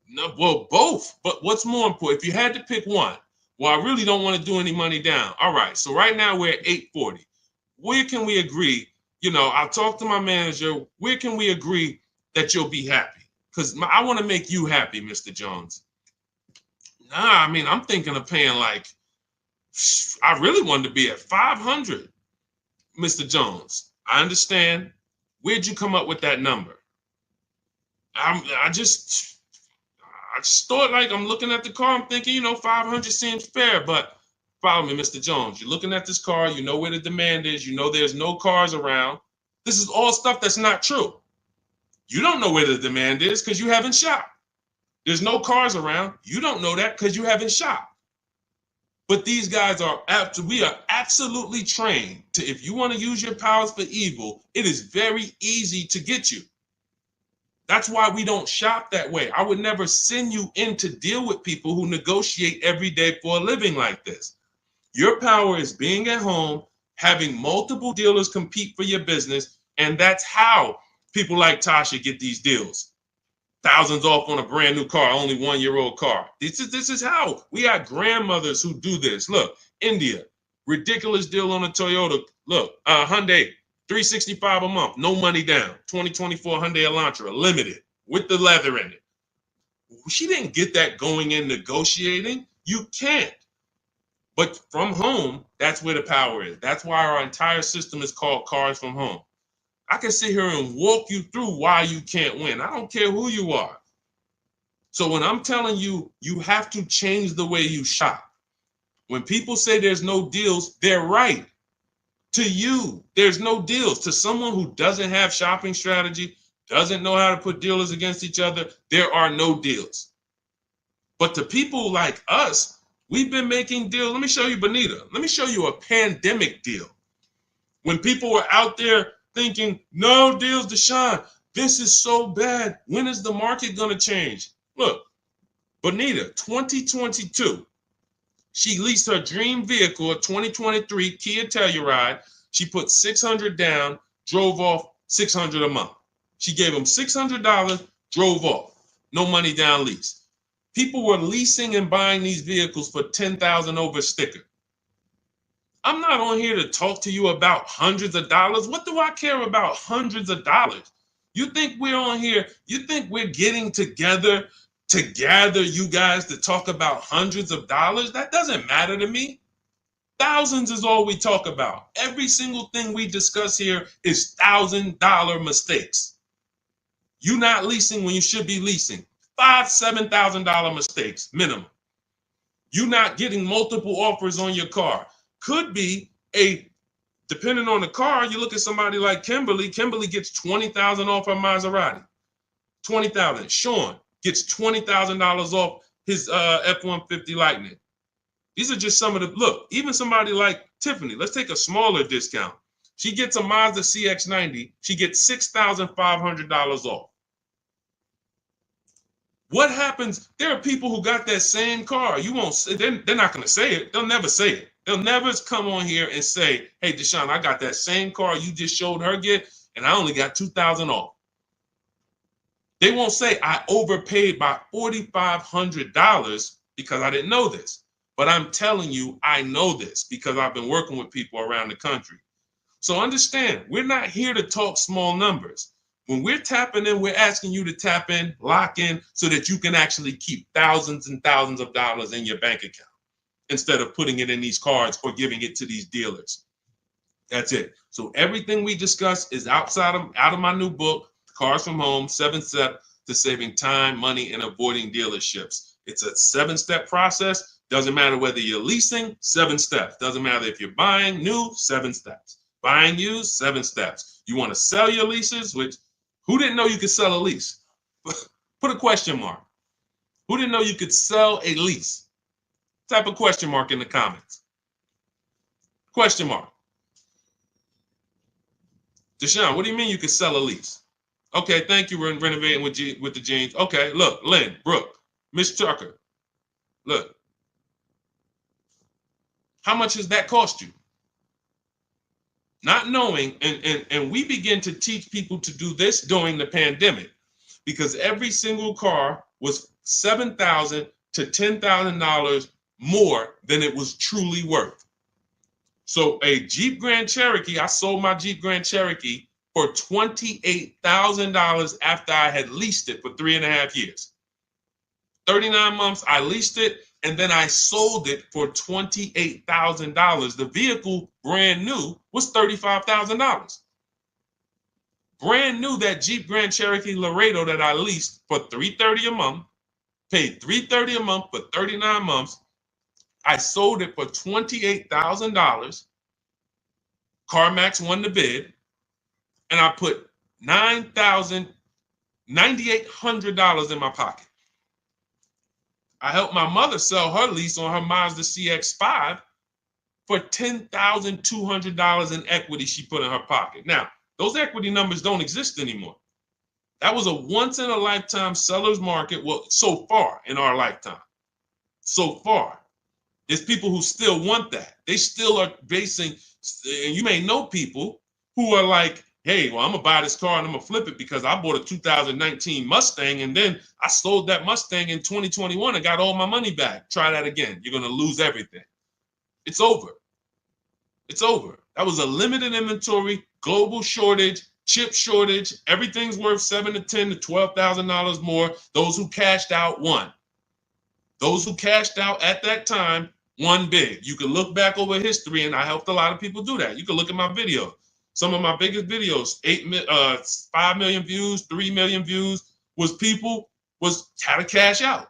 No, well, both. But what's more important? If you had to pick one, well, I really don't want to do any money down. All right, so right now we're at $840. Where can we agree? I'll talk to my manager. Where can we agree that you'll be happy? Because I want to make you happy, Mr. Jones. Nah, I mean, I'm thinking of paying I really wanted to be at $500, Mr. Jones. I understand. Where'd you come up with that number? I just thought I'm looking at the car. I'm thinking, 500 seems fair, but follow me, Mr. Jones. You're looking at this car. You know where the demand is. You know there's no cars around. This is all stuff that's not true. You don't know where the demand is because you haven't shopped. There's no cars around. You don't know that because you haven't shopped. But these guys we are absolutely trained to, if you want to use your powers for evil, it is very easy to get you. That's why we don't shop that way. I would never send you in to deal with people who negotiate every day for a living like this. Your power is being at home, having multiple dealers compete for your business, and that's how people like Tasha get these deals. Thousands off on a brand new car, only 1-year-old car. This is how we got grandmothers who do this. Look, India, ridiculous deal on a Toyota. Look, Hyundai, $365 a month, no money down. 2024 Hyundai Elantra, limited with the leather in it. She didn't get that going in negotiating. You can't. But from home, that's where the power is. That's why our entire system is called Cars from Home. I can sit here and walk you through why you can't win. I don't care who you are. So when I'm telling you, you have to change the way you shop. When people say there's no deals, they're right. To you, there's no deals. To someone who doesn't have shopping strategy, doesn't know how to put dealers against each other, there are no deals. But to people like us, we've been making deals. Let me show you, Bonita. Let me show you a pandemic deal. When people were out there thinking, no deals, Deshone, this is so bad. When is the market going to change? Look, Bonita, 2022, she leased her dream vehicle, a 2023 Kia Telluride. She put $600 down, drove off $600 a month. She gave him $600, drove off. No money down lease. People were leasing and buying these vehicles for $10,000 over sticker. I'm not on here to talk to you about hundreds of dollars. What do I care about hundreds of dollars? You think we're on here? You think we're getting together to gather you guys to talk about hundreds of dollars? That doesn't matter to me. Thousands is all we talk about. Every single thing we discuss here is $1,000 mistakes. You not leasing when you should be leasing. $5,000, $7,000 mistakes minimum. You not getting multiple offers on your car. Could be depending on the car, you look at somebody like Kimberly. Kimberly gets $20,000 off her Maserati. $20,000. Sean gets $20,000 off his F-150 Lightning. These are just some of the, look, even somebody like Tiffany, let's take a smaller discount. She gets a Mazda CX-90. She gets $6,500 off. What happens? There are people who got that same car. You won't say, they're not going to say it. They'll never say it. They'll never come on here and say, hey, Deshone, I got that same car you just showed her get, and I only got $2,000 off. They won't say I overpaid by $4,500 because I didn't know this. But I'm telling you, I know this because I've been working with people around the country. So understand, we're not here to talk small numbers. When we're tapping in, we're asking you to tap in, lock in, so that you can actually keep thousands and thousands of dollars in your bank account instead of putting it in these cards or giving it to these dealers. That's it. So everything we discuss is out of my new book, Cars from Home, 7 Steps to Saving Time, Money, and Avoiding Dealerships. It's a 7-step process. Doesn't matter whether you're leasing, 7 steps. Doesn't matter if you're buying new, 7 steps. Buying used, 7 steps. You want to sell your leases, which who didn't know you could sell a lease? Put a question mark. Who didn't know you could sell a lease? Type a question mark in the comments. Question mark. Deshone, what do you mean you could sell a lease? Okay, thank you. We're renovating with the jeans. Okay, look, Lynn, Brooke, Miss Tucker. Look. How much does that cost you? Not knowing, and we begin to teach people to do this during the pandemic because every single car was $7,000 to $10,000 more than it was truly worth. So a Jeep Grand Cherokee, I sold my Jeep Grand Cherokee for $28,000 after I had leased it for 3.5 years. 39 months, I leased it, and then I sold it for $28,000. The vehicle, brand new, was $35,000. Brand new, that Jeep Grand Cherokee Laredo that I leased for $330 a month, paid $330 a month for 39 months. I sold it for $28,000. CarMax won the bid, and I put $9,800 in my pocket. I helped my mother sell her lease on her Mazda CX-5 for $10,200 in equity she put in her pocket. Now, those equity numbers don't exist anymore. That was a once in a lifetime seller's market. Well, so far in our lifetime, so far, there's people who still want that. They still are basing, and you may know people who are like, hey, well, I'm gonna buy this car and I'm gonna flip it because I bought a 2019 Mustang and then I sold that Mustang in 2021 and got all my money back. Try that again. You're gonna lose everything. It's over. It's over. That was a limited inventory, global shortage, chip shortage. Everything's worth $7,000 to $10,000 to $12,000 more. Those who cashed out won. Those who cashed out at that time won big. You can look back over history, and I helped a lot of people do that. You can look at my videos. Some of my biggest videos, 5 million views, 3 million views, was how to cash out.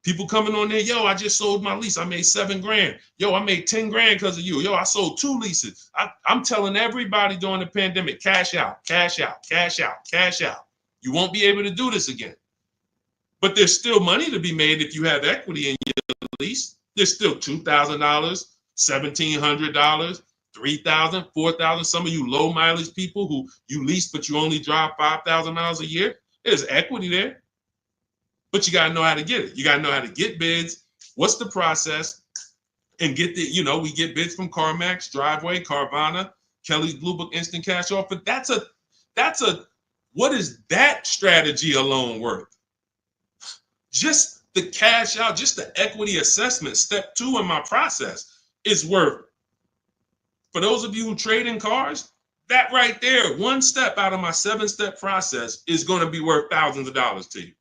People coming on there, yo, I just sold my lease. I made $7,000. Yo, I made 10 grand because of you. Yo, I sold 2 leases. I'm telling everybody during the pandemic, cash out, cash out, cash out, cash out. You won't be able to do this again. But there's still money to be made if you have equity in your lease. There's still $2,000, $1,700, $3,000, $4,000. Some of you low mileage people who you lease, but you only drive 5,000 miles a year. There's equity there. But you got to know how to get it. You got to know how to get bids. What's the process? And get we get bids from CarMax, Driveway, Carvana, Kelly's Blue Book Instant Cash Offer. What is that strategy alone worth? Just the cash out, just the equity assessment, step 2 in my process is worth. For those of you who trade in cars, that right there, one step out of my 7-step process is going to be worth thousands of dollars to you.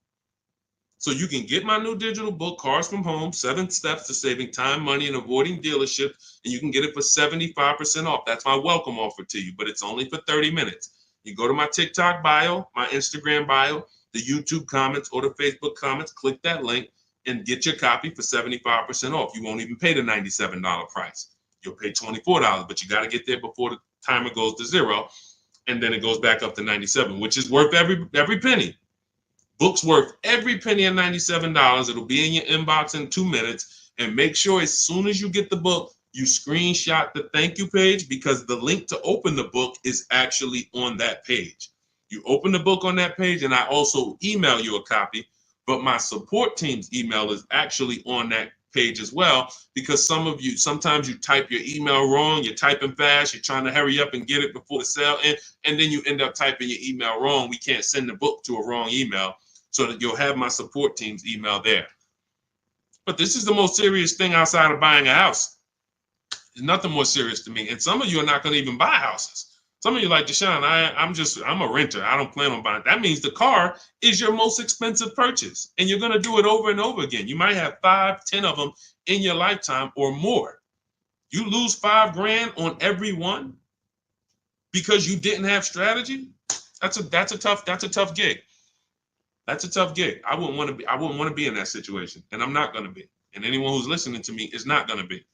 So you can get my new digital book, Cars from Home, 7 Steps to Saving Time, Money, and Avoiding Dealership, and you can get it for 75% off. That's my welcome offer to you, but it's only for 30 minutes. You go to my TikTok bio, my Instagram bio, the YouTube comments, or the Facebook comments, click that link, and get your copy for 75% off. You won't even pay the $97 price. You'll pay $24, but you got to get there before the timer goes to 0, and then it goes back up to $97, which is worth every penny. Book's worth every penny of $97. It'll be in your inbox in 2 minutes. And make sure as soon as you get the book, you screenshot the thank you page, because the link to open the book is actually on that page. You open the book on that page, and I also email you a copy, but my support team's email is actually on that page as well, because sometimes you type your email wrong, you're typing fast, you're trying to hurry up and get it before the sale, and then you end up typing your email wrong. We can't send the book to a wrong email, so that you'll have my support team's email there. But this is the most serious thing outside of buying a house. There's nothing more serious to me. And some of you are not going to even buy houses. Some of you like, Deshone, I'm a renter. I don't plan on buying. That means the car is your most expensive purchase. And you're going to do it over and over again. You might have 5, 10 of them in your lifetime or more. You lose $5,000 on every one because you didn't have strategy. That's a tough gig. That's a tough gig. I wouldn't want to be in that situation. And I'm not going to be. And anyone who's listening to me is not going to be.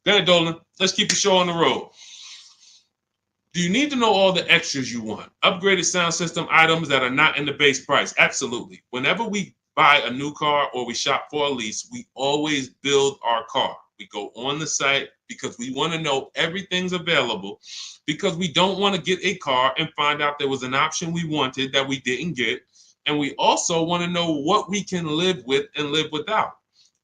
Go ahead, Dolan. Let's keep the show on the road. Do you need to know all the extras you want? Upgraded sound system items that are not in the base price? Absolutely. Whenever we buy a new car or we shop for a lease, we always build our car. We go on the site because we want to know everything's available, because we don't want to get a car and find out there was an option we wanted that we didn't get. And we also want to know what we can live with and live without.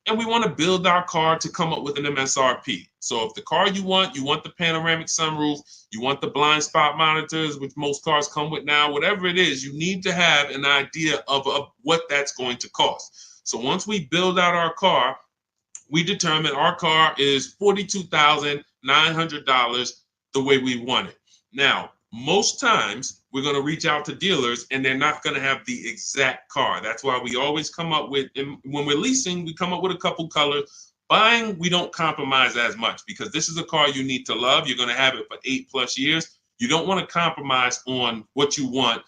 And we want to build our car to come up with an MSRP. So if the car you want the panoramic sunroof, you want the blind spot monitors, which most cars come with now, whatever it is, you need to have an idea of what that's going to cost. So once we build out our car, we determine our car is $42,900 the way we want it. Now, most times we're going to reach out to dealers and they're not going to have the exact car. That's why we always come up with, and when we're leasing, we come up with a couple colors. Buying, we don't compromise as much, because this is a car you need to love. You're going to have it for 8+ years. You don't want to compromise on what you want,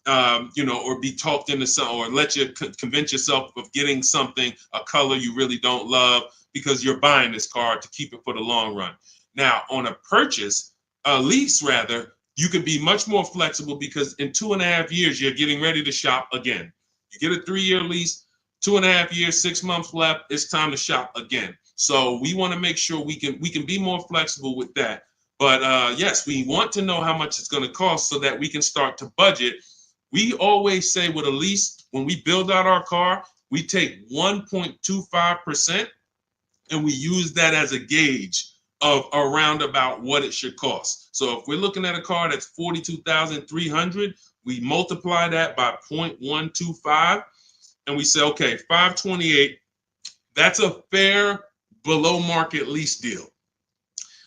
or be talked into something, or let you convince yourself of getting something, a color you really don't love, because you're buying this car to keep it for the long run. Now, on a lease rather, you can be much more flexible, because in 2.5 years, you're getting ready to shop again. You get a 3-year lease, 2.5 years, 6 months left, it's time to shop again. So we want to make sure we can be more flexible with that. But yes, we want to know how much it's going to cost so that we can start to budget We always say with a lease, when we build out our car, we take 1.25% and we use that as a gauge of around about what it should cost. So if we're looking at a car that's 42,300, we multiply that by 0.125 and we say, okay, 528, that's a fair below market lease deal.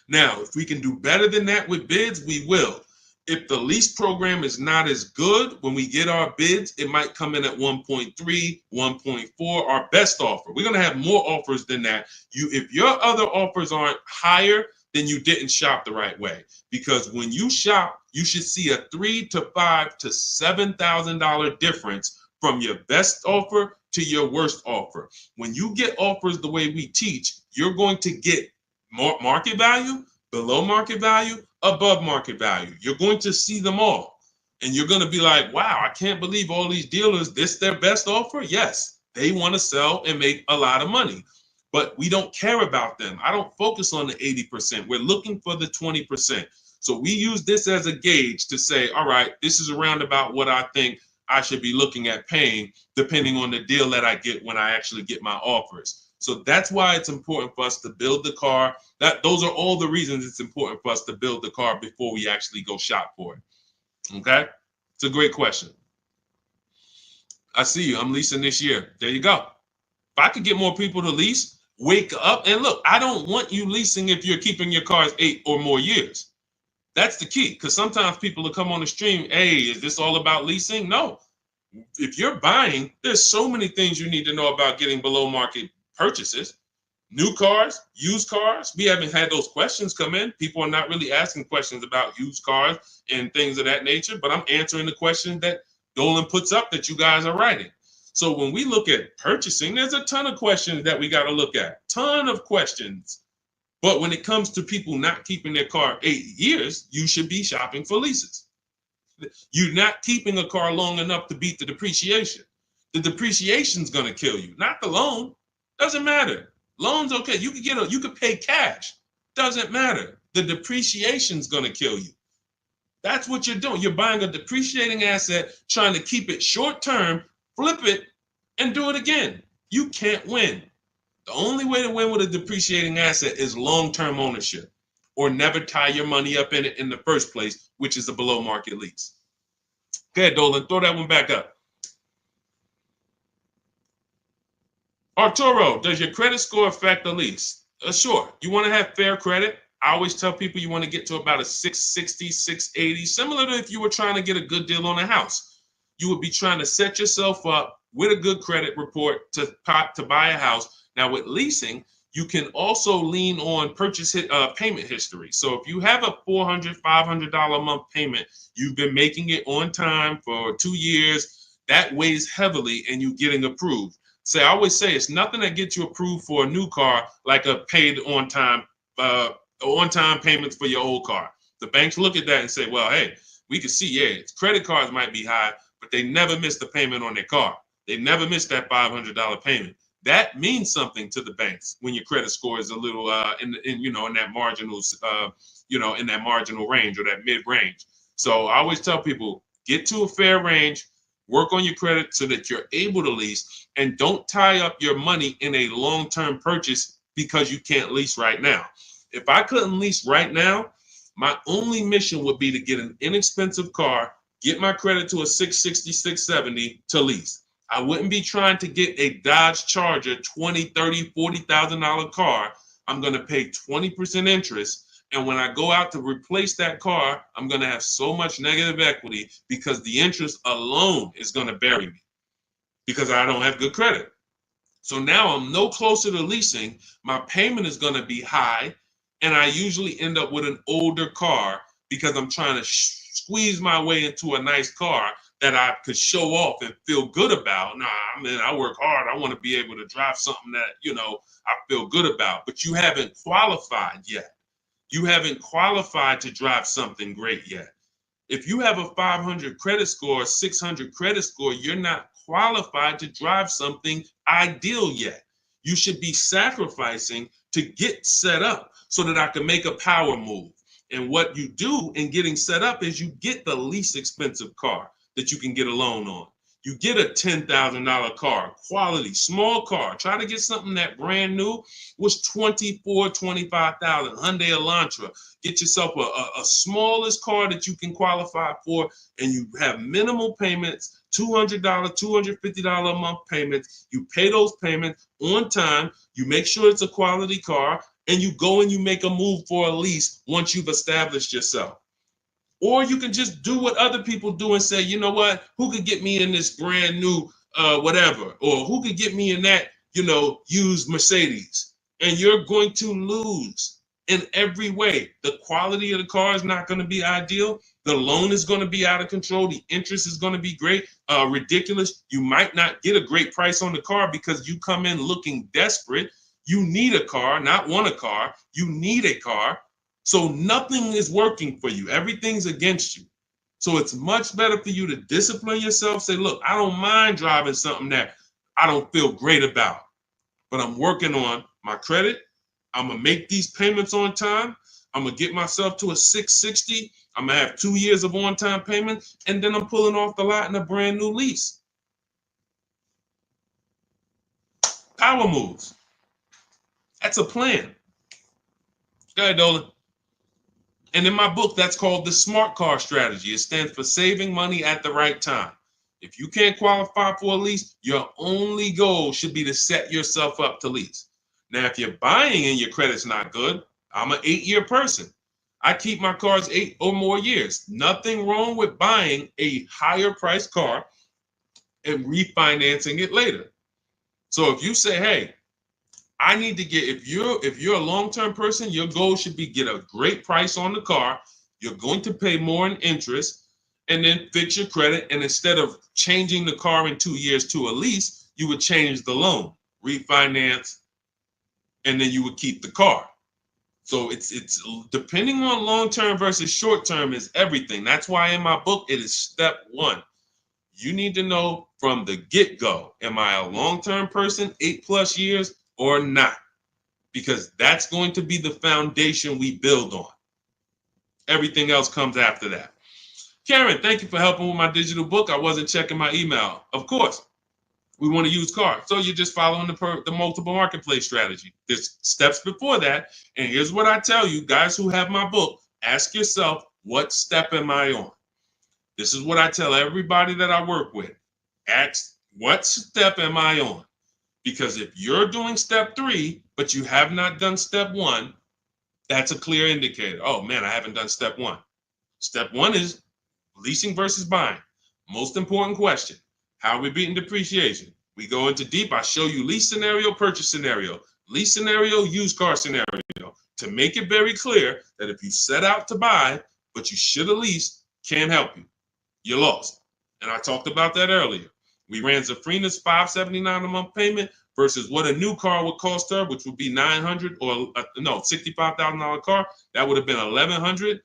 Now, if we can do better than that with bids, we will. If the lease program is not as good, when we get our bids, it might come in at 1.3, 1.4, our best offer. We're going to have more offers than that. If your other offers aren't higher, then you didn't shop the right way. Because when you shop, you should see a $3,000 to $5,000 to $7,000 difference from your best offer to your worst offer. When you get offers the way we teach, you're going to get more market value, below market value, above market value. You're going to see them all. And you're going to be like, wow, I can't believe all these dealers, this their best offer? Yes, they want to sell and make a lot of money. But we don't care about them. I don't focus on the 80%. We're looking for the 20%. So we use this as a gauge to say, all right, this is around about what I think I should be looking at paying, depending on the deal that I get when I actually get my offers. So that's why it's important for us to build the car. Those are all the reasons it's important for us to build the car before we actually go shop for it. Okay? It's a great question. I see you. I'm leasing this year. There you go. If I could get more people to lease, wake up and look. I don't want you leasing if you're keeping your cars 8 or more years. That's the key, because sometimes people will come on the stream, hey, is this all about leasing? No. If you're buying, there's so many things you need to know about getting below market purchases. New cars, used cars, we haven't had those questions come in. People are not really asking questions about used cars and things of that nature, but I'm answering the questions that Dolan puts up that you guys are writing. So when we look at purchasing, there's a ton of questions that we got to look at, ton of questions. But when it comes to people not keeping their car 8 years, you should be shopping for leases. You're not keeping a car long enough to beat the depreciation. The depreciation's going to kill you, not the loan. Doesn't matter. Loans, okay, you could pay cash. Doesn't matter. The depreciation's going to kill you. That's what you're doing. You're buying a depreciating asset, trying to keep it short term, flip it, and do it again. You can't win. The only way to win with a depreciating asset is long-term ownership, or never tie your money up in it in the first place, which is a below market lease. Go ahead, Dolan, throw that one back up. Arturo, does your credit score affect the lease? Sure. You want to have fair credit. I always tell people you want to get to about a 660, 680, similar to if you were trying to get a good deal on a house. You would be trying to set yourself up with a good credit report to buy a house. Now with leasing, you can also lean on payment history. So if you have a $400, $500 a month payment, you've been making it on time for 2 years, that weighs heavily in you getting approved. I always say it's nothing that gets you approved for a new car like a paid on-time payments for your old car. The banks look at that and say, well, hey, we can see, yeah, credit cards might be high, but they never miss the payment on their car. They never miss that $500 payment. That means something to the banks when your credit score is a little in that marginal in that marginal range or that mid range. So I always tell people, get to a fair range, work on your credit so that you're able to lease, and don't tie up your money in a long-term purchase because you can't lease right now. If I couldn't lease right now, my only mission would be to get an inexpensive car, get my credit to a 660, 670 to lease. I wouldn't be trying to get a Dodge Charger, $20,000, $30,000, $40,000 car. I'm going to pay 20% interest. And when I go out to replace that car, I'm going to have so much negative equity because the interest alone is going to bury me because I don't have good credit. So now I'm no closer to leasing. My payment is going to be high. And I usually end up with an older car because I'm trying to squeeze my way into a nice car that I could show off and feel good about. Nah, I mean, I work hard. I want to be able to drive something that, I feel good about. But you haven't qualified yet. You haven't qualified to drive something great yet. If you have a 500 credit score, 600 credit score, you're not qualified to drive something ideal yet. You should be sacrificing to get set up so that I can make a power move. And what you do in getting set up is you get the least expensive car. that you can get a loan on. You get a $10,000 car, quality, small car. Try to get something that brand new was $24,000, $25,000, Hyundai Elantra. Get yourself a smallest car that you can qualify for, and you have minimal payments, $200, $250 a month payments. You pay those payments on time. You make sure it's a quality car, and you go and you make a move for a lease once you've established yourself. Or you can just do what other people do and say, you know what, who could get me in this brand new whatever, or who could get me in that, used Mercedes? And you're going to lose in every way. The quality of the car is not going to be ideal. The loan is going to be out of control. The interest is going to be great, ridiculous. You might not get a great price on the car because you come in looking desperate. You need a car, not want a car. You need a car. So nothing is working for you. Everything's against you. So it's much better for you to discipline yourself. Say, look, I don't mind driving something that I don't feel great about, but I'm working on my credit. I'm going to make these payments on time. I'm going to get myself to a 660. I'm going to have 2 years of on-time payments, and then I'm pulling off the lot in a brand new lease. Power moves. That's a plan. Go ahead, Dolan. And in my book, that's called the SMART car strategy. It stands for saving money at the right time. If you can't qualify for a lease, your only goal should be to set yourself up to lease. Now, if you're buying and your credit's not good, I'm an 8-year person. I keep my cars 8 or more years. Nothing wrong with buying a higher priced car and refinancing it later. So if you say, hey, I need to get, if you're a long-term person, your goal should be get a great price on the car. You're going to pay more in interest and then fix your credit. And instead of changing the car in 2 years to a lease, you would change the loan, refinance, and then you would keep the car. So it's depending on long-term versus short-term is everything. That's why in my book, it is step 1. You need to know from the get-go, am I a long-term person, 8+ years, or not? Because that's going to be the foundation we build on. Everything else comes after that. Karen, thank you for helping with my digital book. I wasn't checking my email. Of course, we want to use cars. So you're just following the multiple marketplace strategy. There's steps before that. And here's what I tell you, guys who have my book, ask yourself, what step am I on? This is what I tell everybody that I work with. Ask, what step am I on? Because if you're doing step 3, but you have not done step 1, that's a clear indicator. Oh man, I haven't done step 1. Step 1 is leasing versus buying. Most important question. How are we beating depreciation? We go into deep. I show you lease scenario, purchase scenario, lease scenario, used car scenario, to make it very clear that if you set out to buy, but you should have leased, can't help you. You're lost. And I talked about that earlier. We ran Zafrina's $579 a month payment versus what a new car would cost her, which would be $900 or $65,000 car. That would have been $1,100.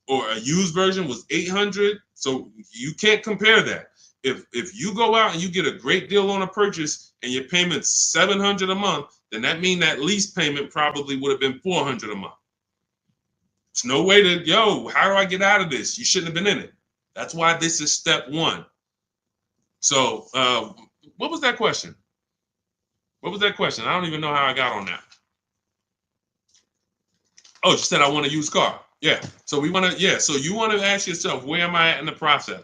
Or a used version was $800. So you can't compare that. If you go out and you get a great deal on a purchase and your payment's $700 a month, then that means that lease payment probably would have been $400 a month. There's no way to, how do I get out of this? You shouldn't have been in it. That's why this is step 1. So what was that question? What was that question? I don't even know how I got on that. Oh, you said I want a used car. Yeah. So so you want to ask yourself, where am I at in the process?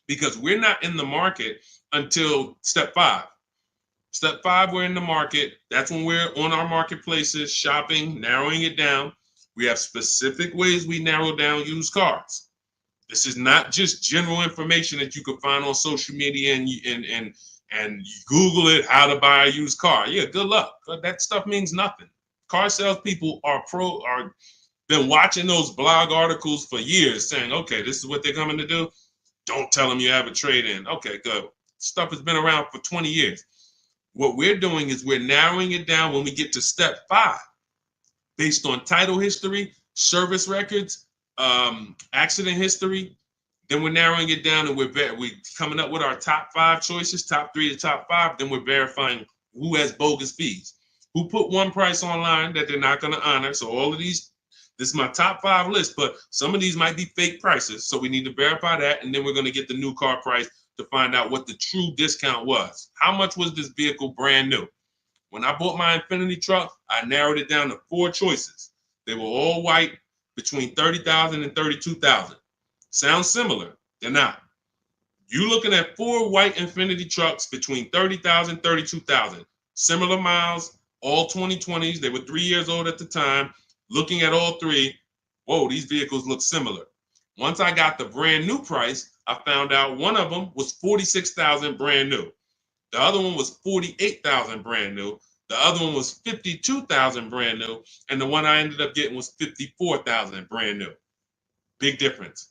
Because we're not in the market until step 5. Step 5, we're in the market. That's when we're on our marketplaces, shopping, narrowing it down. We have specific ways we narrow down used cars. This is not just general information that you could find on social media and you Google it, how to buy a used car. Yeah, good luck. That stuff means nothing. Car salespeople are been watching those blog articles for years saying, okay, this is what they're coming to do. Don't tell them you have a trade-in. Okay, good. Stuff has been around for 20 years. What we're doing is we're narrowing it down when we get to step 5, based on title history, service records, accident history. Then we're narrowing it down and we're coming up with our top 5 choices, top 3 to top 5. Then we're verifying who has bogus fees, who put one price online that they're not going to honor. So all of these This is my top 5 list, but some of these might be fake prices. So we need to verify that. And then we're going to get the new car price to find out what the true discount was. How much was this vehicle brand new? When I bought my Infiniti truck, I narrowed it down to 4 choices. They were all white, between $30,000 and $32,000. Sounds similar. They're not. You're looking at 4 white Infiniti trucks between $30,000 and $32,000. Similar miles, all 2020s. They were 3 years old at the time. Looking at all 3, whoa, these vehicles look similar. Once I got the brand new price, I found out one of them was $46,000 brand new. The other one was $48,000 brand new. The other one was $52,000 brand new. And the one I ended up getting was $54,000 brand new. Big difference.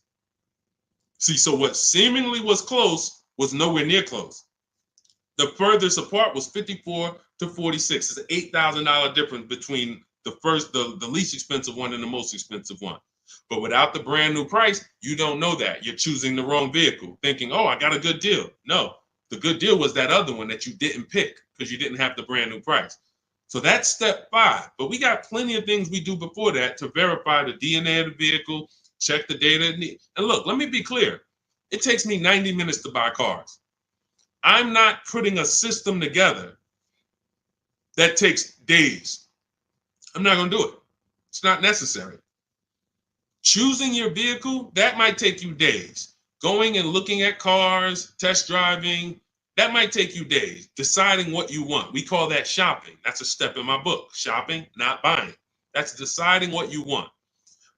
See, so what seemingly was close was nowhere near close. The furthest apart was 54 to 46. It's an $8,000 difference between the least expensive one and the most expensive one. But without the brand new price, you don't know that. You're choosing the wrong vehicle, thinking, oh, I got a good deal. No, the good deal was that other one that you didn't pick because you didn't have the brand new price. So that's step 5. But we got plenty of things we do before that to verify the DNA of the vehicle, check the data. And look, let me be clear. It takes me 90 minutes to buy cars. I'm not putting a system together that takes days. I'm not going to do it. It's not necessary. Choosing your vehicle, that might take you days. Going and looking at cars, test driving, that might take you days. Deciding what you want. We call that shopping. That's a step in my book. Shopping, not buying. That's deciding what you want.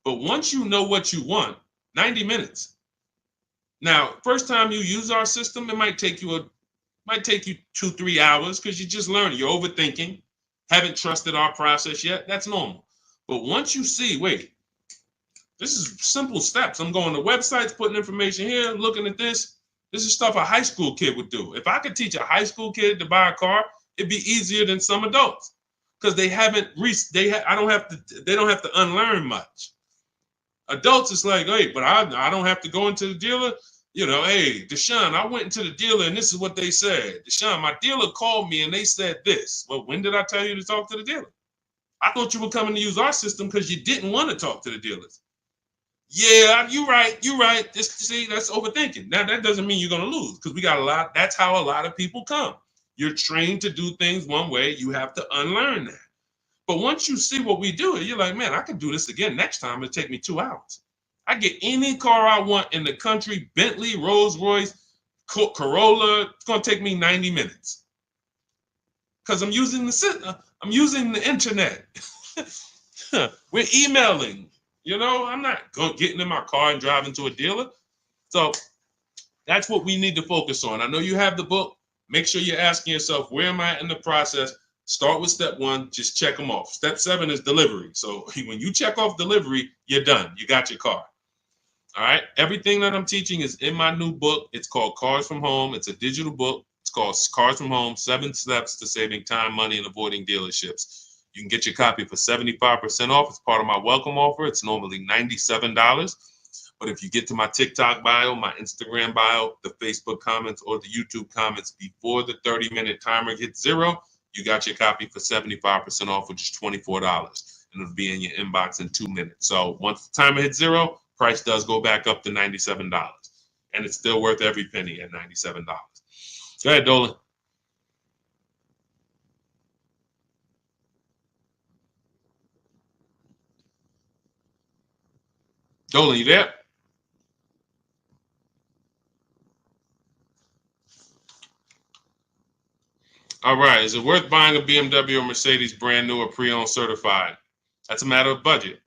But once you know what you want, 90 minutes. Now, first time you use our system, it might take you 2-3 hours because you're just learning. You're overthinking. Haven't trusted our process yet. That's normal. But once you see, wait, this is simple steps. I'm going to websites, putting information here, looking at this. This is stuff a high school kid would do. If I could teach a high school kid to buy a car, it'd be easier than some adults because they don't have to unlearn much. Adults, it's like, hey, but I don't have to go into the dealer. You know, hey, Deshone, I went into the dealer and this is what they said. Deshone, my dealer called me and they said this. Well, when did I tell you to talk to the dealer? I thought you were coming to use our system because you didn't want to talk to the dealers. Yeah, you're right. See, that's overthinking. Now, that doesn't mean you're going to lose because we got a lot. That's how a lot of people come. You're trained to do things one way. You have to unlearn that. But once you see what we do, you're like, man, I can do this again next time. It'll take me 2 hours. I get any car I want in the country, Bentley, Rolls Royce, Corolla. It's going to take me 90 minutes because I'm using the internet. We're emailing. You know, I'm not getting in my car and driving to a dealer. So that's what we need to focus on. I know you have the book. Make sure you're asking yourself, where am I in the process? Start with step 1, just check them off. Step 7 is delivery. So when you check off delivery, you're done. You got your car. All right. Everything that I'm teaching is in my new book. It's called Cars from Home. It's a digital book. It's called Cars from Home, 7 Steps to Saving Time, Money, and Avoiding Dealerships. You can get your copy for 75% off. It's part of my welcome offer. It's normally $97. But if you get to my TikTok bio, my Instagram bio, the Facebook comments, or the YouTube comments before the 30-minute timer hits 0, you got your copy for 75% off, which is $24. And it'll be in your inbox in 2 minutes. So once the timer hits 0, price does go back up to $97. And it's still worth every penny at $97. Go ahead, Dolan. Dolan, you there? All right. Is it worth buying a BMW or Mercedes brand new or pre-owned certified? That's a matter of budget.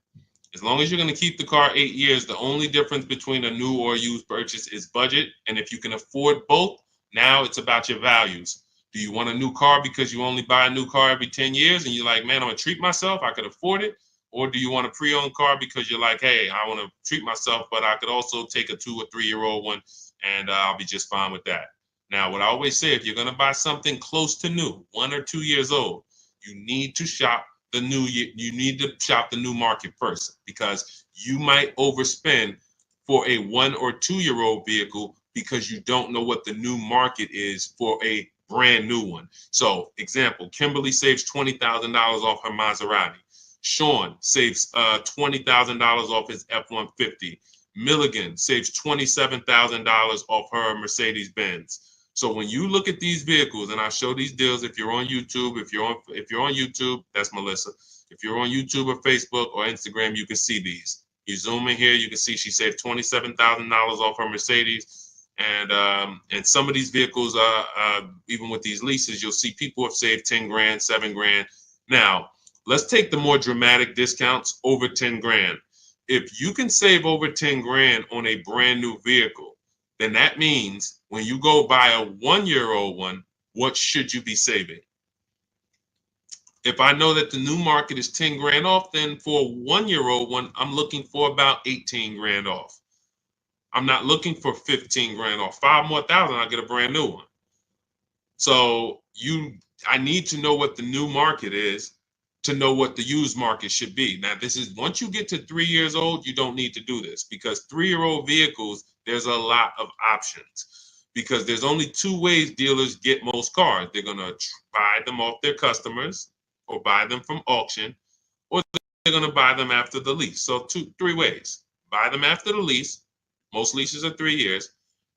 As long as you're going to keep the car 8 years, the only difference between a new or used purchase is budget. And if you can afford both, now it's about your values. Do you want a new car because you only buy a new car every 10 years and you're like, man, I'm going to treat myself, I could afford it? Or do you want a pre-owned car because you're like, hey, I want to treat myself, but I could also take a 2 or 3 year old one and I'll be just fine with that. Now, what I always say, if you're going to buy something close to new, 1 or 2 years old, you need to shop the new market first because you might overspend for a 1 or 2 year old vehicle because you don't know what the new market is for a brand new one. So, example, Kimberly saves $20,000 off her Maserati. Sean saves $20,000 off his F-150. Milligan saves $27,000 off her Mercedes-Benz. So when you look at these vehicles, and I show these deals, if you're on YouTube, if you're on YouTube, that's Melissa. If you're on YouTube or Facebook or Instagram, you can see these. You zoom in here, you can see she saved $27,000 off her Mercedes. And some of these vehicles, even with these leases, you'll see people have saved 10 grand, 7 grand. Now, let's take the more dramatic discounts over 10 grand. If you can save over 10 grand on a brand new vehicle, then that means when you go buy a 1-year-old one, what should you be saving? If I know that the new market is 10 grand off, then for a 1-year-old one, I'm looking for about 18 grand off. I'm not looking for 15 grand off. 5 more thousand, I'll get a brand new one. So I need to know what the new market is to know what the used market should be. Now, this is once you get to 3 years old, you don't need to do this because 3-year-old vehicles, there's a lot of options because there's only 2 ways dealers get most cars. They're going to buy them off their customers or buy them from auction, or they're going to buy them after the lease. So 3 ways. Buy them after the lease. Most leases are 3 years.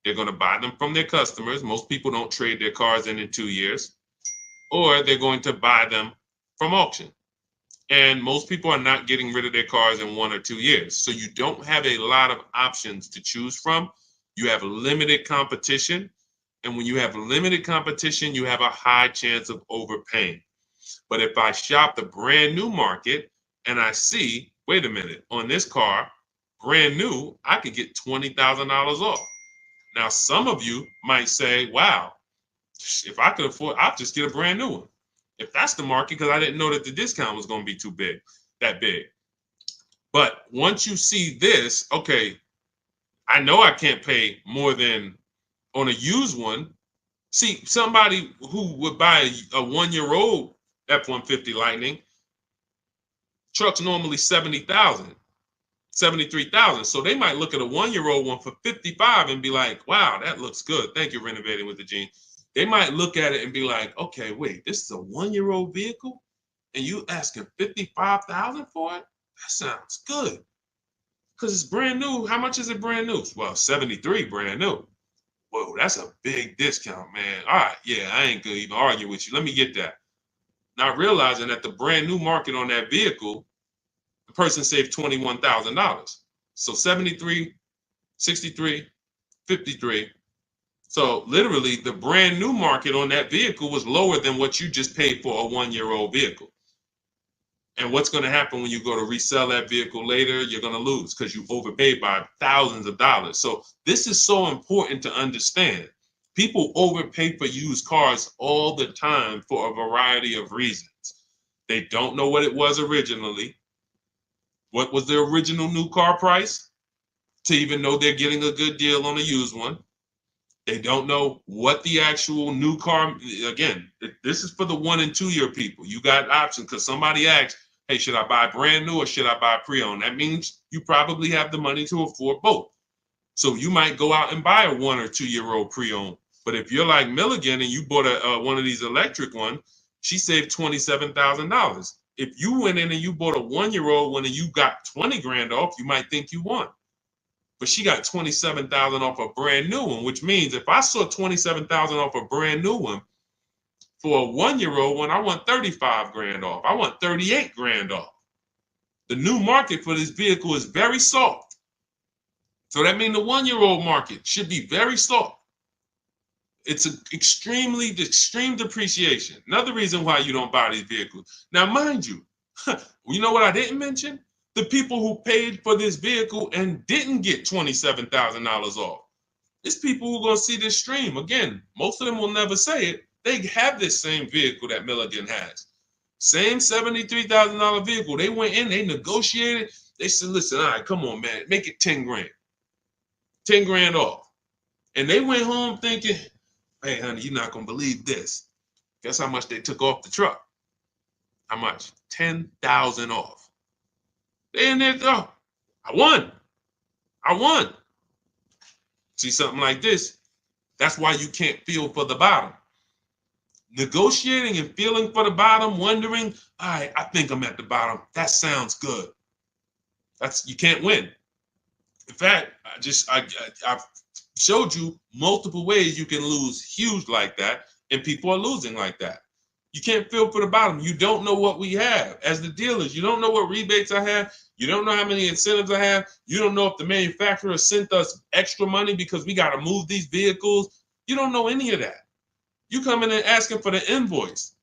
They're going to buy them from their customers. Most people don't trade their cars in 2 years. Or they're going to buy them from auction. And most people are not getting rid of their cars in 1 or 2 years. So you don't have a lot of options to choose from. You have limited competition. And when you have limited competition, you have a high chance of overpaying. But if I shop the brand new market and I see, wait a minute, on this car, brand new, I could get $20,000 off. Now, some of you might say, wow, if I could afford, I'll just get a brand new one. If that's the market, because I didn't know that the discount was going to be that big. But once you see this, okay, I know I can't pay more than on a used one. See, somebody who would buy a 1-year-old F-150 Lightning, truck's normally 70,000, 73,000. So they might look at a 1-year-old one for 55 and be like, wow, that looks good. Thank you, Renovating with the Gene. They might look at it and be like, okay, wait, this is a 1-year-old vehicle and you asking 55,000 for it? That sounds good. Because it's brand new. How much is it brand new? Well, 73 brand new. Whoa, that's a big discount, man. All right, yeah, I ain't gonna even argue with you. Let me get that. Not realizing that the brand new market on that vehicle, the person saved $21,000. So 73, 63, 53. So literally the brand new market on that vehicle was lower than what you just paid for a 1-year-old vehicle. And what's going to happen when you go to resell that vehicle later? You're going to lose because you overpaid by thousands of dollars. So this is so important to understand. People overpay for used cars all the time for a variety of reasons. They don't know what it was originally. What was the original new car price? To even know they're getting a good deal on a used one. They don't know what the actual new car, again, this is for the 1 and 2 year people. You got options because somebody asked, hey, should I buy brand new or should I buy pre-owned? That means you probably have the money to afford both. So you might go out and buy a 1 or 2 year old pre-owned. But if you're like Milligan and you bought one of these electric ones, she saved $27,000. If you went in and you bought a 1-year-old one and you got 20 grand off, you might think you won. But she got 27,000 off a brand new one, which means if I saw 27,000 off a brand new one, for a 1-year-old one, I want 35 grand off. I want 38 grand off. The new market for this vehicle is very soft. So that means the 1-year-old market should be very soft. It's an extreme depreciation. Another reason why you don't buy these vehicles. Now, mind you, you know what I didn't mention? The people who paid for this vehicle and didn't get $27,000 off. It's people who are going to see this stream. Again, most of them will never say it. They have this same vehicle that Milligan has. Same $73,000 vehicle. They went in, they negotiated. They said, listen, all right, come on, man, make it 10 grand. 10 grand off. And they went home thinking, hey, honey, you're not going to believe this. Guess how much they took off the truck? How much? 10,000 off. They in there, oh, I won. See something like this? That's why you can't feel for the bottom. Negotiating and feeling for the bottom, wondering, all right, I think I'm at the bottom. That sounds good. You can't win. In fact, I've showed you multiple ways you can lose huge like that, and people are losing like that. You can't feel for the bottom. You don't know what we have as the dealers. You don't know what rebates I have. You don't know how many incentives I have. You don't know if the manufacturer sent us extra money because we got to move these vehicles. You don't know any of that. You come in and asking for the invoice.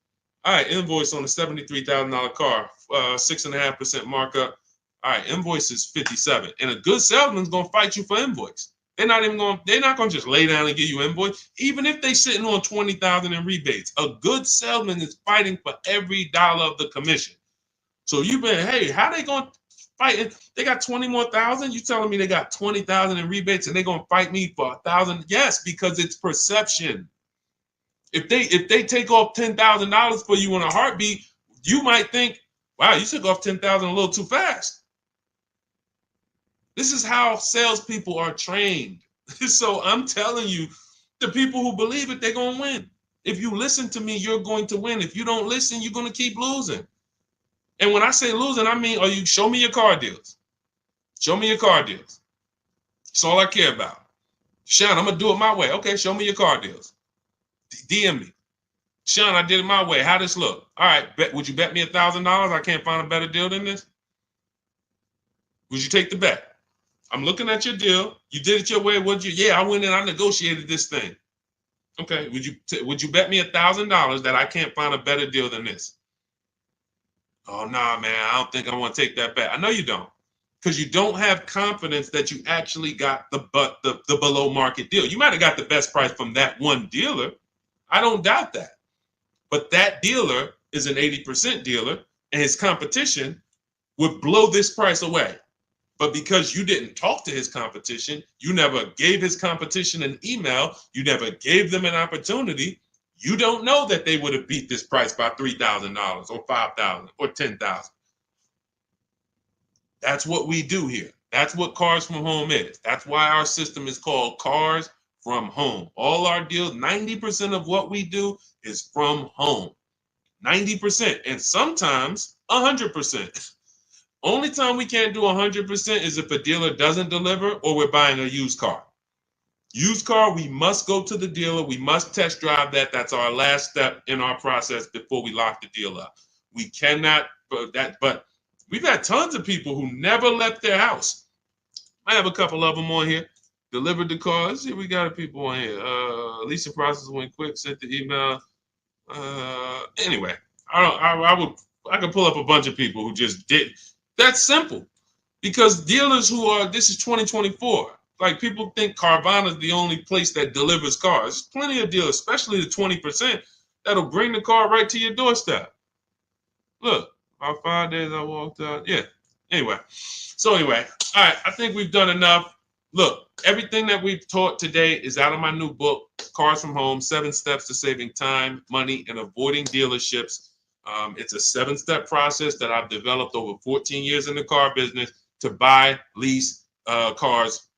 All right, invoice on a $73,000 car, 6.5% markup. All right, invoice is 57, and a good salesman's gonna fight you for invoice. They're not gonna just lay down and give you invoice, even if they sitting on 20,000 in rebates. A good salesman is fighting for every dollar of the commission. So you've been, hey, how they gonna fight? They got 20 more thousand. You telling me they got 20,000 in rebates and they gonna fight me for 1,000? Yes, because it's perception. If they take off $10,000 for you in a heartbeat, you might think, wow, you took off 10,000 a little too fast. This is how salespeople are trained. So I'm telling you, the people who believe it, they're going to win. If you listen to me, you're going to win. If you don't listen, you're going to keep losing. And when I say losing, I mean, show me your car deals. Show me your car deals. That's all I care about. Sean, I'm going to do it my way. Okay, show me your car deals. DM me. Sean, I did it my way. How this look? All right, would you bet me $1,000? I can't find a better deal than this. Would you take the bet? I'm looking at your deal. You did it your way. Yeah, I went in. I negotiated this thing. Okay. Would you bet me $1,000 that I can't find a better deal than this? Oh nah, man. I don't think I want to take that bet. I know you don't, because you don't have confidence that you actually got the below market deal. You might have got the best price from that one dealer. I don't doubt that. But that dealer is an 80% dealer, and his competition would blow this price away. But because you didn't talk to his competition, you never gave his competition an email, you never gave them an opportunity, you don't know that they would have beat this price by $3,000 or $5,000 or $10,000. That's what we do here. That's what Cars from Home is. That's why our system is called Cars from Home. All our deals, 90% of what we do is from home. 90%, and sometimes 100%. Only time we can't do 100% is if a dealer doesn't deliver or we're buying a used car. Used car, we must go to the dealer. We must test drive that. That's our last step in our process before we lock the deal up. We cannot, but we've had tons of people who never left their house. I have a couple of them on here. Delivered the car. Let's see, we got people on here. Leasing process went quick. Sent the email. Anyway, I could pull up a bunch of people who just did. That's simple, because dealers this is 2024. Like, people think Carvana is the only place that delivers cars. There's plenty of dealers, especially the 20%, that'll bring the car right to your doorstep. Look, about 5 days I walked out. Yeah. Anyway, all right. I think we've done enough. Look, everything that we've taught today is out of my new book, Cars from Home, 7 Steps to Saving Time, Money, and Avoiding Dealerships. It's a 7-step process that I've developed over 14 years in the car business to buy, lease cars,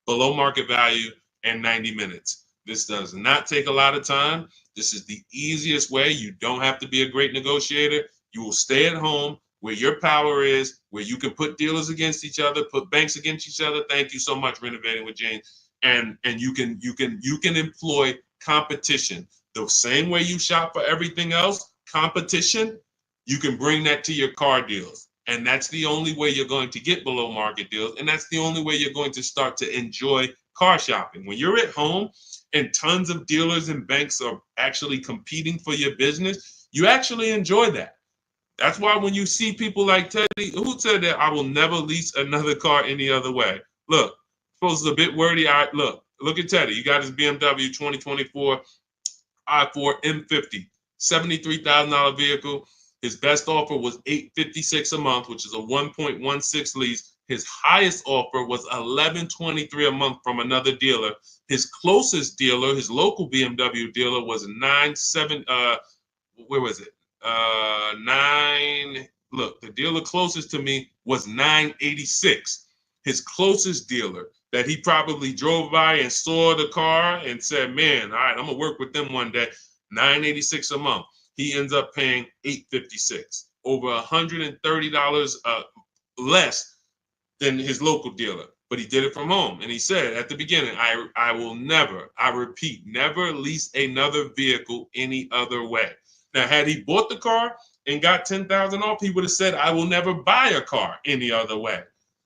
below market value in 90 minutes. This does not take a lot of time. This is the easiest way. You don't have to be a great negotiator. You will stay at home where your power is, where you can put dealers against each other, put banks against each other. Thank you so much, Renovating with James. And you can employ competition. The same way you shop for everything else, competition, you can bring that to your car deals. And that's the only way you're going to get below market deals. And that's the only way you're going to start to enjoy car shopping. When you're at home and tons of dealers and banks are actually competing for your business, you actually enjoy that. That's why when you see people like Teddy, who said that I will never lease another car any other way. Look, suppose it's a bit wordy. Look at Teddy. You got his BMW 2024 i4 M50, $73,000 vehicle. His best offer was $856 a month, which is a 1.16 lease. His highest offer was $1,123 a month from another dealer. His closest dealer, his local BMW dealer, was where was it? Look, the dealer closest to me was $986. His closest dealer that he probably drove by and saw the car and said, man, all right, I'm gonna work with them one day. $986 a month. He ends up paying $856, over $130 less than his local dealer. But he did it from home. And he said at the beginning, I will never, I repeat, never lease another vehicle any other way. Now, had he bought the car and got $10,000 off, he would have said, I will never buy a car any other way.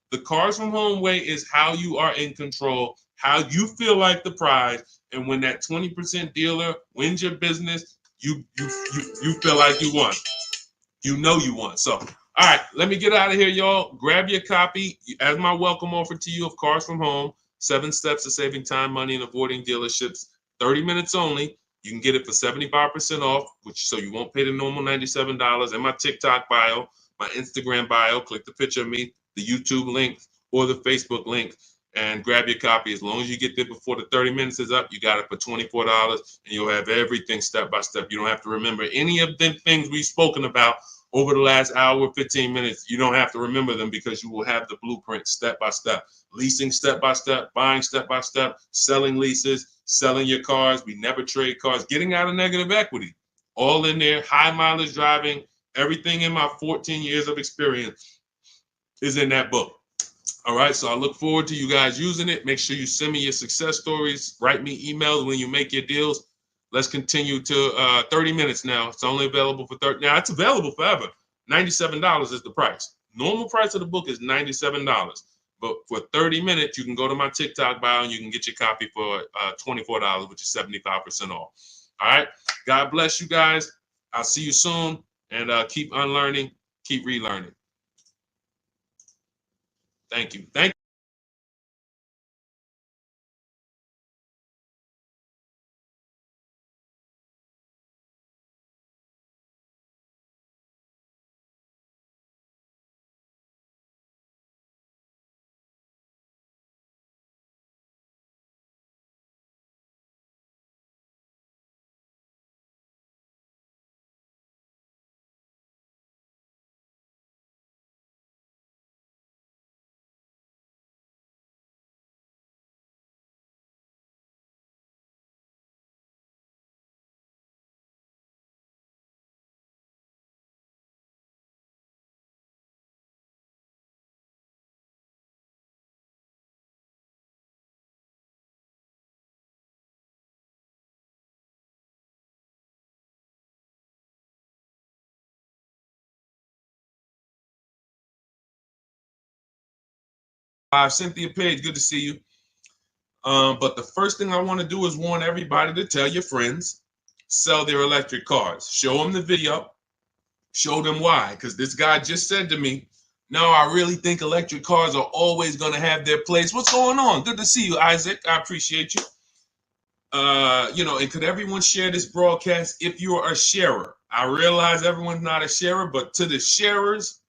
The Cars from Home way is how you are in control, how you feel like the prize. And when that 20% dealer wins your business, you feel like you won. You know you won. So, all right, let me get out of here, y'all. Grab your copy as my welcome offer to you of Cars from Home, 7 steps to saving time, money, and avoiding dealerships. 30 minutes only. You can get it for 75% off, which so you won't pay the normal $97. In my TikTok bio, my Instagram bio, click the picture of me, the YouTube link, or the Facebook link, and grab your copy. As long as you get there before the 30 minutes is up, you got it for $24, and you'll have everything step by step. You don't have to remember any of the things we've spoken about over the last hour, 15 minutes. You don't have to remember them because you will have the blueprint step by step. Leasing step by step, buying step by step, selling leases, selling your cars. We never trade cars, getting out of negative equity. All in there, high mileage driving, everything in my 14 years of experience is in that book. All right, so I look forward to you guys using it. Make sure you send me your success stories. Write me emails when you make your deals. Let's continue to 30 minutes now. It's only available for 30. Now, it's available forever. $97 is the price. Normal price of the book is $97. But for 30 minutes, you can go to my TikTok bio and you can get your copy for $24, which is 75% off. All right. God bless you guys. I'll see you soon. And keep unlearning, keep relearning. Thank you. Thank you. Cynthia Page, good to see you. But the first thing I want to do is warn everybody to tell your friends, sell their electric cars. Show them the video. Show them why. Because this guy just said to me, no, I really think electric cars are always going to have their place. What's going on? Good to see you, Isaac. I appreciate you. And could everyone share this broadcast if you're a sharer? I realize everyone's not a sharer, but to the sharers,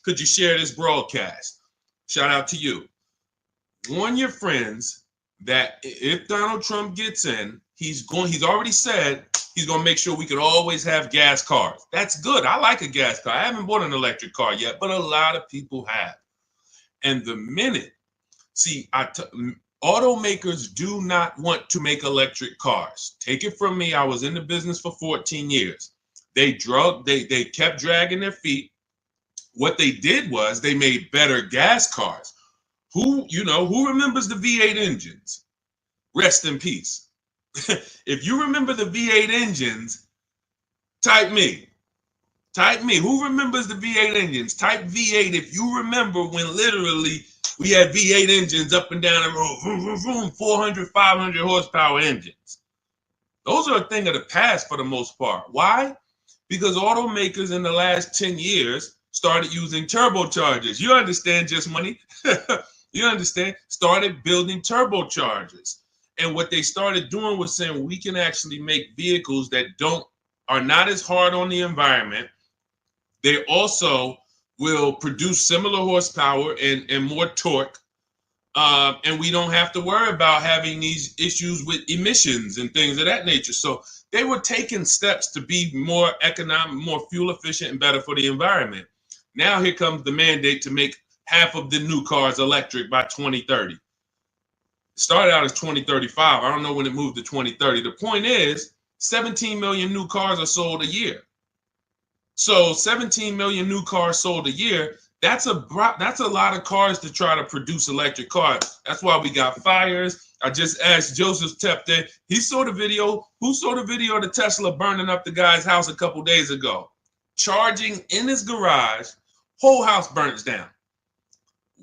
could you share this broadcast? Shout out to you. Warn your friends that if Donald Trump gets in, he's already said he's going to make sure we could always have gas cars. That's good. I like a gas car. I haven't bought an electric car yet, but a lot of people have. And the minute, automakers do not want to make electric cars. Take it from me. I was in the business for 14 years. They kept dragging their feet. What they did was they made better gas cars. Who remembers the V8 engines? Rest in peace. If you remember the V8 engines, type me. Who remembers the V8 engines? Type V8 if you remember when literally we had V8 engines up and down the road, vroom, vroom, vroom, 400, 500 horsepower engines. Those are a thing of the past for the most part. Why? Because automakers in the last 10 years started using turbochargers. You understand, Just Money? You understand? Started building turbochargers. And what they started doing was saying we can actually make vehicles that are not as hard on the environment. They also will produce similar horsepower and more torque. And we don't have to worry about having these issues with emissions and things of that nature. So they were taking steps to be more economic, more fuel efficient, and better for the environment. Now here comes the mandate to make half of the new cars electric by 2030. It started out as 2035. I don't know when it moved to 2030. The point is, 17 million new cars are sold a year. So 17 million new cars sold a year. That's a lot of cars to try to produce electric cars. That's why we got fires. I just asked Joseph Tepte. He saw the video. Who saw the video of the Tesla burning up the guy's house a couple days ago? Charging in his garage, whole house burns down.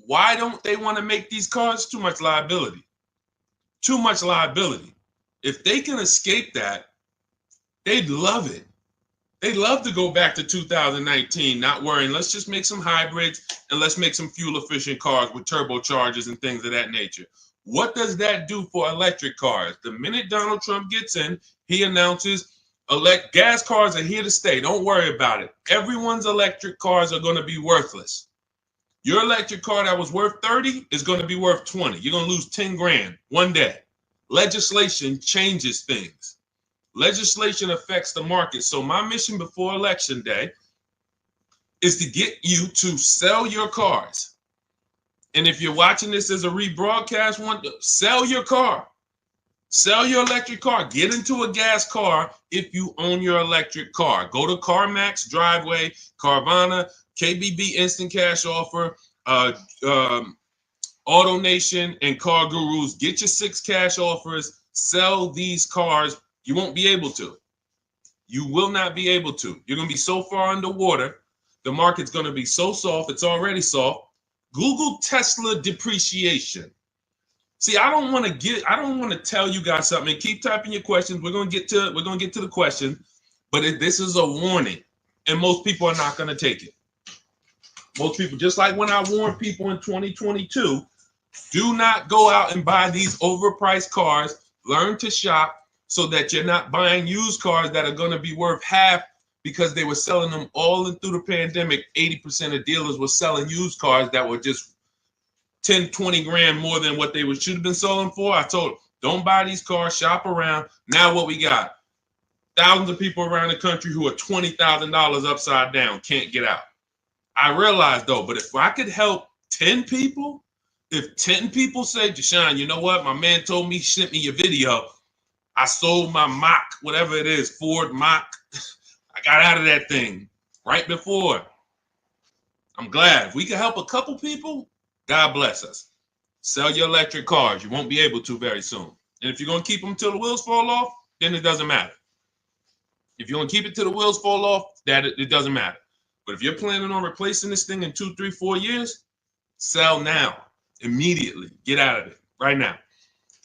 Why don't they want to make these cars? Too much liability. Too much liability. If they can escape that, they'd love it. They'd love to go back to 2019, not worrying. Let's just make some hybrids and let's make some fuel-efficient cars with turbochargers and things of that nature. What does that do for electric cars? The minute Donald Trump gets in, he announces gas cars are here to stay. Don't worry about it. Everyone's electric cars are going to be worthless. Your electric car that was worth 30 is going to be worth 20. You're going to lose 10 grand one day. Legislation changes things. Legislation affects the market. So my mission before Election Day is to get you to sell your cars. And if you're watching this as a rebroadcast, sell your car. Sell your electric car. Get into a gas car if you own your electric car. Go to CarMax, Driveway, Carvana, KBB Instant Cash Offer, AutoNation, and Car Gurus. Get your 6 cash offers. Sell these cars. You won't be able to. You will not be able to. You're going to be so far underwater. The market's going to be so soft. It's already soft. Google Tesla depreciation. See, I don't want to tell you guys something. Keep typing your questions. We're going to get to the question, but this is a warning, and most people are not going to take it. Most people, just like when I warned people in 2022, do not go out and buy these overpriced cars. Learn to shop so that you're not buying used cars that are going to be worth half because they were selling them all through the pandemic. 80% of dealers were selling used cars that were just 10, 20 grand more than what they should have been selling for. I told them, don't buy these cars, shop around. Now what we got? Thousands of people around the country who are $20,000 upside down, can't get out. I realize though, but if I could help 10 people, if 10 people say, Deshone, you know what? My man told me, he sent me your video. I sold my Mach, whatever it is, Ford Mach. I got out of that thing right before. I'm glad. If we can help a couple people, God bless us. Sell your electric cars. You won't be able to very soon. And if you're going to keep them till the wheels fall off, then it doesn't matter. If you're going to keep it till the wheels fall off, it doesn't matter. But if you're planning on replacing this thing in 2, 3, 4 years, sell now, immediately. Get out of it right now.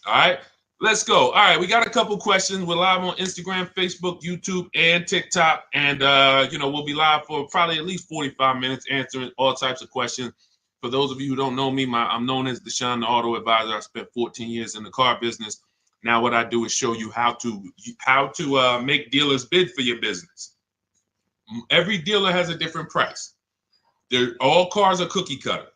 All right. Let's go. All right, we got a couple questions. We're live on Instagram, Facebook, YouTube, and TikTok. And, we'll be live for probably at least 45 minutes answering all types of questions. For those of you who don't know me, I'm known as Deshone, the auto advisor. I spent 14 years in the car business. Now what I do is show you how to make dealers bid for your business. Every dealer has a different price. All cars are cookie cutter.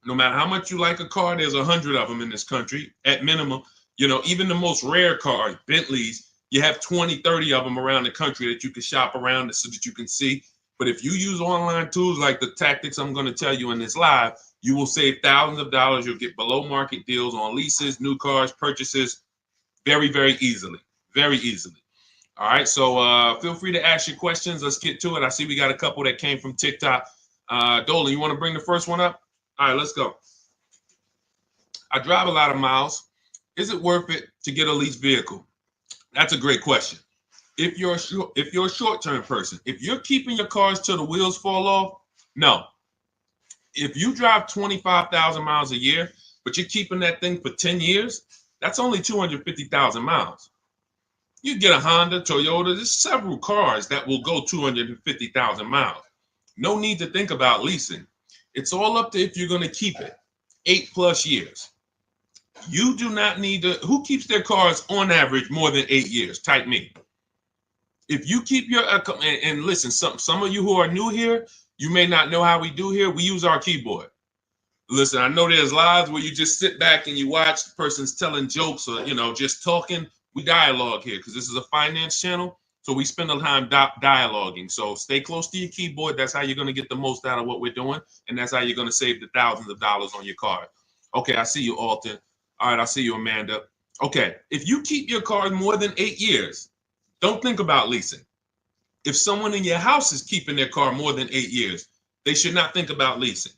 No matter how much you like a car, there's 100 of them in this country at minimum. Even the most rare cars, Bentleys, you have 20, 30 of them around the country that you can shop around so that you can see. But if you use online tools like the tactics I'm going to tell you in this live, you will save thousands of dollars. You'll get below market deals on leases, new cars, purchases very, very easily. Very easily. All right. So feel free to ask your questions. Let's get to it. I see we got a couple that came from TikTok. Dolan, you want to bring the first one up? All right, let's go. I drive a lot of miles. Is it worth it to get a leased vehicle? That's a great question. If you're a short-term person, if you're keeping your cars till the wheels fall off, no. If you drive 25,000 miles a year, but you're keeping that thing for 10 years, that's only 250,000 miles. You get a Honda, Toyota, there's several cars that will go 250,000 miles. No need to think about leasing. It's all up to if you're going to keep it 8+ years. You do not need to. Who keeps their cars on average more than 8 years? Type me. If you keep your and listen, some of you who are new here, you may not know how we do here. We use our keyboard. Listen, I know there's lives where you just sit back and you watch the person's telling jokes or just talking. We dialogue here because this is a finance channel, so we spend a time dialoguing. So stay close to your keyboard. That's how you're going to get the most out of what we're doing, and that's how you're going to save the thousands of dollars on your car. Okay, I see you, Alton. All right, I see you, Amanda. Okay, if you keep your car more than 8 years, Don't think about leasing. If someone in your house is keeping their car more than 8 years, they should not think about leasing.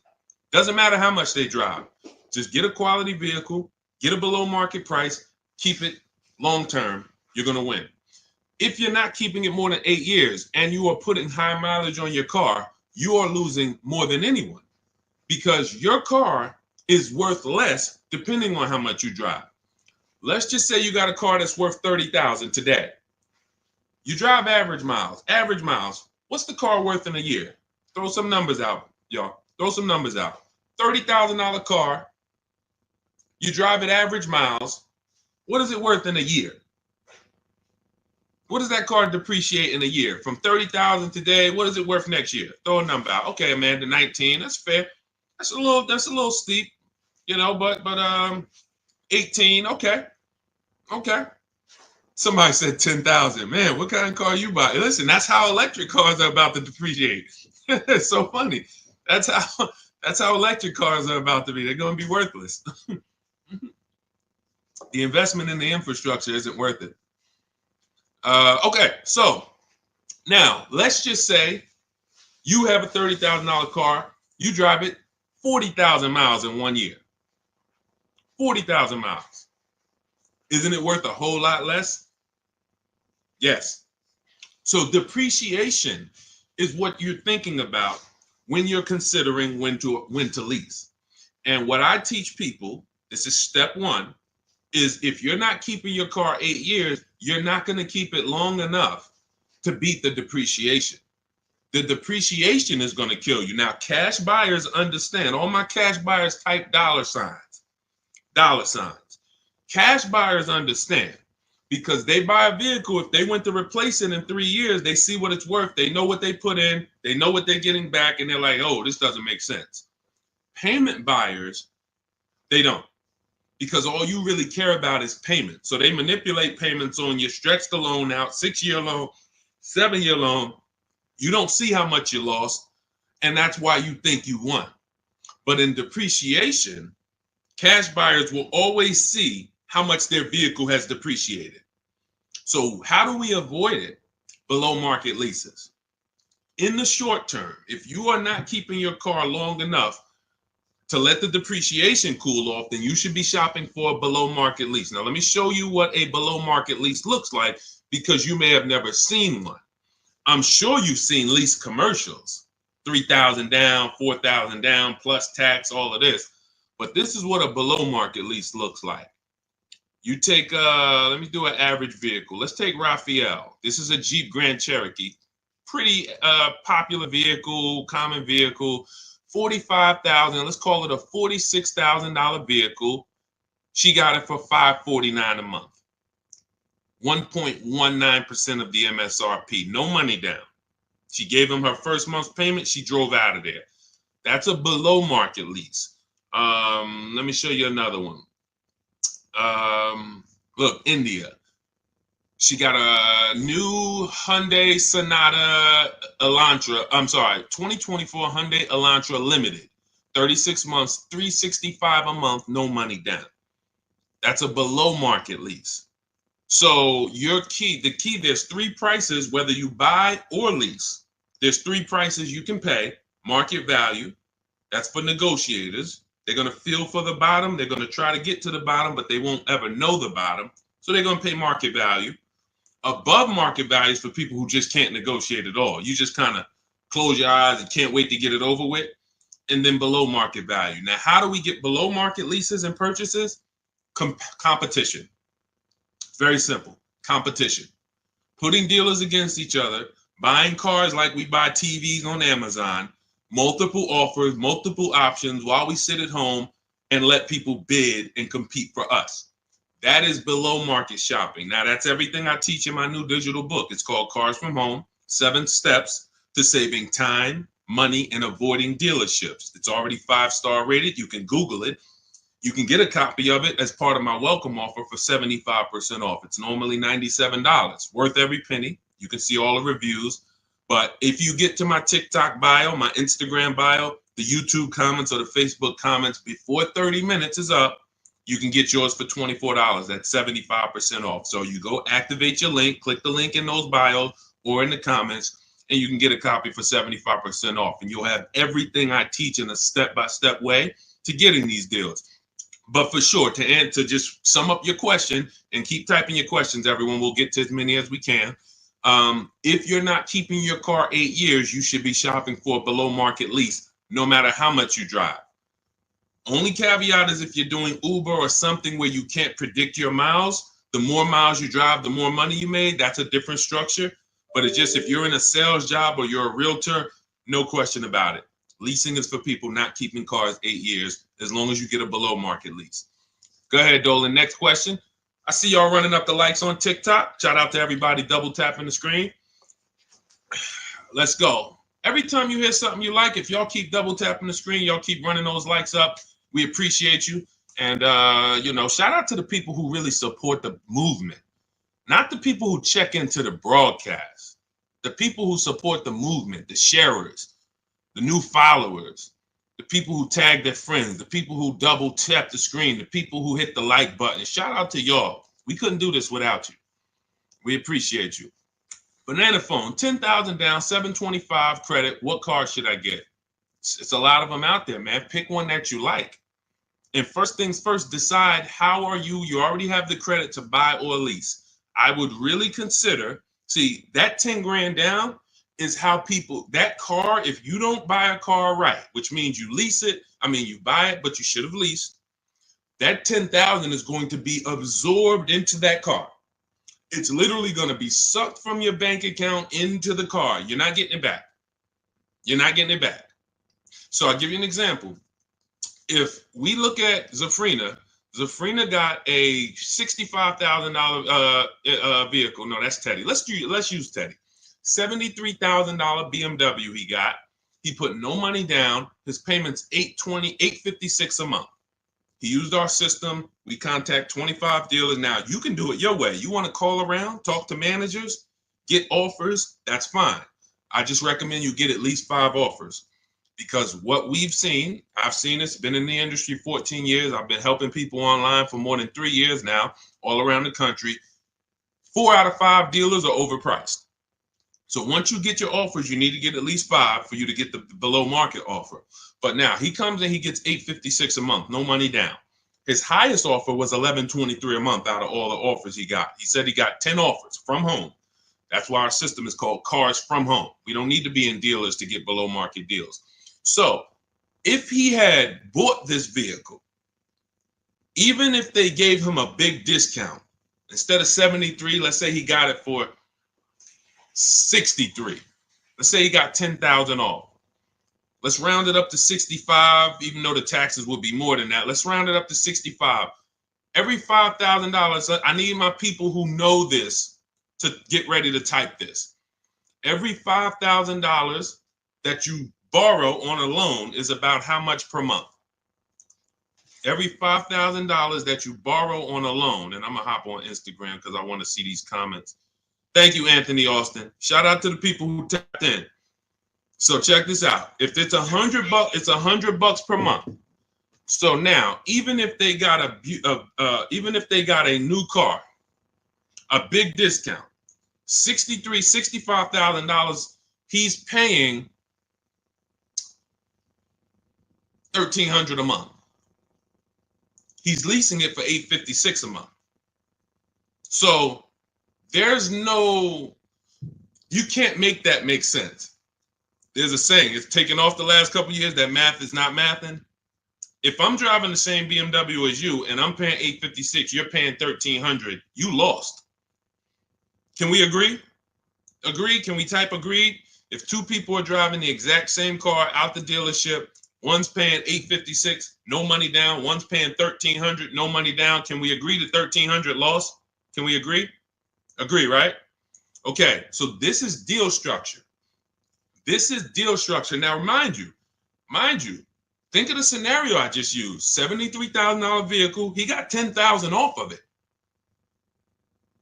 Doesn't matter how much they drive. Just get a quality vehicle, get a below market price, keep it long term. You're going to win. If you're not keeping it more than 8 years and you are putting high mileage on your car, you are losing more than anyone because your car is worth less depending on how much you drive. Let's just say you got a car that's worth 30,000 today. You drive average miles. Average miles. What's the car worth in a year? Throw some numbers out, y'all. Throw some numbers out. $30,000 car. You drive at average miles. What is it worth in a year? What does that car depreciate in a year? From 30,000 today, what is it worth next year? Throw a number out. Okay, Amanda, 19. That's fair. That's a little steep, but 18. Okay. Somebody said 10,000. Man, what kind of car you buy? Listen, that's how electric cars are about to depreciate. It's so funny. That's how electric cars are about to be. They're going to be worthless. The investment in the infrastructure isn't worth it. Okay, so now let's just say you have a $30,000 car. You drive it 40,000 miles in 1 year. 40,000 miles. Isn't it worth a whole lot less? Yes. So depreciation is what you're thinking about when you're considering when to lease. And what I teach people, this is step one, is if you're not keeping your car 8 years, you're not going to keep it long enough to beat the depreciation. The depreciation is going to kill you. Now, cash buyers understand. All my cash buyers type dollar signs. Dollar signs. Cash buyers understand because they buy a vehicle. If they went to replace it in 3 years, they see what it's worth. They know what they put in. They know what they're getting back. And they're like, oh, this doesn't make sense. Payment buyers, they don't. Because all you really care about is payment. So they manipulate payments on you, stretch the loan out, 6-year loan, 7-year loan. You don't see how much you lost, and that's why you think you won. But in depreciation, cash buyers will always see how much their vehicle has depreciated. So how do we avoid it? Below market leases. In the short term, if you are not keeping your car long enough to let the depreciation cool off, then you should be shopping for a below market lease. Now, let me show you what a below market lease looks like because you may have never seen one. I'm sure you've seen lease commercials, 3,000 down, 4,000 down, plus tax, all of this. But this is what a below market lease looks like. You take, let me do an average vehicle. Let's take Raphael. This is a Jeep Grand Cherokee. Pretty popular vehicle, common vehicle. 45,000, let's call it a $46,000 vehicle. She got it for $549 a month. 1.19% of the MSRP, no money down. She gave him her first month's payment. She drove out of there. That's a below market lease. Let me show you another one. Look, India. She got a new Hyundai Sonata Elantra. 2024 Hyundai Elantra Limited. 36 months, $365 a month, no money down. That's a below market lease. So the key, there's 3 prices, whether you buy or lease. There's 3 prices you can pay. Market value, that's for negotiators. They're going to feel for the bottom. They're going to try to get to the bottom, but they won't ever know the bottom. So they're going to pay market value. Above market value is for people who just can't negotiate at all. You just kind of close your eyes and can't wait to get it over with. And then below market value. Now, how do we get below market leases and purchases? Competition. Very simple. Competition. Putting dealers against each other, buying cars like we buy TVs on Amazon, multiple offers, multiple options while we sit at home and let people bid and compete for us. That is below market shopping. Now, that's everything I teach in my new digital book. It's called Cars from Home, 7 Steps to Saving Time, Money, and Avoiding Dealerships. It's already 5-star rated. You can Google it. You can get a copy of it as part of my welcome offer for 75% off. It's normally $97, worth every penny. You can see all the reviews. But if you get to my TikTok bio, my Instagram bio, the YouTube comments or the Facebook comments before 30 minutes is up, you can get yours for $24. That's 75% off. So you go activate your link, click the link in those bios or in the comments, and you can get a copy for 75% off. And you'll have everything I teach in a step-by-step way to getting these deals. But for sure, to just sum up your question and keep typing your questions, everyone, we'll get to as many as we can. If you're not keeping your car 8 years, you should be shopping for a below market lease, no matter how much you drive. Only caveat is if you're doing Uber or something where you can't predict your miles, the more miles you drive, the more money you made. That's a different structure. But it's just if you're in a sales job or you're a realtor, no question about it. Leasing is for people not keeping cars 8 years, as long as you get a below market lease. Go ahead, Dolan. Next question. I see y'all running up the likes on TikTok. Shout out to everybody double tapping the screen. Let's go. Every time you hear something you like, if y'all keep double tapping the screen, y'all keep running those likes up. We appreciate you. And, shout out to the people who really support the movement, not the people who check into the broadcast, the people who support the movement, the sharers, the new followers, the people who tag their friends, the people who double tap the screen, the people who hit the like button. Shout out to y'all. We couldn't do this without you. We appreciate you. Banana phone, 10,000 down, 725 credit. What car should I get? It's a lot of them out there, man. Pick one that you like. And first things first, decide how are you already have the credit to buy or lease. I would really consider, see, that 10 grand down is how people, that car, if you don't buy a car right, which means you lease it, you buy it, but you should have leased, that 10,000 is going to be absorbed into that car. It's literally going to be sucked from your bank account into the car. You're not getting it back. You're not getting it back. So I'll give you an example. If we look at Zafrina got a $65,000 vehicle. No, that's Teddy. Let's use Teddy. $73,000 BMW he got. He put no money down. His payment's $856 a month. He used our system. We contact 25 dealers. Now you can do it your way. You want to call around, talk to managers, get offers. That's fine. I just recommend you get at least 5 offers. Because what we've seen, I've seen this, been in the industry 14 years. I've been helping people online for more than 3 years now, all around the country. 4 out of 5 dealers are overpriced. So once you get your offers, you need to get at least 5 for you to get the below market offer. But now he comes and he gets $856 a month, no money down. His highest offer was $1123 a month out of all the offers he got. He said he got 10 offers from home. That's why our system is called Cars from Home. We don't need to be in dealers to get below market deals. So if he had bought this vehicle, even if they gave him a big discount, instead of 73, let's say he got it for 63. Let's say he got 10,000 off. Let's round it up to 65, even though the taxes would be more than that. Let's round it up to 65. Every $5,000, I need my people who know this to get ready to type this. Every $5,000 that you borrow on a loan is about how much per month? Every $5,000 that you borrow on a loan, and I'm going to hop on Instagram because I want to see these comments. Thank you, Anthony Austin. Shout out to the people who tapped in. So check this out. If it's $100, it's $100 per month. So now, even if they got a new car, a big discount, $65,000, he's paying $1,300 a month. He's leasing it for $856 a month. So you can't make that make sense. There's a saying, it's taken off the last couple of years that math is not mathing. If I'm driving the same BMW as you and I'm paying $856, you're paying $1,300, you lost. Can we agree? Agree? Can we type agreed? If 2 people are driving the exact same car out the dealership, one's paying $856, no money down. One's paying $1,300, no money down. Can we agree to $1,300 loss? Can we agree? Agree, right? Okay, so this is deal structure. This is deal structure. Now, mind you, think of the scenario I just used. $73,000 vehicle. He got $10,000 off of it.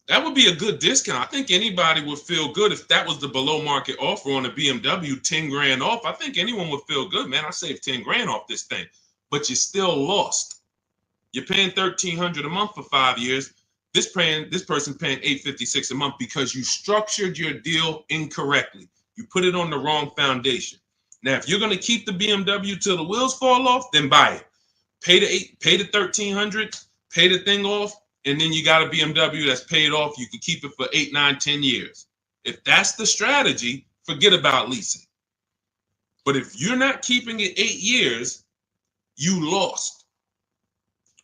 That would be a good discount. I think anybody would feel good if that was the below market offer on a BMW, 10 grand off. I think anyone would feel good, man. I saved 10 grand off this thing, but you still lost. You're paying $1,300 a month for 5 years. This person paying $856 a month because you structured your deal incorrectly. You put it on the wrong foundation. Now, if you're going to keep the BMW till the wheels fall off, then buy it. Pay the $1,300, pay the thing off, and then you got a BMW that's paid off. You can keep it for 8, 9, 10 years. If that's the strategy, forget about leasing. But if you're not keeping it 8 years, you lost.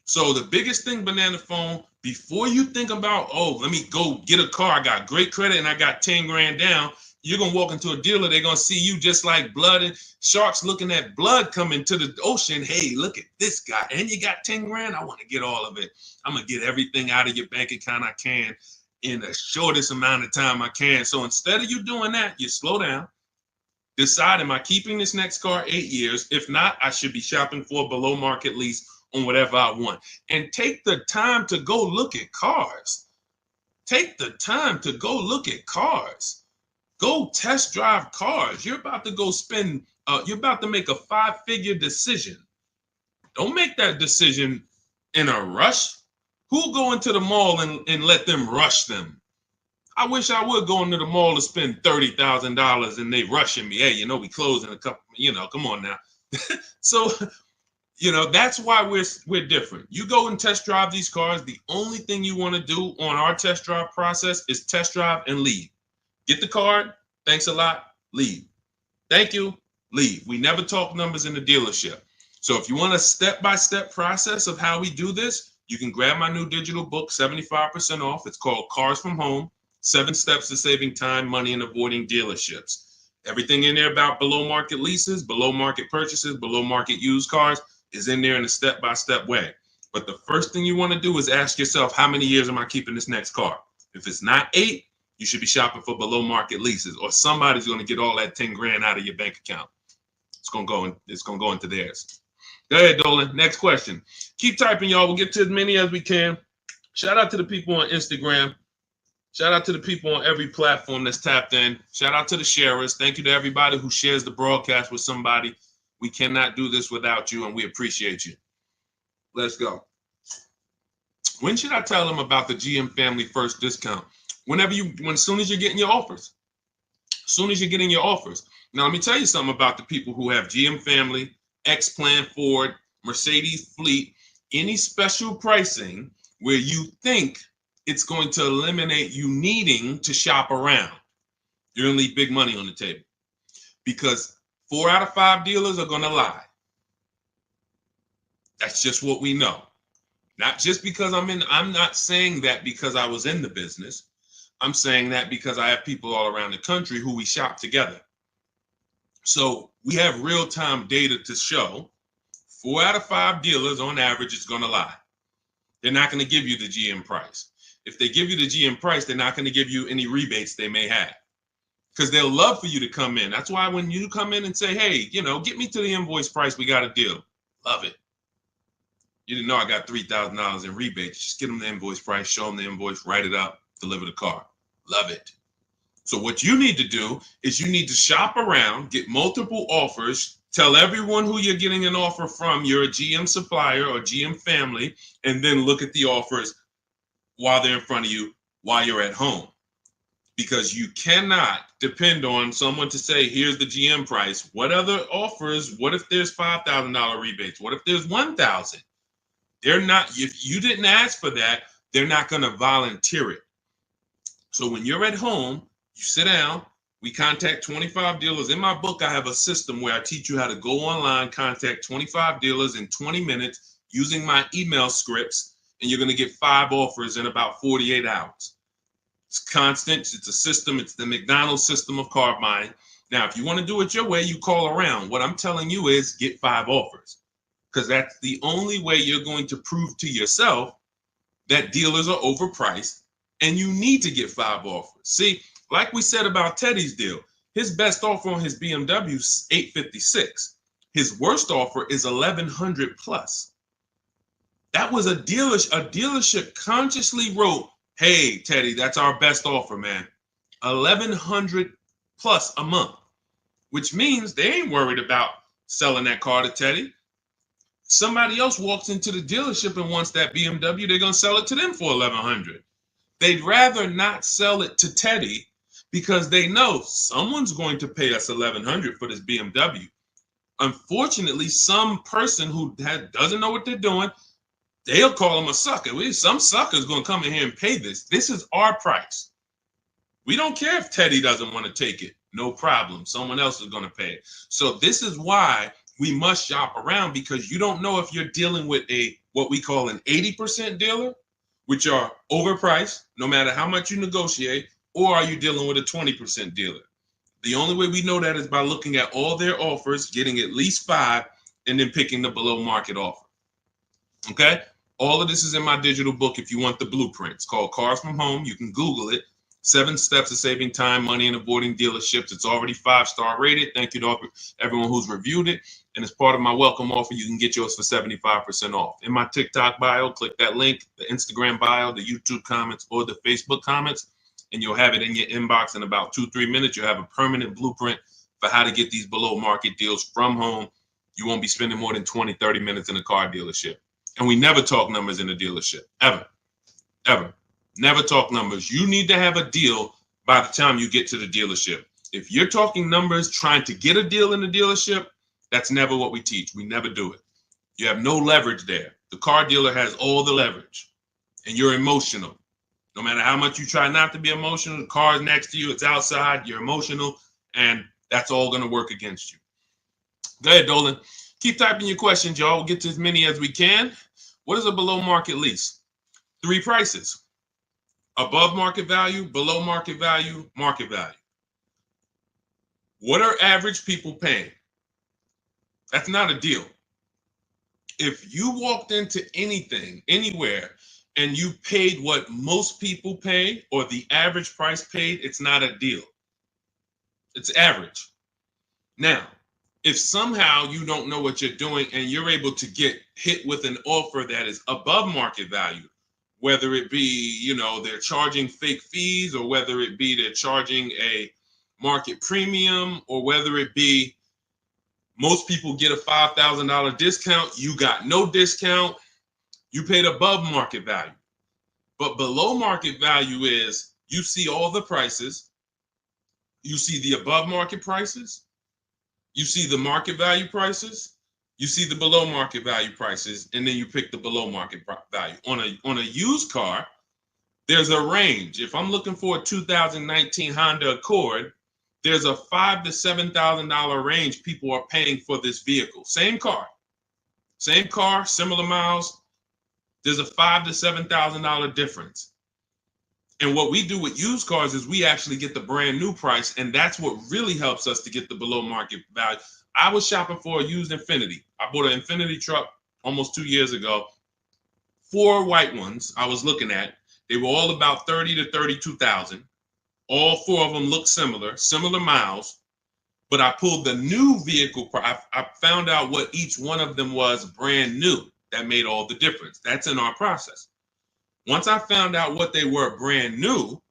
So the biggest thing, Banana Phone, before you think about, oh, let me go get a car, I got great credit and I got 10 grand down, you're going to walk into a dealer, they're going to see you just like blood and sharks looking at blood coming to the ocean. Hey, look at this guy. And you got 10 grand? I want to get all of it. I'm going to get everything out of your bank account I can in the shortest amount of time I can. So instead of you doing that, you slow down. Decide, am I keeping this next car 8 years? If not, I should be shopping for a below market lease on whatever I want. And take the time to go look at cars. Take the time to go look at cars. Go test drive cars. You're about to go spend, you're about to make a 5-figure decision. Don't make that decision in a rush. Who'll go into the mall and let them rush them? I wish I would go into the mall to spend $30,000 and they rushing me. Hey, we close in a couple, come on now. So, that's why we're different. You go and test drive these cars. The only thing you want to do on our test drive process is test drive and leave. Get the card. Thanks a lot. Leave. Thank you. Leave. We never talk numbers in the dealership. So if you want a step-by-step process of how we do this, you can grab my new digital book, 75% off. It's called Cars from Home, 7 Steps to Saving Time, Money, and Avoiding Dealerships. Everything in there about below market leases, below market purchases, below market used cars is in there in a step-by-step way. But the first thing you want to do is ask yourself, how many years am I keeping this next car? If it's not 8, you should be shopping for below market leases, or somebody's going to get all that 10 grand out of your bank account. It's going to go into theirs. Go ahead, Dolan. Next question. Keep typing, y'all. We'll get to as many as we can. Shout out to the people on Instagram. Shout out to the people on every platform that's tapped in. Shout out to the sharers. Thank you to everybody who shares the broadcast with somebody. We cannot do this without you, and we appreciate you. Let's go. When should I tell them about the GM Family First discount? As soon as you're getting your offers. As soon as you're getting your offers. Now, let me tell you something about the people who have GM Family, X-Plan Ford, Mercedes Fleet, any special pricing where you think it's going to eliminate you needing to shop around. You're going to leave big money on the table because 4 out of 5 dealers are going to lie. That's just what we know. Not just because I'm not saying that because I was in the business. I'm saying that because I have people all around the country who we shop together. So we have real-time data to show 4 out of 5 dealers on average is going to lie. They're not going to give you the GM price. If they give you the GM price, they're not going to give you any rebates they may have because they'll love for you to come in. That's why when you come in and say, hey, get me to the invoice price, we got a deal. Love it. You didn't know I got $3,000 in rebates. Just get them the invoice price, show them the invoice, write it up, deliver the car. Love it. So what you need to do is you need to shop around, get multiple offers, tell everyone who you're getting an offer from, you're a GM supplier or GM family, and then look at the offers while they're in front of you, while you're at home. Because you cannot depend on someone to say, here's the GM price. What other offers? What if there's $5,000 rebates? What if there's $1,000? They're not, if you didn't ask for that, they're not going to volunteer it. So when you're at home, you sit down, we contact 25 dealers. In my book, I have a system where I teach you how to go online, contact 25 dealers in 20 minutes using my email scripts, and you're going to get 5 offers in about 48 hours. It's constant. It's a system. It's the McDonald's system of car buying. Now, if you want to do it your way, you call around. What I'm telling you is get 5 offers because that's the only way you're going to prove to yourself that dealers are overpriced and you need to get 5 offers. See, like we said about Teddy's deal, his best offer on his BMW is $856. His worst offer is $1,100 plus. That was a dealership consciously wrote, hey, Teddy, that's our best offer, man. $1,100 plus a month, which means they ain't worried about selling that car to Teddy. Somebody else walks into the dealership and wants that BMW, they're going to sell it to them for $1,100. They'd rather not sell it to Teddy because they know someone's going to pay us $1,100 for this BMW. Unfortunately, some person who doesn't know what they're doing, they'll call them a sucker. Some sucker's going to come in here and pay this. This is our price. We don't care if Teddy doesn't want to take it. No problem. Someone else is going to pay it. So this is why we must shop around, because you don't know if you're dealing with what we call an 80% dealer, which are overpriced no matter how much you negotiate, or are you dealing with a 20% dealer? The only way we know that is by looking at all their offers, getting at least 5, and then picking the below market offer. Okay? All of this is in my digital book if you want the blueprint. It's called Cars from Home. You can Google it. 7 steps of saving time, money, and avoiding dealerships. It's already 5-star rated. Thank you to everyone who's reviewed it. And as part of my welcome offer, you can get yours for 75% off. In my TikTok bio, click that link, the Instagram bio, the YouTube comments, or the Facebook comments, and you'll have it in your inbox in about 2-3 minutes. You'll have a permanent blueprint for how to get these below market deals from home. You won't be spending more than 20-30 minutes in a car dealership. And we never talk numbers in a dealership, ever, ever. Never talk numbers. You need to have a deal by the time you get to the dealership. If you're talking numbers, trying to get a deal in the dealership, that's never what we teach. We never do it. You have no leverage there. The car dealer has all the leverage, and you're emotional. No matter how much you try not to be emotional, the car is next to you, it's outside, you're emotional, and that's all going to work against you. Go ahead, Dolan. Keep typing your questions, y'all. We'll get to as many as we can. What is a below market lease? 3 prices. Above market value, below market value, market value. What are average people paying? That's not a deal. If you walked into anything, anywhere, and you paid what most people pay or the average price paid, it's not a deal. It's average. Now, if somehow you don't know what you're doing and you're able to get hit with an offer that is above market value, whether it be, they're charging fake fees, or whether it be they're charging a market premium, or whether it be most people get a $5,000 discount, you got no discount, you paid above market value. But below market value is you see all the prices, you see the above market prices, you see the market value prices, you see the below market value prices, and then you pick the below market value. On a used car, there's a range. If I'm looking for a 2019 Honda Accord, there's a $5,000 to $7,000 range people are paying for this vehicle. Same car, similar miles. There's a $5,000 to $7,000 difference. And what we do with used cars is we actually get the brand new price, and that's what really helps us to get the below market value. I was shopping for a used Infiniti. I bought an Infiniti truck almost 2 years ago. 4 white ones I was looking at. They were all about 30 to 32,000. All 4 of them looked similar miles. But I pulled the new vehicle. I found out what each one of them was brand new. That made all the difference. That's in our process. Once I found out what they were brand new,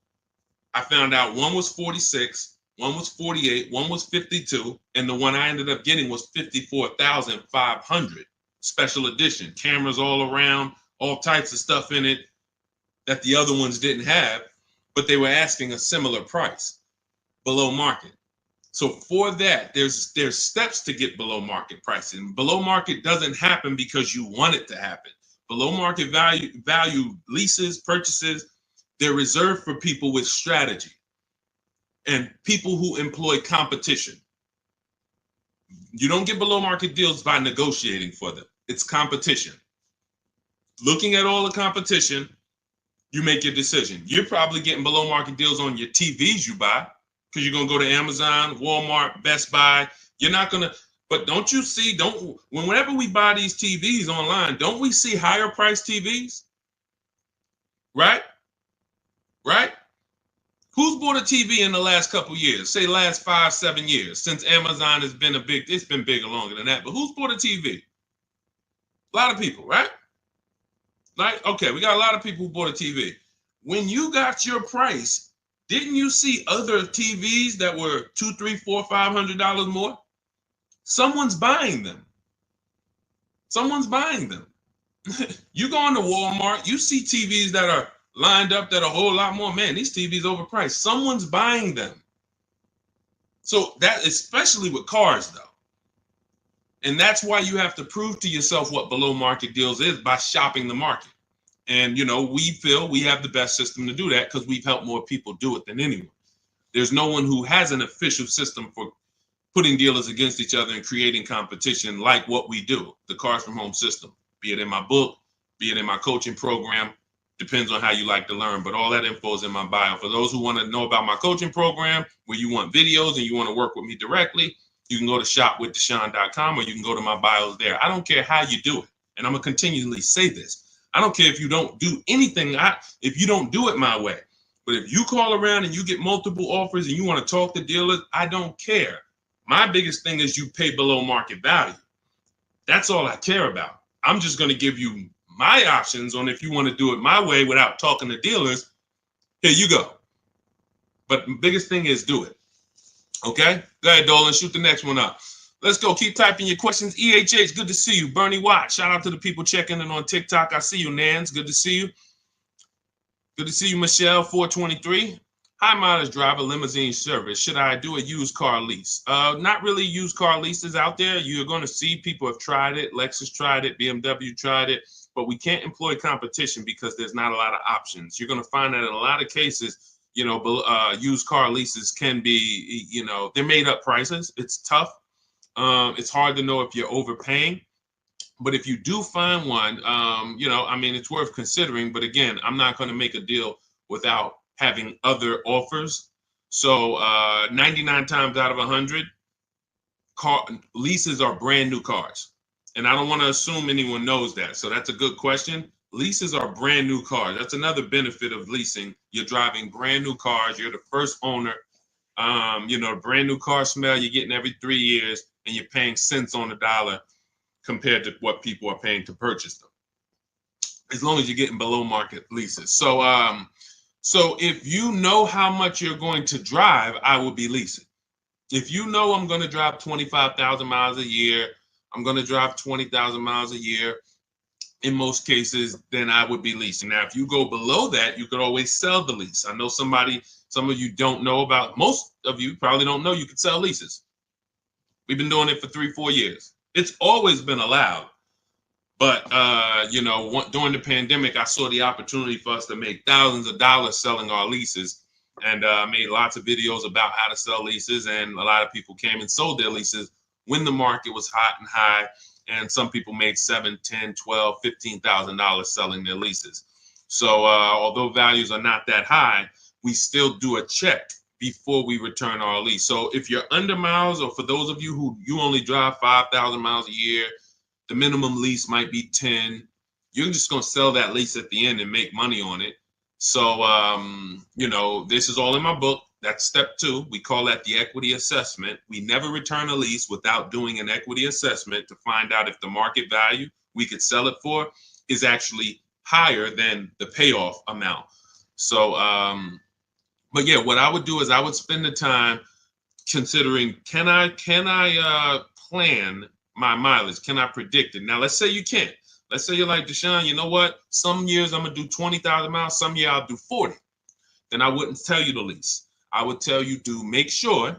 I found out one was 46, one was 48, one was 52, and the one I ended up getting was 54,500 special edition. Cameras all around, all types of stuff in it that the other ones didn't have, but they were asking a similar price, below market. So for that, there's steps to get below market pricing. Below market doesn't happen because you want it to happen. Below market value leases, purchases, they're reserved for people with strategy and people who employ competition. You don't get below market deals by negotiating for them. It's competition. Looking at all the competition, you make your decision. You're probably getting below market deals on your TVs you buy, because you're going to go to Amazon, Walmart, Best Buy. You're not going to, but don't you see, whenever we buy these TVs online, don't we see higher priced TVs? Right? Right? Who's bought a TV in the last couple years? Say last 5-7 years, since Amazon has been it's been bigger longer than that, but who's bought a TV? A lot of people, right? Like, okay, we got a lot of people who bought a TV. When you got your price, didn't you see other TVs that were $200, $300, $400, $500 more? Someone's buying them. Someone's buying them. You go into Walmart, you see TVs that are lined up that are a whole lot more. Man, these TVs overpriced. Someone's buying them. So that, especially with cars though. And that's why you have to prove to yourself what below market deals is by shopping the market. And, we feel we have the best system to do that because we've helped more people do it than anyone. There's no one who has an official system for putting dealers against each other and creating competition like what we do, the Cars from Home system, be it in my book, be it in my coaching program, depends on how you like to learn, but all that info is in my bio. For those who want to know about my coaching program, where you want videos and you want to work with me directly, you can go to shopwithdeshone.com or you can go to my bios there. I don't care how you do it. And I'm going to continually say this. I don't care if you don't do anything, if you don't do it my way. But if you call around and you get multiple offers and you want to talk to dealers, I don't care. My biggest thing is you pay below market value. That's all I care about. I'm just going to give you my options on if you want to do it my way without talking to dealers. Here you go. But the biggest thing is do it. Okay? Go ahead, Dolan. Shoot the next one up. Let's go. Keep typing your questions. EHH, good to see you. Bernie Watt, shout out to the people checking in on TikTok. I see you, Nans. Good to see you. Good to see you, Michelle, 423. High mileage driver, limousine service. Should I do a used car lease? Not really used car leases out there. You're going to see people have tried it. Lexus tried it. BMW tried it. But we can't employ competition because there's not a lot of options. You're going to find that in a lot of cases, used car leases can be, they're made up prices. It's tough. It's hard to know if you're overpaying. But if you do find one, it's worth considering. But again, I'm not going to make a deal without having other offers. So 99 times out of 100, leases are brand new cars. And I don't want to assume anyone knows that. So that's a good question. Leases are brand new cars. That's another benefit of leasing. You're driving brand new cars. You're the first owner. Brand new car smell you're getting every 3 years, and you're paying cents on the dollar compared to what people are paying to purchase them, as long as you're getting below market leases. So if you know how much you're going to drive, I will be leasing. If you know I'm going to drive 25,000 miles a year, I'm going to drive 20,000 miles a year, in most cases, then I would be leasing. Now, if you go below that, you could always sell the lease. I know some of you don't know about, most of you probably don't know you could sell leases. We've been doing it for 3-4 years. It's always been allowed. But, during the pandemic, I saw the opportunity for us to make thousands of dollars selling our leases. And made lots of videos about how to sell leases. And a lot of people came and sold their leases when the market was hot and high. And some people made $7,000, $10,000, $12,000, $15,000 selling their leases. So although values are not that high, we still do a check before we return our lease. So if you're under miles, or for those of you who you only drive 5,000 miles a year, the minimum lease might be 10. You're just going to sell that lease at the end and make money on it. So, this is all in my book. That's step 2. We call that the equity assessment. We never return a lease without doing an equity assessment to find out if the market value we could sell it for is actually higher than the payoff amount. So, but yeah, what I would do is I would spend the time considering, can I plan my mileage? Can I predict it? Now, let's say you can't. Let's say you're like, Deshone, you know what? Some years I'm going to do 20,000 miles. Some year I'll do 40. Then I wouldn't tell you to lease. I would tell you to make sure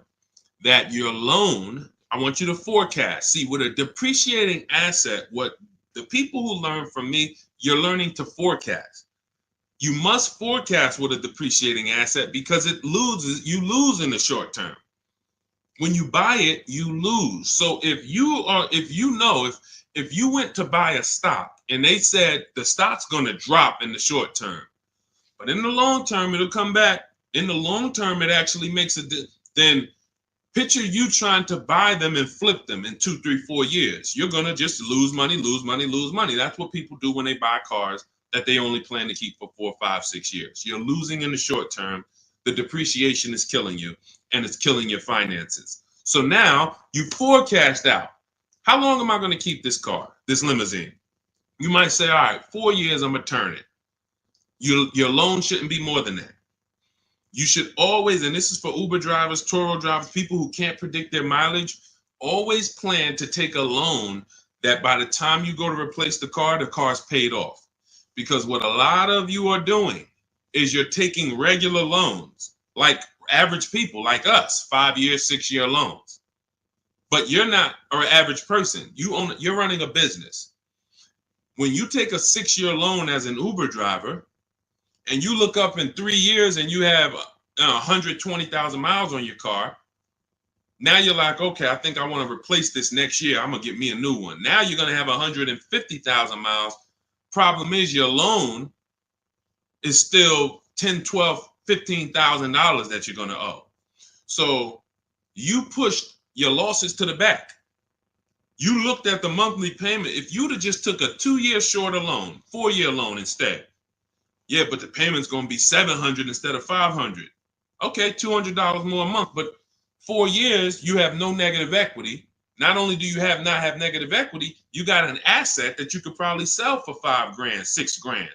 that your loan, I want you to forecast. See, with a depreciating asset, what the people who learn from me, you're learning to forecast. You must forecast with a depreciating asset because you lose in the short term. When you buy it, you lose. So if you went to buy a stock and they said the stock's going to drop in the short term, but in the long term, it'll come back. In the long term, it actually makes then picture you trying to buy them and flip them in 2, 3, 4 years. You're going to just lose money, lose money, lose money. That's what people do when they buy cars that they only plan to keep for 4, 5, 6 years. You're losing in the short term. The depreciation is killing you, and it's killing your finances. So now you forecast out. How long am I going to keep this car, this limousine? You might say, all right, 4 years, I'm going to turn it. Your loan shouldn't be more than that. You should always, and this is for Uber drivers, Turo drivers, people who can't predict their mileage, always plan to take a loan that by the time you go to replace the car's paid off. Because what a lot of you are doing is you're taking regular loans, like average people like us, 5-year, 6-year loans. But you're not an average person. You're running a business. When you take a 6-year loan as an Uber driver and you look up in 3 years and you have 120,000 miles on your car, now you're like, okay, I think I want to replace this next year. I'm going to get me a new one. Now you're going to have 150,000 miles. Problem is your loan is still $10, $12, $15,000 that you're going to owe. So you pushed your losses to the back. You looked at the monthly payment. If you'd have just took a 2-year shorter loan, 4-year loan instead, yeah, but the payment's going to be $700 instead of $500. Okay, $200 more a month, but 4 years, you have no negative equity. Not only do you not have negative equity, you got an asset that you could probably sell for $5,000, $6,000.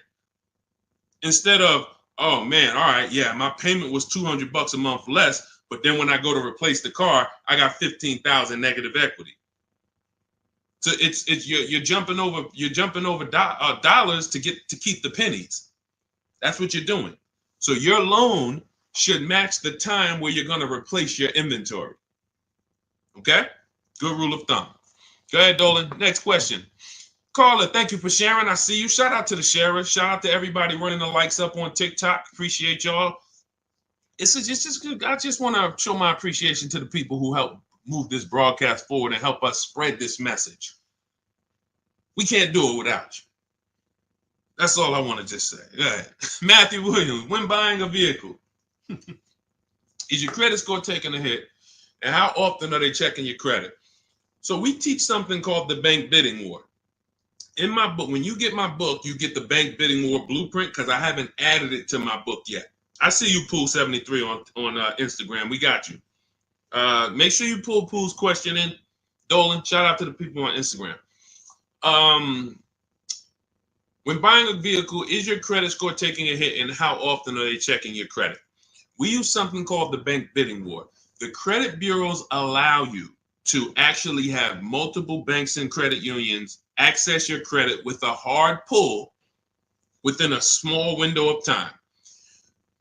Instead of, oh man, all right, yeah, my payment was $200 a month less, but then when I go to replace the car, I got 15,000 negative equity. So you're jumping over dollars to keep the pennies. That's what you're doing. So your loan should match the time where you're going to replace your inventory. Okay? Good rule of thumb. Go ahead, Dolan. Next question. Carla, thank you for sharing. I see you. Shout out to the sharers. Shout out to everybody running the likes up on TikTok. Appreciate y'all. It's just good. I just want to show my appreciation to the people who help move this broadcast forward and help us spread this message. We can't do it without you. That's all I want to just say. Go ahead. Matthew Williams, when buying a vehicle, is your credit score taking a hit? And how often are they checking your credit? So we teach something called the bank bidding war. In my book, when you get my book, you get the bank bidding war blueprint because I haven't added it to my book yet. I see you, Pool73 on Instagram. We got you. Make sure you pull Pool's question in. Dolan, shout out to the people on Instagram. When buying a vehicle, is your credit score taking a hit, and how often are they checking your credit? We use something called the bank bidding war. The credit bureaus allow you to actually have multiple banks and credit unions access your credit with a hard pull within a small window of time.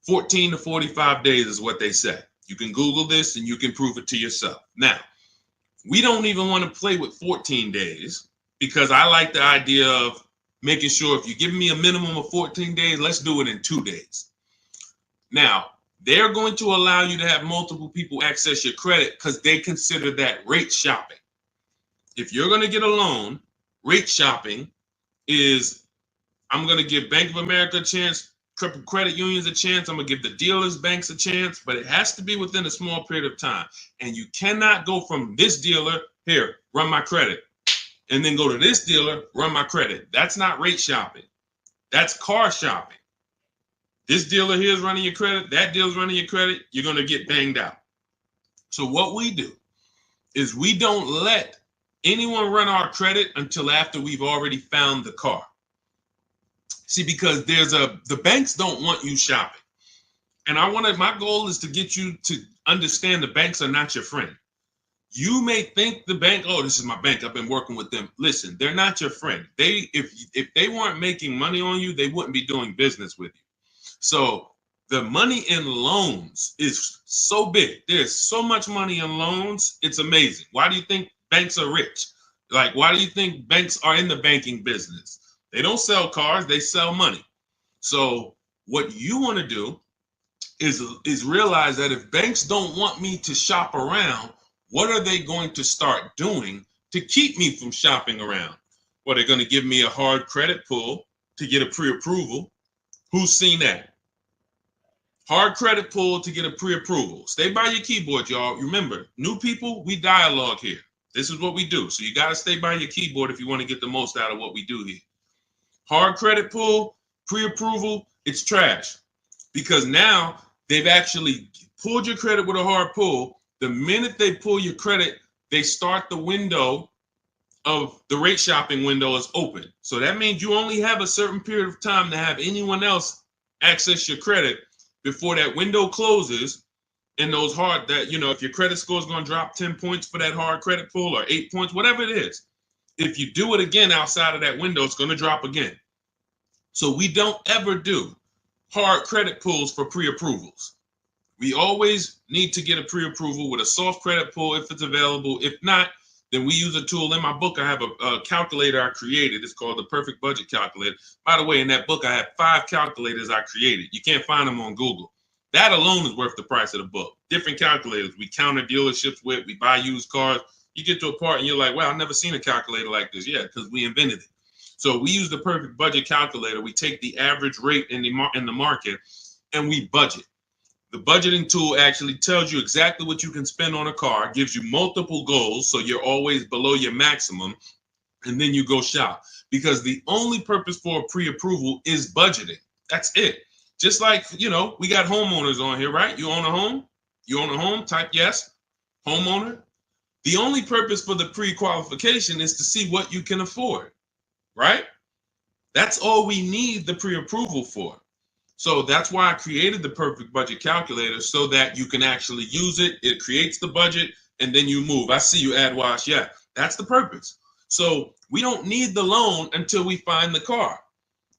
14 to 45 days is what they say. You can Google this and you can prove it to yourself. Now, we don't even want to play with 14 days because I like the idea of making sure if you give me a minimum of 14 days, let's do it in 2 days. Now, they're going to allow you to have multiple people access your credit because they consider that rate shopping. If you're going to get a loan, rate shopping is, I'm going to give Bank of America a chance, credit unions a chance, I'm going to give the dealers, banks a chance, but it has to be within a small period of time. And you cannot go from this dealer, here, run my credit, and then go to this dealer, run my credit. That's not rate shopping. That's car shopping. This dealer here is running your credit, that dealer's running your credit, you're going to get banged out. So what we do is we don't let anyone run our credit until after we've already found the car. See, because the banks don't want you shopping. And my goal is to get you to understand the banks are not your friend. You may think the bank, oh, this is my bank, I've been working with them. Listen, they're not your friend. If they weren't making money on you, they wouldn't be doing business with you. So the money in loans is so big. There's so much money in loans. It's amazing. Why do you think banks are rich? Like, why do you think banks are in the banking business? They don't sell cars, they sell money. So what you want to do is realize that if banks don't want me to shop around, what are they going to start doing to keep me from shopping around? Well, they're going to give me a hard credit pull to get a pre-approval. Who's seen that? Hard credit pull to get a pre-approval. Stay by your keyboard, y'all. Remember, new people, we dialogue here. This is what we do. So you got to stay by your keyboard if you want to get the most out of what we do here. Hard credit pull, pre-approval, it's trash. Because now they've actually pulled your credit with a hard pull. The minute they pull your credit, they start the window of the rate shopping window is open. So that means you only have a certain period of time to have anyone else access your credit before that window closes. And those hard, that, if your credit score is going to drop 10 points for that hard credit pull or 8 points, whatever it is, If you do it again outside of that window, it's going to drop again. So we don't ever do hard credit pulls for pre-approvals. We always need to get a pre-approval with a soft credit pull if it's available. If not, then we use a tool. In my book, I have a calculator I created. It's called the Perfect Budget Calculator. By the way, in that book, I have 5 calculators I created. You can't find them on Google. That alone is worth the price of the book. Different calculators. We counter dealerships with. We buy used cars. You get to a part and you're like, wow, I've never seen a calculator like this. Yeah, because we invented it. So we use the Perfect Budget Calculator. We take the average rate in the market and we budget. The budgeting tool actually tells you exactly what you can spend on a car, gives you multiple goals, so you're always below your maximum, and then you go shop. Because the only purpose for a pre-approval is budgeting. That's it. Just like, you know, we got homeowners on here, right? You own a home? You own a home? Type yes. Homeowner. The only purpose for the pre-qualification is to see what you can afford, right? That's all we need the pre-approval for. So that's why I created the Perfect Budget Calculator, so that you can actually use it. It creates the budget and then you move. I see you, AdWash. Yeah, that's the purpose. So we don't need the loan until we find the car.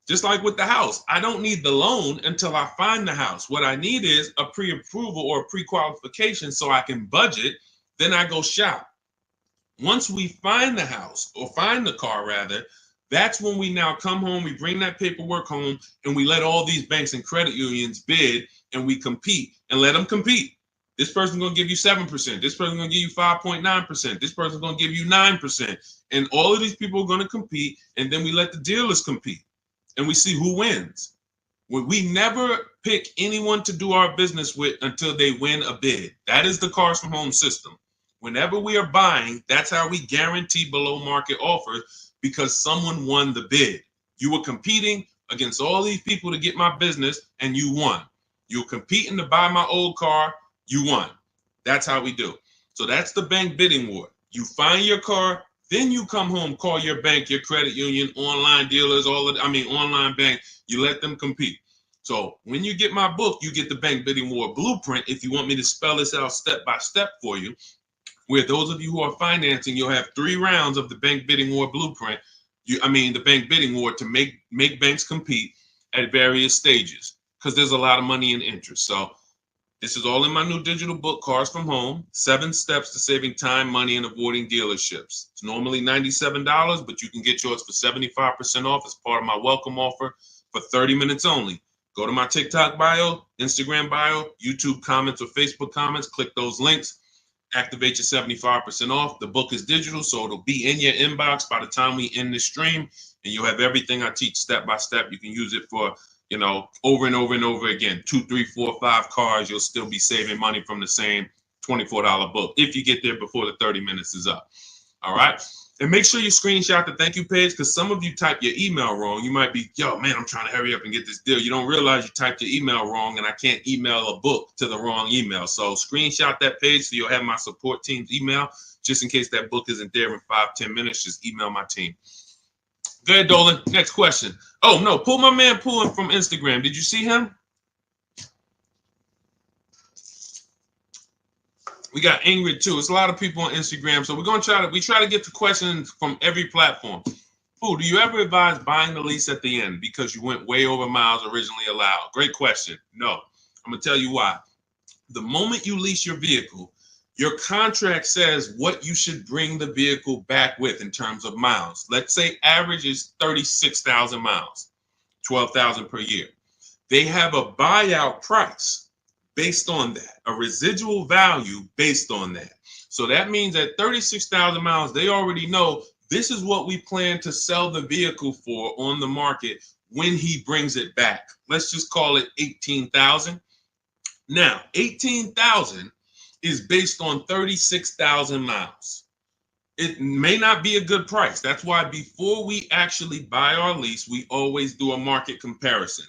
Just like with the house, I don't need the loan until I find the house. What I need is a pre-approval or a pre-qualification so I can budget. Then I go shop. Once we find the house, or find the car rather, that's when we now come home, we bring that paperwork home, and we let all these banks and credit unions bid, and we compete and let them compete. This person's going to give you 7%. This person's going to give you 5.9%. This person's going to give you 9%. And all of these people are going to compete, and then we let the dealers compete, and we see who wins. We never pick anyone to do our business with until they win a bid. That is the Cars from Home system. Whenever we are buying, that's how we guarantee below market offers, because someone won the bid. You were competing against all these people to get my business, and you won. You were competing to buy my old car, you won. That's how we do. So that's the bank bidding war. You find your car, then you come home, call your bank, your credit union, online dealers, online bank, you let them compete. So when you get my book, you get the bank bidding war blueprint. If you want me to spell this out step by step for you, where those of you who are financing, you'll have 3 rounds of the bank bidding war blueprint. The bank bidding war to make banks compete at various stages, because there's a lot of money and interest. So this is all in my new digital book, Cars from Home, 7 Steps to Saving Time, Money, and Avoiding Dealerships. It's normally $97, but you can get yours for 75% off as part of my welcome offer for 30 minutes only. Go to my TikTok bio, Instagram bio, YouTube comments, or Facebook comments. Click those links. Activate your 75% off. The book is digital, so it'll be in your inbox by the time we end this stream, and you'll have everything I teach step by step. You can use it for, over and over and over again. 2, 3, 4, 5 cars. You'll still be saving money from the same $24 book if you get there before the 30 minutes is up. All right. And make sure you screenshot the thank you page, because some of you type your email wrong. You might be, yo, man, I'm trying to hurry up and get this deal. You don't realize you typed your email wrong, and I can't email a book to the wrong email. So screenshot that page so you'll have my support team's email, just in case that book isn't there in 5-10 minutes. Just email my team. Go ahead, Dolan. Next question. Oh, no, pull my man Pulling from Instagram. Did you see him? We got Ingrid too. It's a lot of people on Instagram, so we're gonna try to get to questions from every platform. Do you ever advise buying the lease at the end because you went way over miles originally allowed? Great question. No, I'm gonna tell you why. The moment you lease your vehicle, your contract says what you should bring the vehicle back with in terms of miles. Let's say average is 36,000 miles, 12,000 per year. They have a buyout price based on that, a residual value based on that. So that means at 36,000 miles, they already know this is what we plan to sell the vehicle for on the market when he brings it back. Let's just call it 18,000. Now, 18,000 is based on 36,000 miles. It may not be a good price. That's why before we actually buy our lease, we always do a market comparison.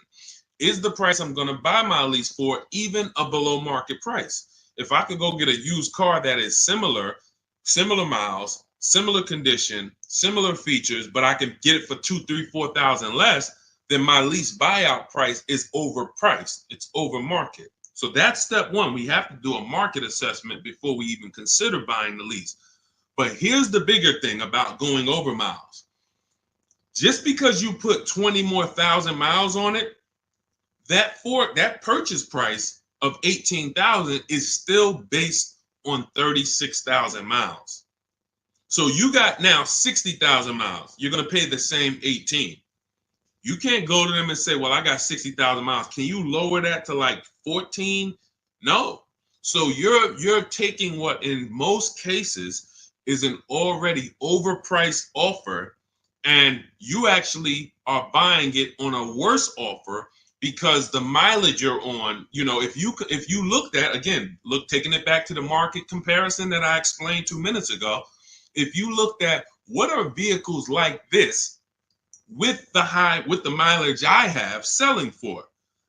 Is the price I'm going to buy my lease for even a below market price? If I could go get a used car that is similar miles, similar condition, similar features, but I can get it for 2, 3, 4,000 less, then my lease buyout price is overpriced. It's over market. So that's step one. We have to do a market assessment before we even consider buying the lease. But here's the bigger thing about going over miles. Just because you put 20 more thousand miles on it, that purchase price of 18,000 is still based on 36,000 miles. So you got now 60,000 miles. You're going to pay the same 18. You can't go to them and say, well, I got 60,000 miles. Can you lower that to like 14? No. So you're taking what in most cases is an already overpriced offer, and you actually are buying it on a worse offer because the mileage you're on, if you looked at, again, taking it back to the market comparison that I explained 2 minutes ago, if you looked at what are vehicles like this with the mileage I have selling for,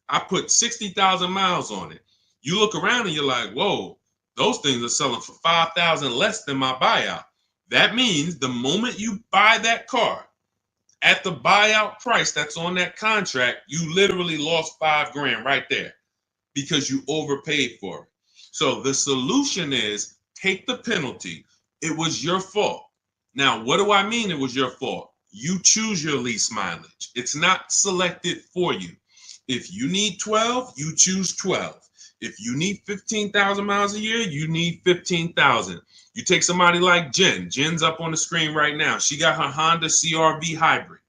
I put 60,000 miles on it. You look around and you're like, whoa, those things are selling for 5,000 less than my buyout. That means the moment you buy that car at the buyout price that's on that contract, you literally lost $5,000 right there because you overpaid for it. So the solution is take the penalty. It was your fault. Now, what do I mean it was your fault? You choose your lease mileage. It's not selected for you. If you need 12, you choose 12. If you need 15,000 miles a year, you need 15,000. You take somebody like Jen. Jen's up on the screen right now. She got her Honda CR-V hybrid.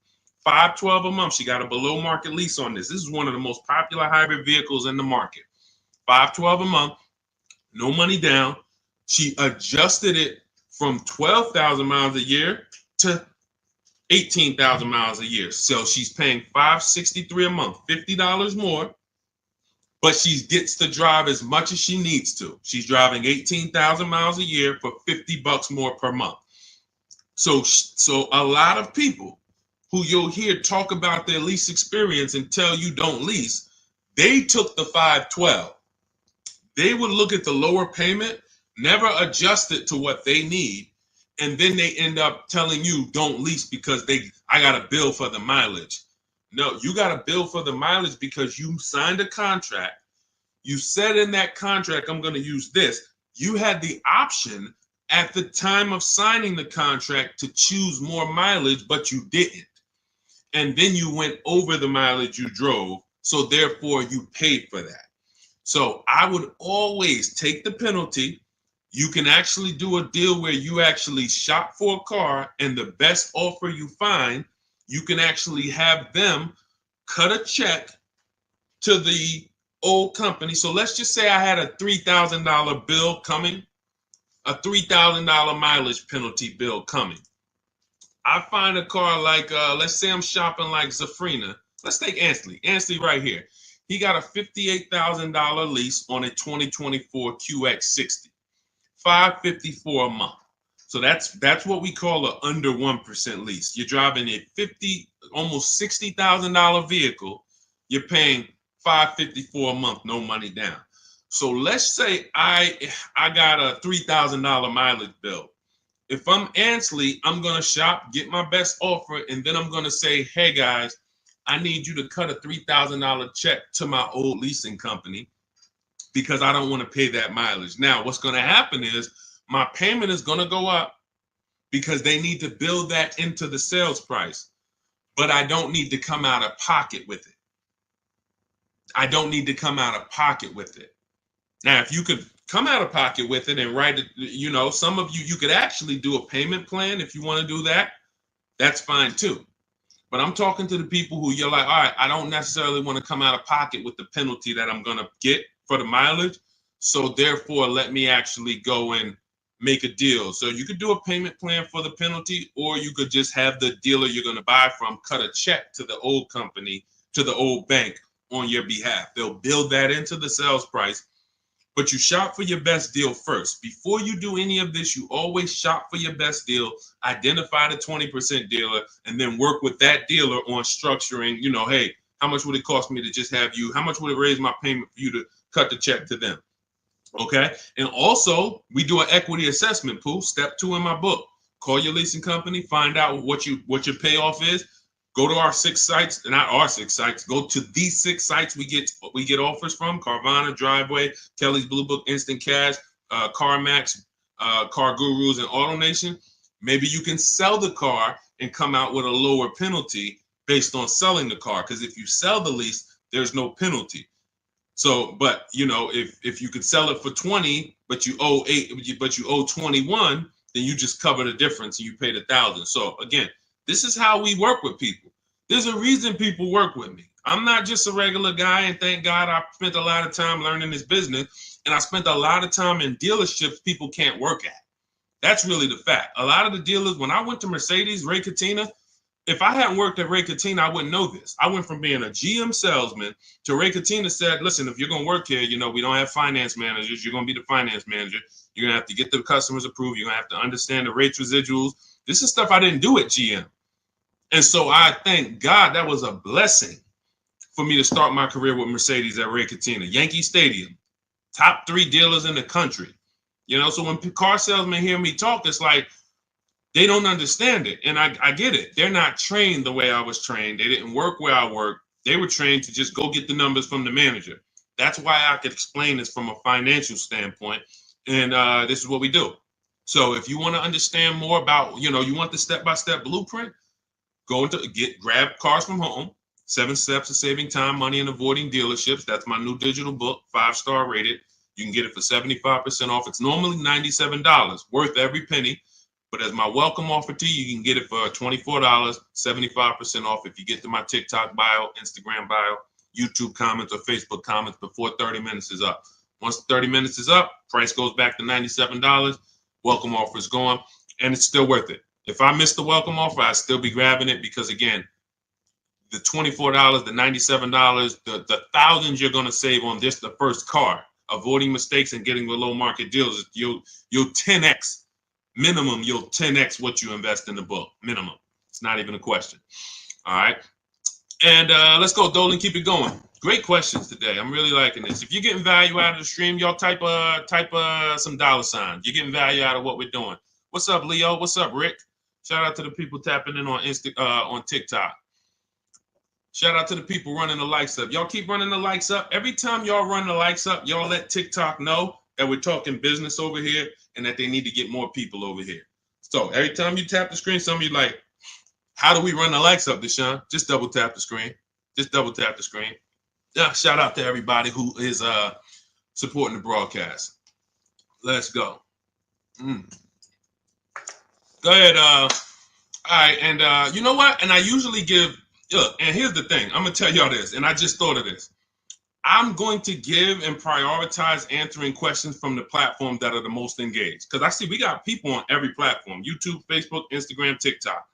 $512 a month. She got a below market lease on this. This is one of the most popular hybrid vehicles in the market. $512 a month, no money down. She adjusted it from 12,000 miles a year to 18,000 miles a year. So she's paying $563 a month, $50 more, but she gets to drive as much as she needs to. She's driving 18,000 miles a year for $50 more per month. So a lot of people who you'll hear talk about their lease experience and tell you don't lease, they took the 512. They would look at the lower payment, never adjust it to what they need, and then they end up telling you don't lease because I got a bill for the mileage. No, you got a bill for the mileage because you signed a contract. You said in that contract, I'm going to use this. You had the option at the time of signing the contract to choose more mileage, but you didn't. And then you went over the mileage you drove. So therefore you paid for that. So I would always take the penalty. You can actually do a deal where you actually shop for a car, and the best offer you find, you can actually have them cut a check to the old company. So let's just say I had a $3,000 bill coming, a $3,000 mileage penalty bill coming. I find a car like, let's say I'm shopping like Zafrina. Let's take Ansley. Ansley right here. He got a $58,000 lease on a 2024 QX60. $554 a month. So that's what we call an under 1% lease. You're driving a almost $60,000 vehicle. You're paying $554 a month, no money down. So let's say I got a $3,000 mileage bill. If I'm Ansley, I'm gonna shop, get my best offer, and then I'm gonna say, hey guys, I need you to cut a $3,000 check to my old leasing company, because I don't want to pay that mileage. Now, what's going to happen is my payment is going to go up because they need to build that into the sales price, but I don't need to come out of pocket with it. I don't need to come out of pocket with it. Now, if you could come out of pocket with it and write it, some of you could actually do a payment plan if you want to do that. That's fine too. But I'm talking to the people who you're like, all right, I don't necessarily want to come out of pocket with the penalty that I'm going to get for the mileage. So therefore, let me actually go and make a deal. So you could do a payment plan for the penalty, or you could just have the dealer you're going to buy from cut a check to the old company, to the old bank on your behalf. They'll build that into the sales price, but you shop for your best deal first. Before you do any of this, you always shop for your best deal, identify the 20% dealer, and then work with that dealer on structuring, hey, how much would it cost me to just have you? How much would it raise my payment for you to cut the check to them? Okay. And also, we do an equity assessment, Pooh. Step 2 in my book. Call your leasing company, find out what your payoff is. Go to our 6 sites, not our 6 sites. Go to these 6 sites we get offers from: Carvana, Driveway, Kelly's Blue Book, Instant Cash, CarMax, Car Gurus and Auto Nation, maybe you can sell the car and come out with a lower penalty based on selling the car. Because if you sell the lease, there's no penalty. So, but you know, if you could sell it for 20, but you owe 21, then you just cover the difference and you pay the 1,000. So again, this is how we work with people. There's a reason people work with me. I'm not just a regular guy, and thank God I spent a lot of time learning this business, and I spent a lot of time in dealerships people can't work at. That's really the fact. A lot of the dealers, when I went to Mercedes, Ray Catena, if I hadn't worked at Ray Catena, I wouldn't know this. I went from being a GM salesman to Ray Catena said, listen, if you're going to work here, you know, we don't have finance managers. You're going to be the finance manager. You're going to have to get the customers approved. You're going to have to understand the rates residuals. This is stuff I didn't do at GM. And so I thank God that was a blessing for me to start my career with Mercedes at Ray Catena. Yankee Stadium, top 3 dealers in the country. You know, so when car salesmen hear me talk, it's like they don't understand it. And I get it. They're not trained the way I was trained. They didn't work where I worked. They were trained to just go get the numbers from the manager. That's why I could explain this from a financial standpoint. And this is what we do. So if you want to understand more about, you know, you want the step-by-step blueprint, grab Cars from Home, 7 Steps to Saving Time, Money, and Avoiding Dealerships. That's my new digital book, 5-star rated. You can get it for 75% off. It's normally $97, worth every penny. But as my welcome offer to you, you can get it for $24, 75% off if you get to my TikTok bio, Instagram bio, YouTube comments, or Facebook comments before 30 minutes is up. Once 30 minutes is up, price goes back to $97. Welcome offer is gone, and it's still worth it. If I miss the welcome offer, I'd still be grabbing it because, again, the $24, the $97, the thousands you're going to save on this, the first car, avoiding mistakes and getting below market deals, you'll 10x. Minimum, you'll 10x what you invest in the book. Minimum. It's not even a question. All right. And let's go, Dolan. Keep it going. Great questions today. I'm really liking this. If you're getting value out of the stream, y'all type some dollar signs. You're getting value out of what we're doing. What's up, Leo? What's up, Rick? Shout out to the people tapping in on TikTok. Shout out to the people running the likes up. Y'all keep running the likes up. Every time y'all run the likes up, y'all let TikTok know that we're talking business over here and that they need to get more people over here. So every time you tap the screen, some of you like, how do we run the likes up, Deshone? Just double tap the screen. Just double tap the screen. Yeah, shout out to everybody who is supporting the broadcast. Let's go. Go ahead. All right, and you know what? And I usually look, and here's the thing. I'm going to tell y'all this, and I just thought of this. I'm going to give and prioritize answering questions from the platforms that are the most engaged. Because I see we got people on every platform, YouTube, Facebook, Instagram, TikTok.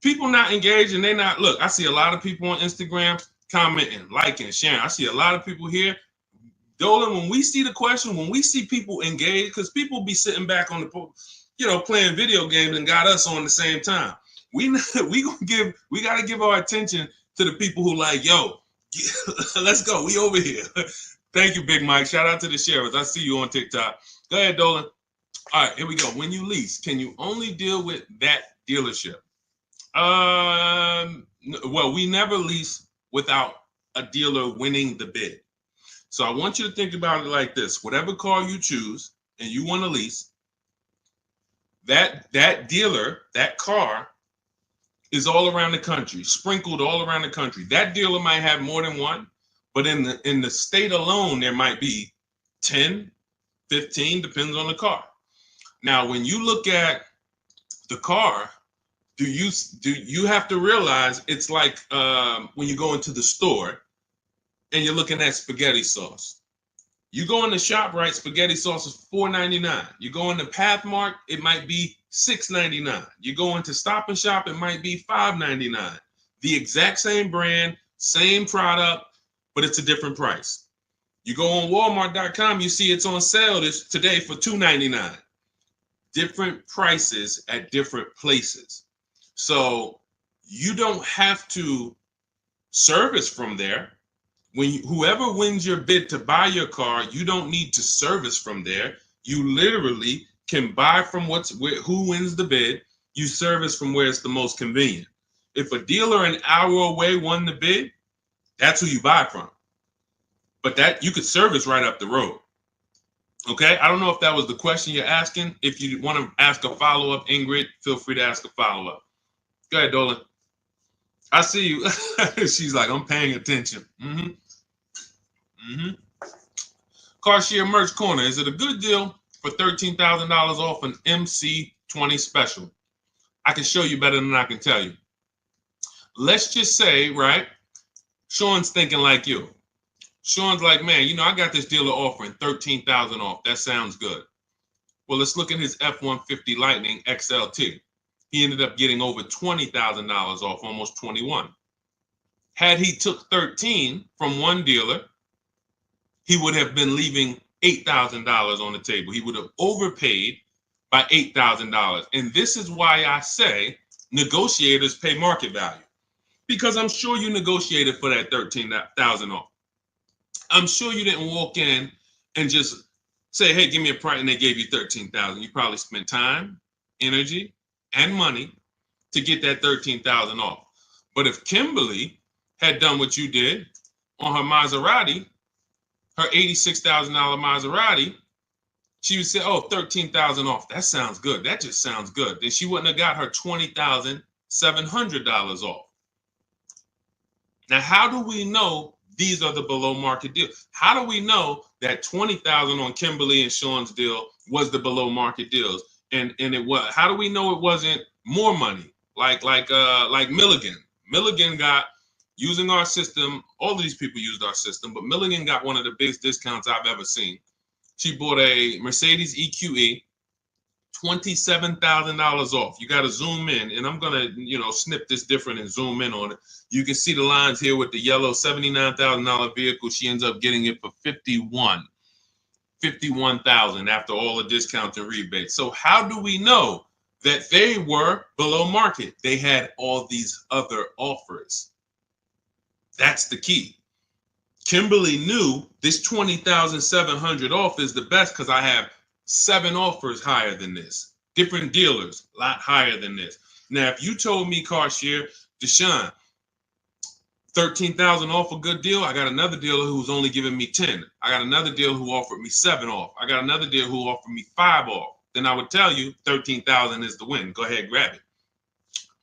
People not engaged and they not, look, I see a lot of people on Instagram commenting, liking, sharing. I see a lot of people here. Dolan, when we see the question, when we see people engaged, because people be sitting back on the, you know, playing video games and got us on the same time. We got to give our attention to the people who like, yo, let's go. We over here. Thank you, Big Mike. Shout out to the sheriffs. I see you on TikTok. Go ahead, Dolan. All right, here we go. When you lease, can you only deal with that dealership? Well, we never lease without a dealer winning the bid. So I want you to think about it like this. Whatever car you choose and you want to lease, that dealer, that car is all around the country, sprinkled all around the country. That dealer might have more than one, but in the state alone, there might be 10, 15, depends on the car. Now, when you look at the car, do you have to realize it's like when you go into the store and you're looking at spaghetti sauce. You go in the ShopRite, spaghetti sauce is $4.99. You go into Pathmark, it might be $6.99. You go into Stop and Shop, it might be $5.99. The exact same brand, same product, but it's a different price. You go on Walmart.com, you see it's on sale today for $2.99. Different prices at different places. So you don't have to service from there. Whoever wins your bid to buy your car, you don't need to service from there. You literally can buy from who wins the bid. You service from where it's the most convenient. If a dealer an hour away won the bid, that's who you buy from. But that you could service right up the road. Okay, I don't know if that was the question you're asking. If you want to ask a follow-up, Ingrid, feel free to ask a follow-up. Go ahead, Dolan. I see you. She's like, I'm paying attention. Car Merch Corner. Is it a good deal for $13,000 off an MC20 special? I can show you better than I can tell you. Let's just say, right, Sean's thinking like you. Sean's like, man, I got this dealer offering $13,000 off. That sounds good. Well, let's look at his F-150 Lightning XLT. He ended up getting over $20,000 off, almost 21. Had he took 13 from one dealer, he would have been leaving $8,000 on the table. He would have overpaid by $8,000. And this is why I say negotiators pay market value. Because I'm sure you negotiated for that $13,000 off. I'm sure you didn't walk in and just say, hey, give me a price, and they gave you $13,000. You probably spent time, energy, and money to get that $13,000 off. But if Kimberly had done what you did on her Maserati, her $86,000 Maserati, she would say, oh, $13,000 off. That sounds good. That just sounds good. Then she wouldn't have got her $20,700 off. Now, how do we know these are the below market deals? How do we know that $20,000 on Kimberly and Sean's deal was the below market deals? And it was. How do we know it wasn't more money? Like Milligan. Milligan got, using our system, all of these people used our system, but Milligan got one of the biggest discounts I've ever seen. She bought a Mercedes EQE, $27,000 off. You got to zoom in, and I'm gonna, snip this different and zoom in on it. You can see the lines here with the yellow $79,000 vehicle. She ends up getting it for $51,000 after all the discounts and rebates. So how do we know that they were below market? They had all these other offers. That's the key. Kimberly knew this $20,700 off is the best because I have 7 offers higher than this. Different dealers, a lot higher than this. Now, if you told me, Carshare, Deshone, $13,000 off a good deal, I got another dealer who's only giving me 10. I got another dealer who offered me 7 off. I got another dealer who offered me 5 off. Then I would tell you 13,000 is the win. Go ahead, grab it.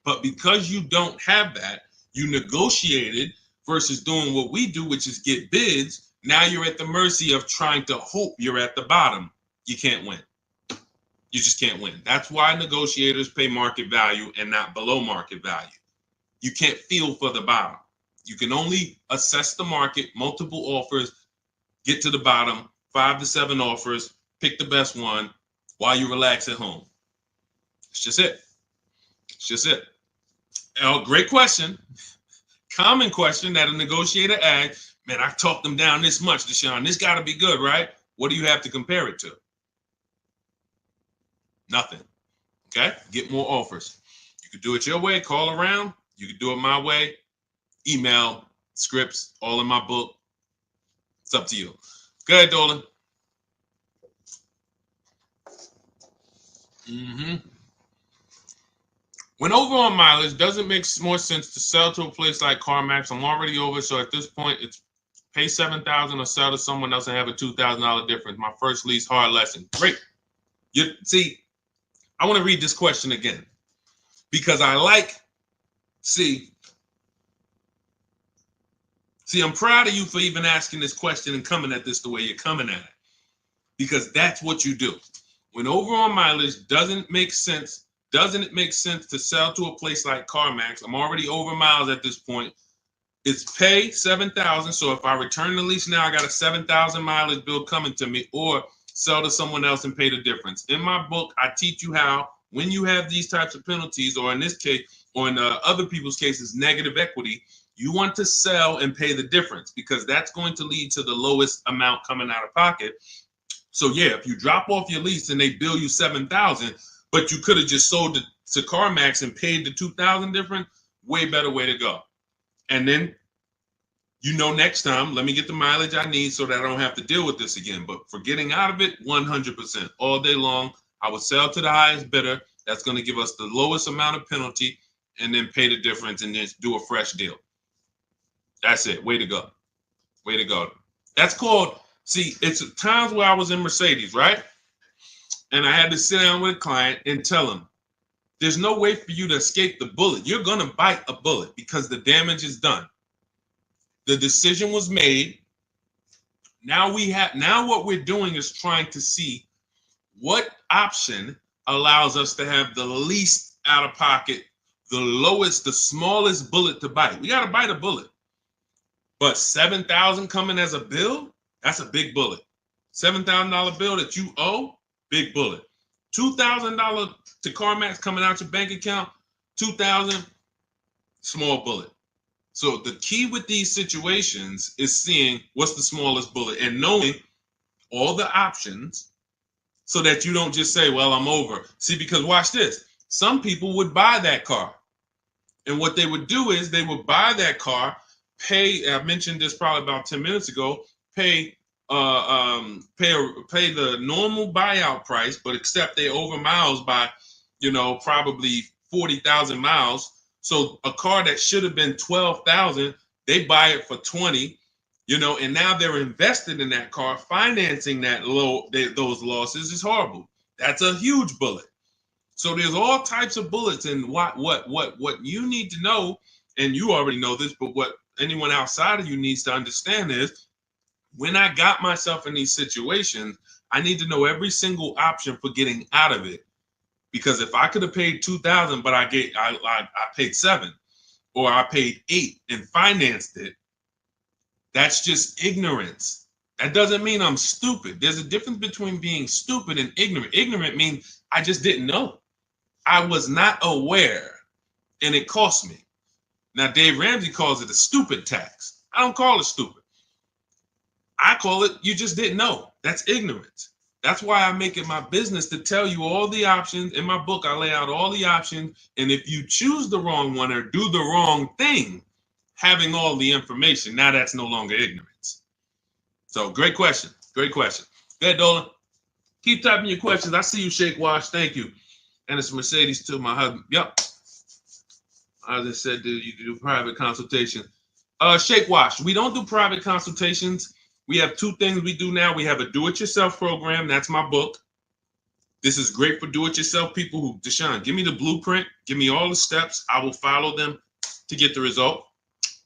But because you don't have that, you negotiated versus doing what we do, which is get bids. Now you're at the mercy of trying to hope you're at the bottom. You can't win. You just can't win. That's why negotiators pay market value and not below market value. You can't feel for the bottom. You can only assess the market, multiple offers, get to the bottom, 5 to 7 offers, pick the best one while you relax at home. It's just it. It's just it. Oh, great question. Common question that a negotiator asks. Man, I talked them down this much, Deshone. This got to be good, right? What do you have to compare it to? Nothing. Okay? Get more offers. You could do it your way, call around. You could do it my way. Email, scripts, all in my book. It's up to you. Go ahead, Dolan. When over on mileage, does it make more sense to sell to a place like CarMax? I'm already over, so at this point, it's pay $7,000 or sell to someone else and have a $2,000 difference. My first lease, hard lesson. Great. See, I want to read this question again because see, I'm proud of you for even asking this question and coming at this the way you're coming at it, because that's what you do. When over on mileage, doesn't it make sense to sell to a place like CarMax? I'm already over miles at this point. It's pay $7,000. So if I return the lease now, I got a 7,000 mileage bill coming to me, or sell to someone else and pay the difference. In my book, I teach you how, when you have these types of penalties, or in this case, or in other people's cases, negative equity, you want to sell and pay the difference, because that's going to lead to the lowest amount coming out of pocket. So yeah, if you drop off your lease and they bill you $7,000, but you could have just sold it to CarMax and paid the $2,000 difference, way better way to go. And then, next time, let me get the mileage I need so that I don't have to deal with this again. But for getting out of it, 100%. All day long, I would sell to the highest bidder. That's going to give us the lowest amount of penalty, and then pay the difference and then do a fresh deal. That's it. Way to go. Way to go. That's called See, it's times where I was in Mercedes, right? And I had to sit down with a client and tell him, there's no way for you to escape the bullet. You're going to bite a bullet because the damage is done. The decision was made. Now what we're doing is trying to see what option allows us to have the least out of pocket, the lowest, the smallest bullet to bite. We got to bite a bullet. But $7,000 coming as a bill, that's a big bullet. $7,000 bill that you owe, big bullet. $2,000 to CarMax coming out your bank account, $2,000, small bullet. So the key with these situations is seeing what's the smallest bullet and knowing all the options so that you don't just say, well, I'm over. See, because watch this. Some people would buy that car. And what they would do is they would buy that car, pay, I mentioned this probably about 10 minutes ago, pay the normal buyout price, but except they over miles by, probably 40,000 miles. So a car that should have been 12,000, they buy it for 20, and now they're invested in that car. Financing those losses is horrible. That's a huge bullet. So there's all types of bullets, and what you need to know, and you already know this, but what anyone outside of you needs to understand is, when I got myself in these situations, I need to know every single option for getting out of it. Because if I could have paid $2,000, but I paid $7,000, or I paid $8,000 and financed it, that's just ignorance. That doesn't mean I'm stupid. There's a difference between being stupid and ignorant. Ignorant means I just didn't know. I was not aware, and it cost me. Now, Dave Ramsey calls it a stupid tax. I don't call it stupid. I call it you just didn't know. That's ignorance. That's why I make it my business to tell you all the options. In my book, I lay out all the options. And if you choose the wrong one or do the wrong thing, having all the information, now that's no longer ignorance. So great question. Great question. Go ahead, Dolan. Keep typing your questions. I see you, Shake Wash. Thank you. And it's Mercedes to my husband. Yep. I just said, you do private consultation. Shake Wash. We don't do private consultations. We have two things we do now. We have a do-it-yourself program. That's my book. This is great for do-it-yourself people who, Deshone, give me the blueprint. Give me all the steps. I will follow them to get the result.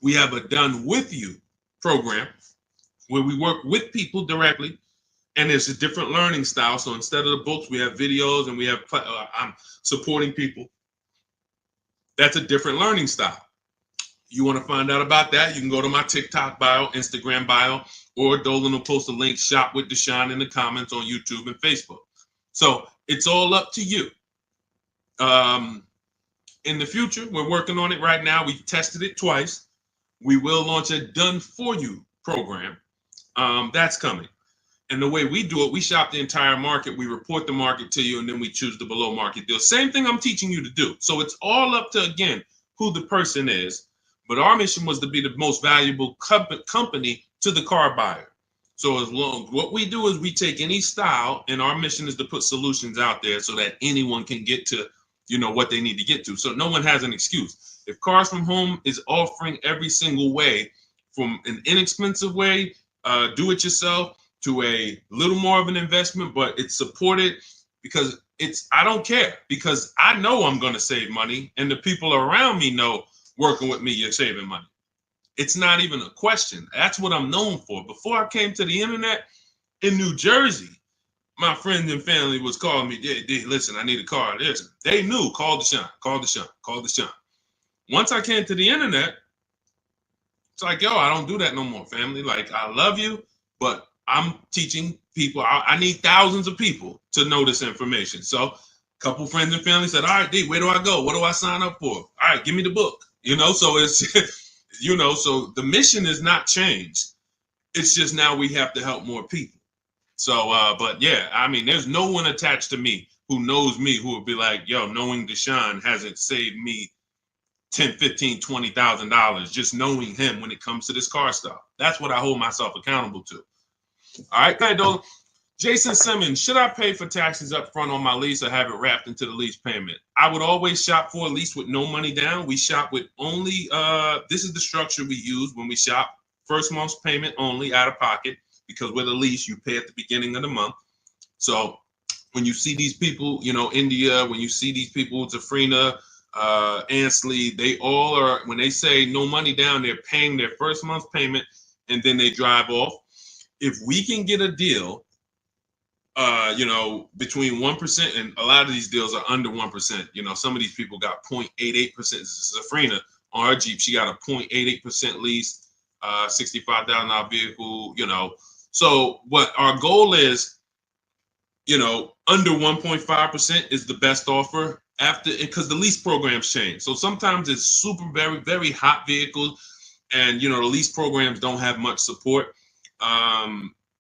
We have a done with you program where we work with people directly. And it's a different learning style. So instead of the books, we have videos and we have, I'm supporting people. That's a different learning style. You want to find out about that, you can go to my TikTok bio, Instagram bio, or Dolan will post a link, Shop with Deshone, in the comments on YouTube and Facebook. So it's all up to you. In the future, we're working on it right now. We tested it twice. We will launch a done for you program. That's coming. And the way we do it, we shop the entire market. We report the market to you, and then we choose the below market deal. Same thing I'm teaching you to do. So it's all up to, again, who the person is. But our mission was to be the most valuable company to the car buyer. So what we do is we take any style, and our mission is to put solutions out there so that anyone can get to, what they need to get to. So no one has an excuse. If Cars From Home is offering every single way, from an inexpensive way, do it yourself, to a little more of an investment, but it's supported because I don't care, because I know I'm going to save money, and the people around me know working with me, you're saving money. It's not even a question. That's what I'm known for. Before I came to the internet in New Jersey, my friends and family was calling me, listen, I need a car. Listen, they knew, call Deshone, call Deshone, call Deshone. Once I came to the internet, it's like, yo, I don't do that no more, family. Like, I love you, but I'm teaching people. I need thousands of people to know this information. So a couple friends and family said, all right, D, where do I go? What do I sign up for? All right, give me the book. So it's, so the mission is not changed. It's just now we have to help more people. So, but yeah, I mean, there's no one attached to me who knows me who would be like, yo, knowing Deshone hasn't saved me $10, $15, $20,000 just knowing him when it comes to this car stuff. That's what I hold myself accountable to. All right, go ahead, Dolan. Jason Simmons, should I pay for taxes up front on my lease or have it wrapped into the lease payment? I would always shop for a lease with no money down. We shop with only, this is the structure we use when we shop. First month's payment only, out of pocket. because with a lease, you pay at the beginning of the month. So when you see these people, India, when you see these people, Zafrina, Ansley, they all are, when they say no money down, they're paying their first month's payment and then they drive off. If we can get a deal, between 1%, and a lot of these deals are under 1%. Some of ththese people got 0.88%. Zafrina on her Jeep, she got a 0.88% lease, $65,000 vehicle. So what our goal is, under 1.5% is the best offer after, because the lease programs change. So sometimes it's super, very, very hot vehicles, and the lease programs don't have much support.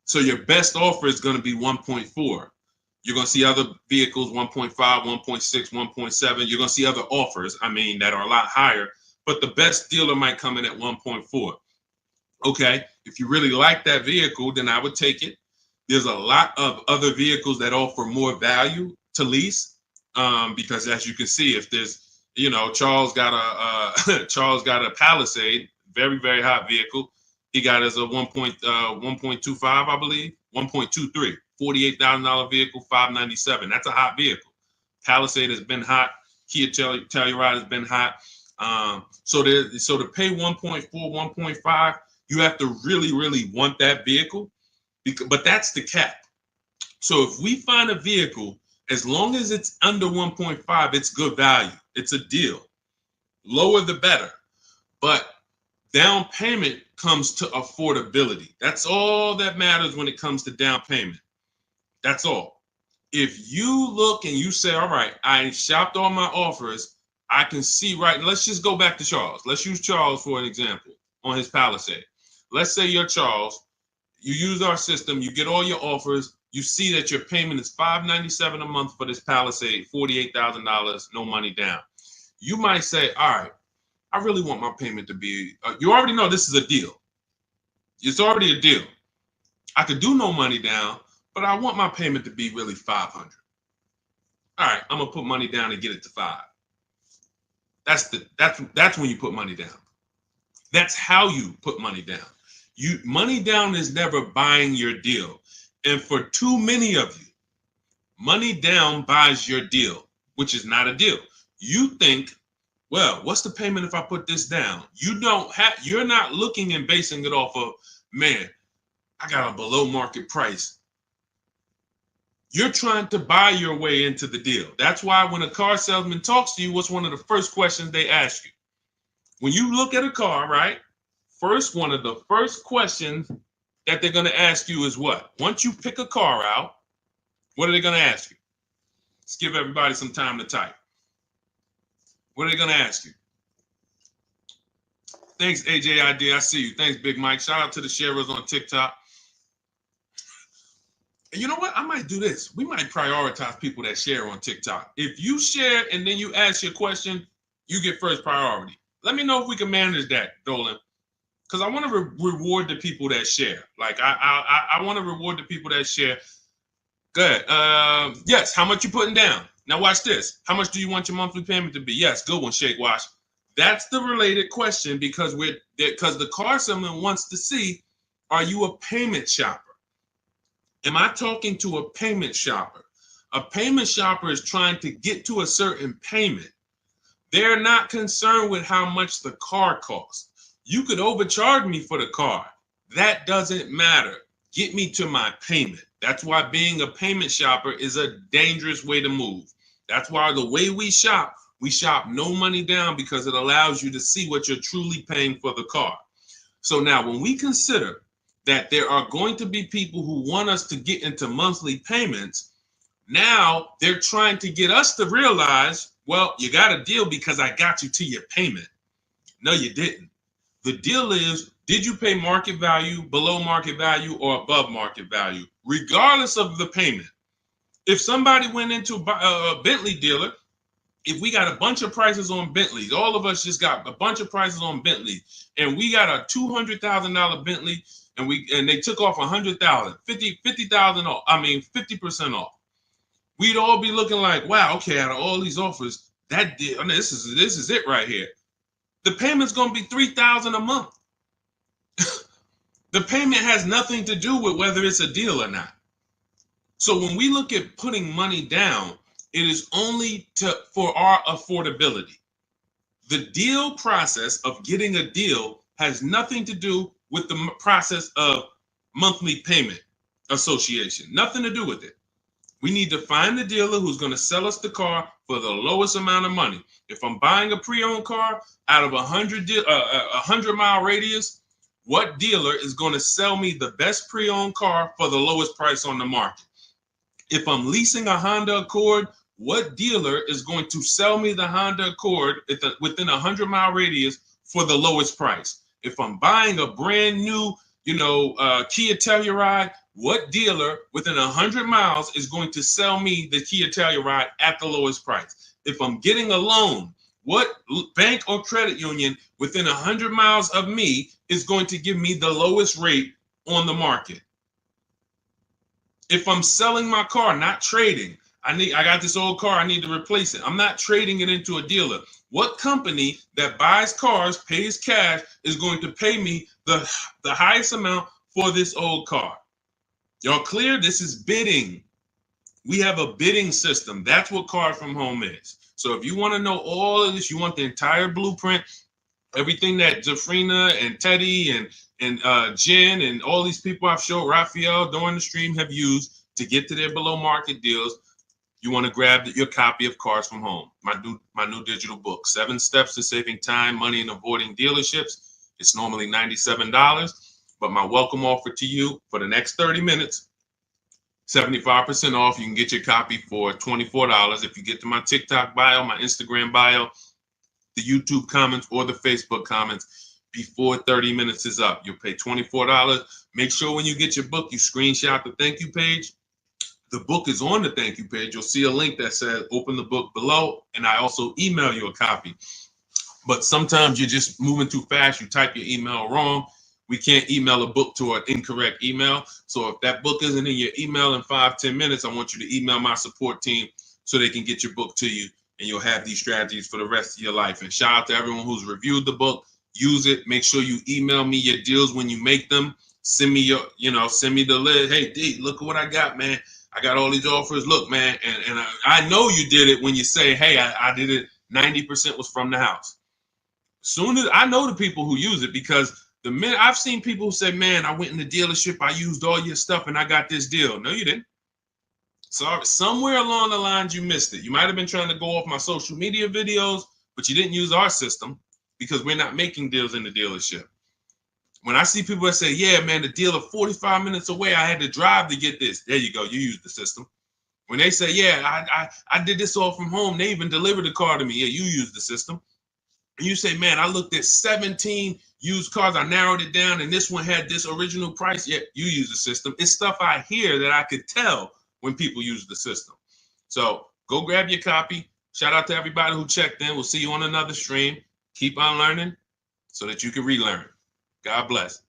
So your best offer is going to be 1.4. You're going to see other vehicles 1.5, 1.6, 1.7. You're going to see other offers, that are a lot higher, but the best dealer might come in at 1.4. Okay, if you really like that vehicle, then I would take it. There's a lot of other vehicles that offer more value to lease, because as you can see, if there's, Charles got a Palisade, very, very hot vehicle. He got as a 1.25, I believe, 1.23, $48,000 vehicle, $597. That's a hot vehicle. Palisade has been hot. Kia Telluride has been hot. So to pay 1.4, 1.5, you have to really, really want that vehicle. But that's the cap. So if we find a vehicle, as long as it's under 1.5, it's good value. It's a deal. Lower the better. But down payment comes to affordability. That's all that matters when it comes to down payment. That's all. If you look and you say, all right, I shopped all my offers, I can see right. Let's just go back to Charles. Let's use Charles for an example on his Palisade. Let's say you're Charles. You use our system, you get all your offers, you see that your payment is $597 a month for this Palisade, $48,000, no money down. You might say, all right, I really want my payment to be, you already know this is a deal. It's already a deal. I could do no money down, but I want my payment to be really $500. All right, I'm gonna put money down and get it to $5. That's when you put money down. That's how you put money down. Money down is never buying your deal. And for too many of you, money down buys your deal, which is not a deal. You think, well, what's the payment if I put this down? You're not looking and basing it off of, man, I got a below market price. You're trying to buy your way into the deal. That's why when a car salesman talks to you, what's one of the first questions they ask you? When you look at a car, right? One of the first questions that they're going to ask you is what? Once you pick a car out, what are they going to ask you? Let's give everybody some time to type. What are they going to ask you? Thanks, AJID. I see you. Thanks, Big Mike. Shout out to the sharers on TikTok. And you know what? I might do this. We might prioritize people that share on TikTok. If you share and then you ask your question, you get first priority. Let me know if we can manage that, Dolan. Because I want to reward the people that share. Like, I want to reward the people that share. Good. Yes, how much you putting down? Now watch this. How much do you want your monthly payment to be? Yes, good one, Shake Wash. That's the related question because the car salesman wants to see, are you a payment shopper? Am I talking to a payment shopper? A payment shopper is trying to get to a certain payment. They're not concerned with how much the car costs. You could overcharge me for the car. That doesn't matter. Get me to my payment. That's why being a payment shopper is a dangerous way to move. That's why the way we shop no money down because it allows you to see what you're truly paying for the car. So now when we consider that there are going to be people who want us to get into monthly payments, now they're trying to get us to realize, well, you got a deal because I got you to your payment. No, you didn't. The deal is, did you pay market value, below market value, or above market value, regardless of the payment? If somebody went into a Bentley dealer, if we got a bunch of prices on Bentleys, all of us just got a bunch of prices on Bentleys, and we got a $200,000 Bentley, and they took off $100,000, $50,000 off. 50% off. We'd all be looking like, wow, okay, out of all these offers, that deal, this is it right here. The payment's gonna be $3,000 a month. The payment has nothing to do with whether it's a deal or not. So when we look at putting money down, it is only for our affordability. The deal process of getting a deal has nothing to do with the process of monthly payment association. Nothing to do with it. We need to find the dealer who's going to sell us the car for the lowest amount of money. If I'm buying a pre-owned car out of a 100-mile radius, what dealer is going to sell me the best pre-owned car for the lowest price on the market? If I'm leasing a Honda Accord, what dealer is going to sell me the Honda Accord within a 100-mile radius for the lowest price? If I'm buying a brand new, Kia Telluride, what dealer within 100 miles is going to sell me the Kia Telluride at the lowest price? If I'm getting a loan, what bank or credit union within 100 miles of me is going to give me the lowest rate on the market? If I'm selling my car, not trading, I got this old car, I need to replace it. I'm not trading it into a dealer. What company that buys cars, pays cash, is going to pay me the highest amount for this old car? Y'all clear? This is bidding. We have a bidding system. That's what Cars from Home is. So if you want to know all of this, you want the entire blueprint, everything that Jafrina and Teddy and Jen and all these people I've showed, Raphael, during the stream have used to get to their below market deals, you want to grab your copy of Cars from Home, my new digital book, 7 Steps to Saving Time, Money, and Avoiding Dealerships. It's normally $97, but my welcome offer to you for the next 30 minutes, 75% off. You can get your copy for $24 if you get to my TikTok bio, my Instagram bio, the YouTube comments, or the Facebook comments before 30 minutes is up. You'll pay $24. Make sure when you get your book, you screenshot the thank you page. The book is on the thank you page. You'll see a link that says open the book below, and I also email you a copy. But sometimes you're just moving too fast. You type your email wrong. We can't email a book to an incorrect email. So if that book isn't in your email in 5-10 minutes, I want you to email my support team so they can get your book to you, and you'll have these strategies for the rest of your life. And shout out to everyone who's reviewed the book. Use it. Make sure you email me your deals when you make them. Send me send me the list. Hey, D, look at what I got, man. I got all these offers. Look, man, and I know you did it when you say, hey, I did it. 90% was from the house. Soon as I know the people who use it, because the minute I've seen people who say, man, I went in the dealership, I used all your stuff, and I got this deal. No, you didn't. Sorry, somewhere along the lines you missed it. You might have been trying to go off my social media videos, but you didn't use our system because we're not making deals in the dealership. When I see people that say, yeah, man, the dealer 45 minutes away, I had to drive to get this. There you go. You use the system. When they say, yeah, I did this all from home, they even delivered the car to me. Yeah, you use the system. And you say, man, I looked at 17 used cars. I narrowed it down, and this one had this original price. Yeah, you use the system. It's stuff I hear that I could tell when people use the system. So go grab your copy. Shout out to everybody who checked in. We'll see you on another stream. Keep on learning so that you can relearn. God bless.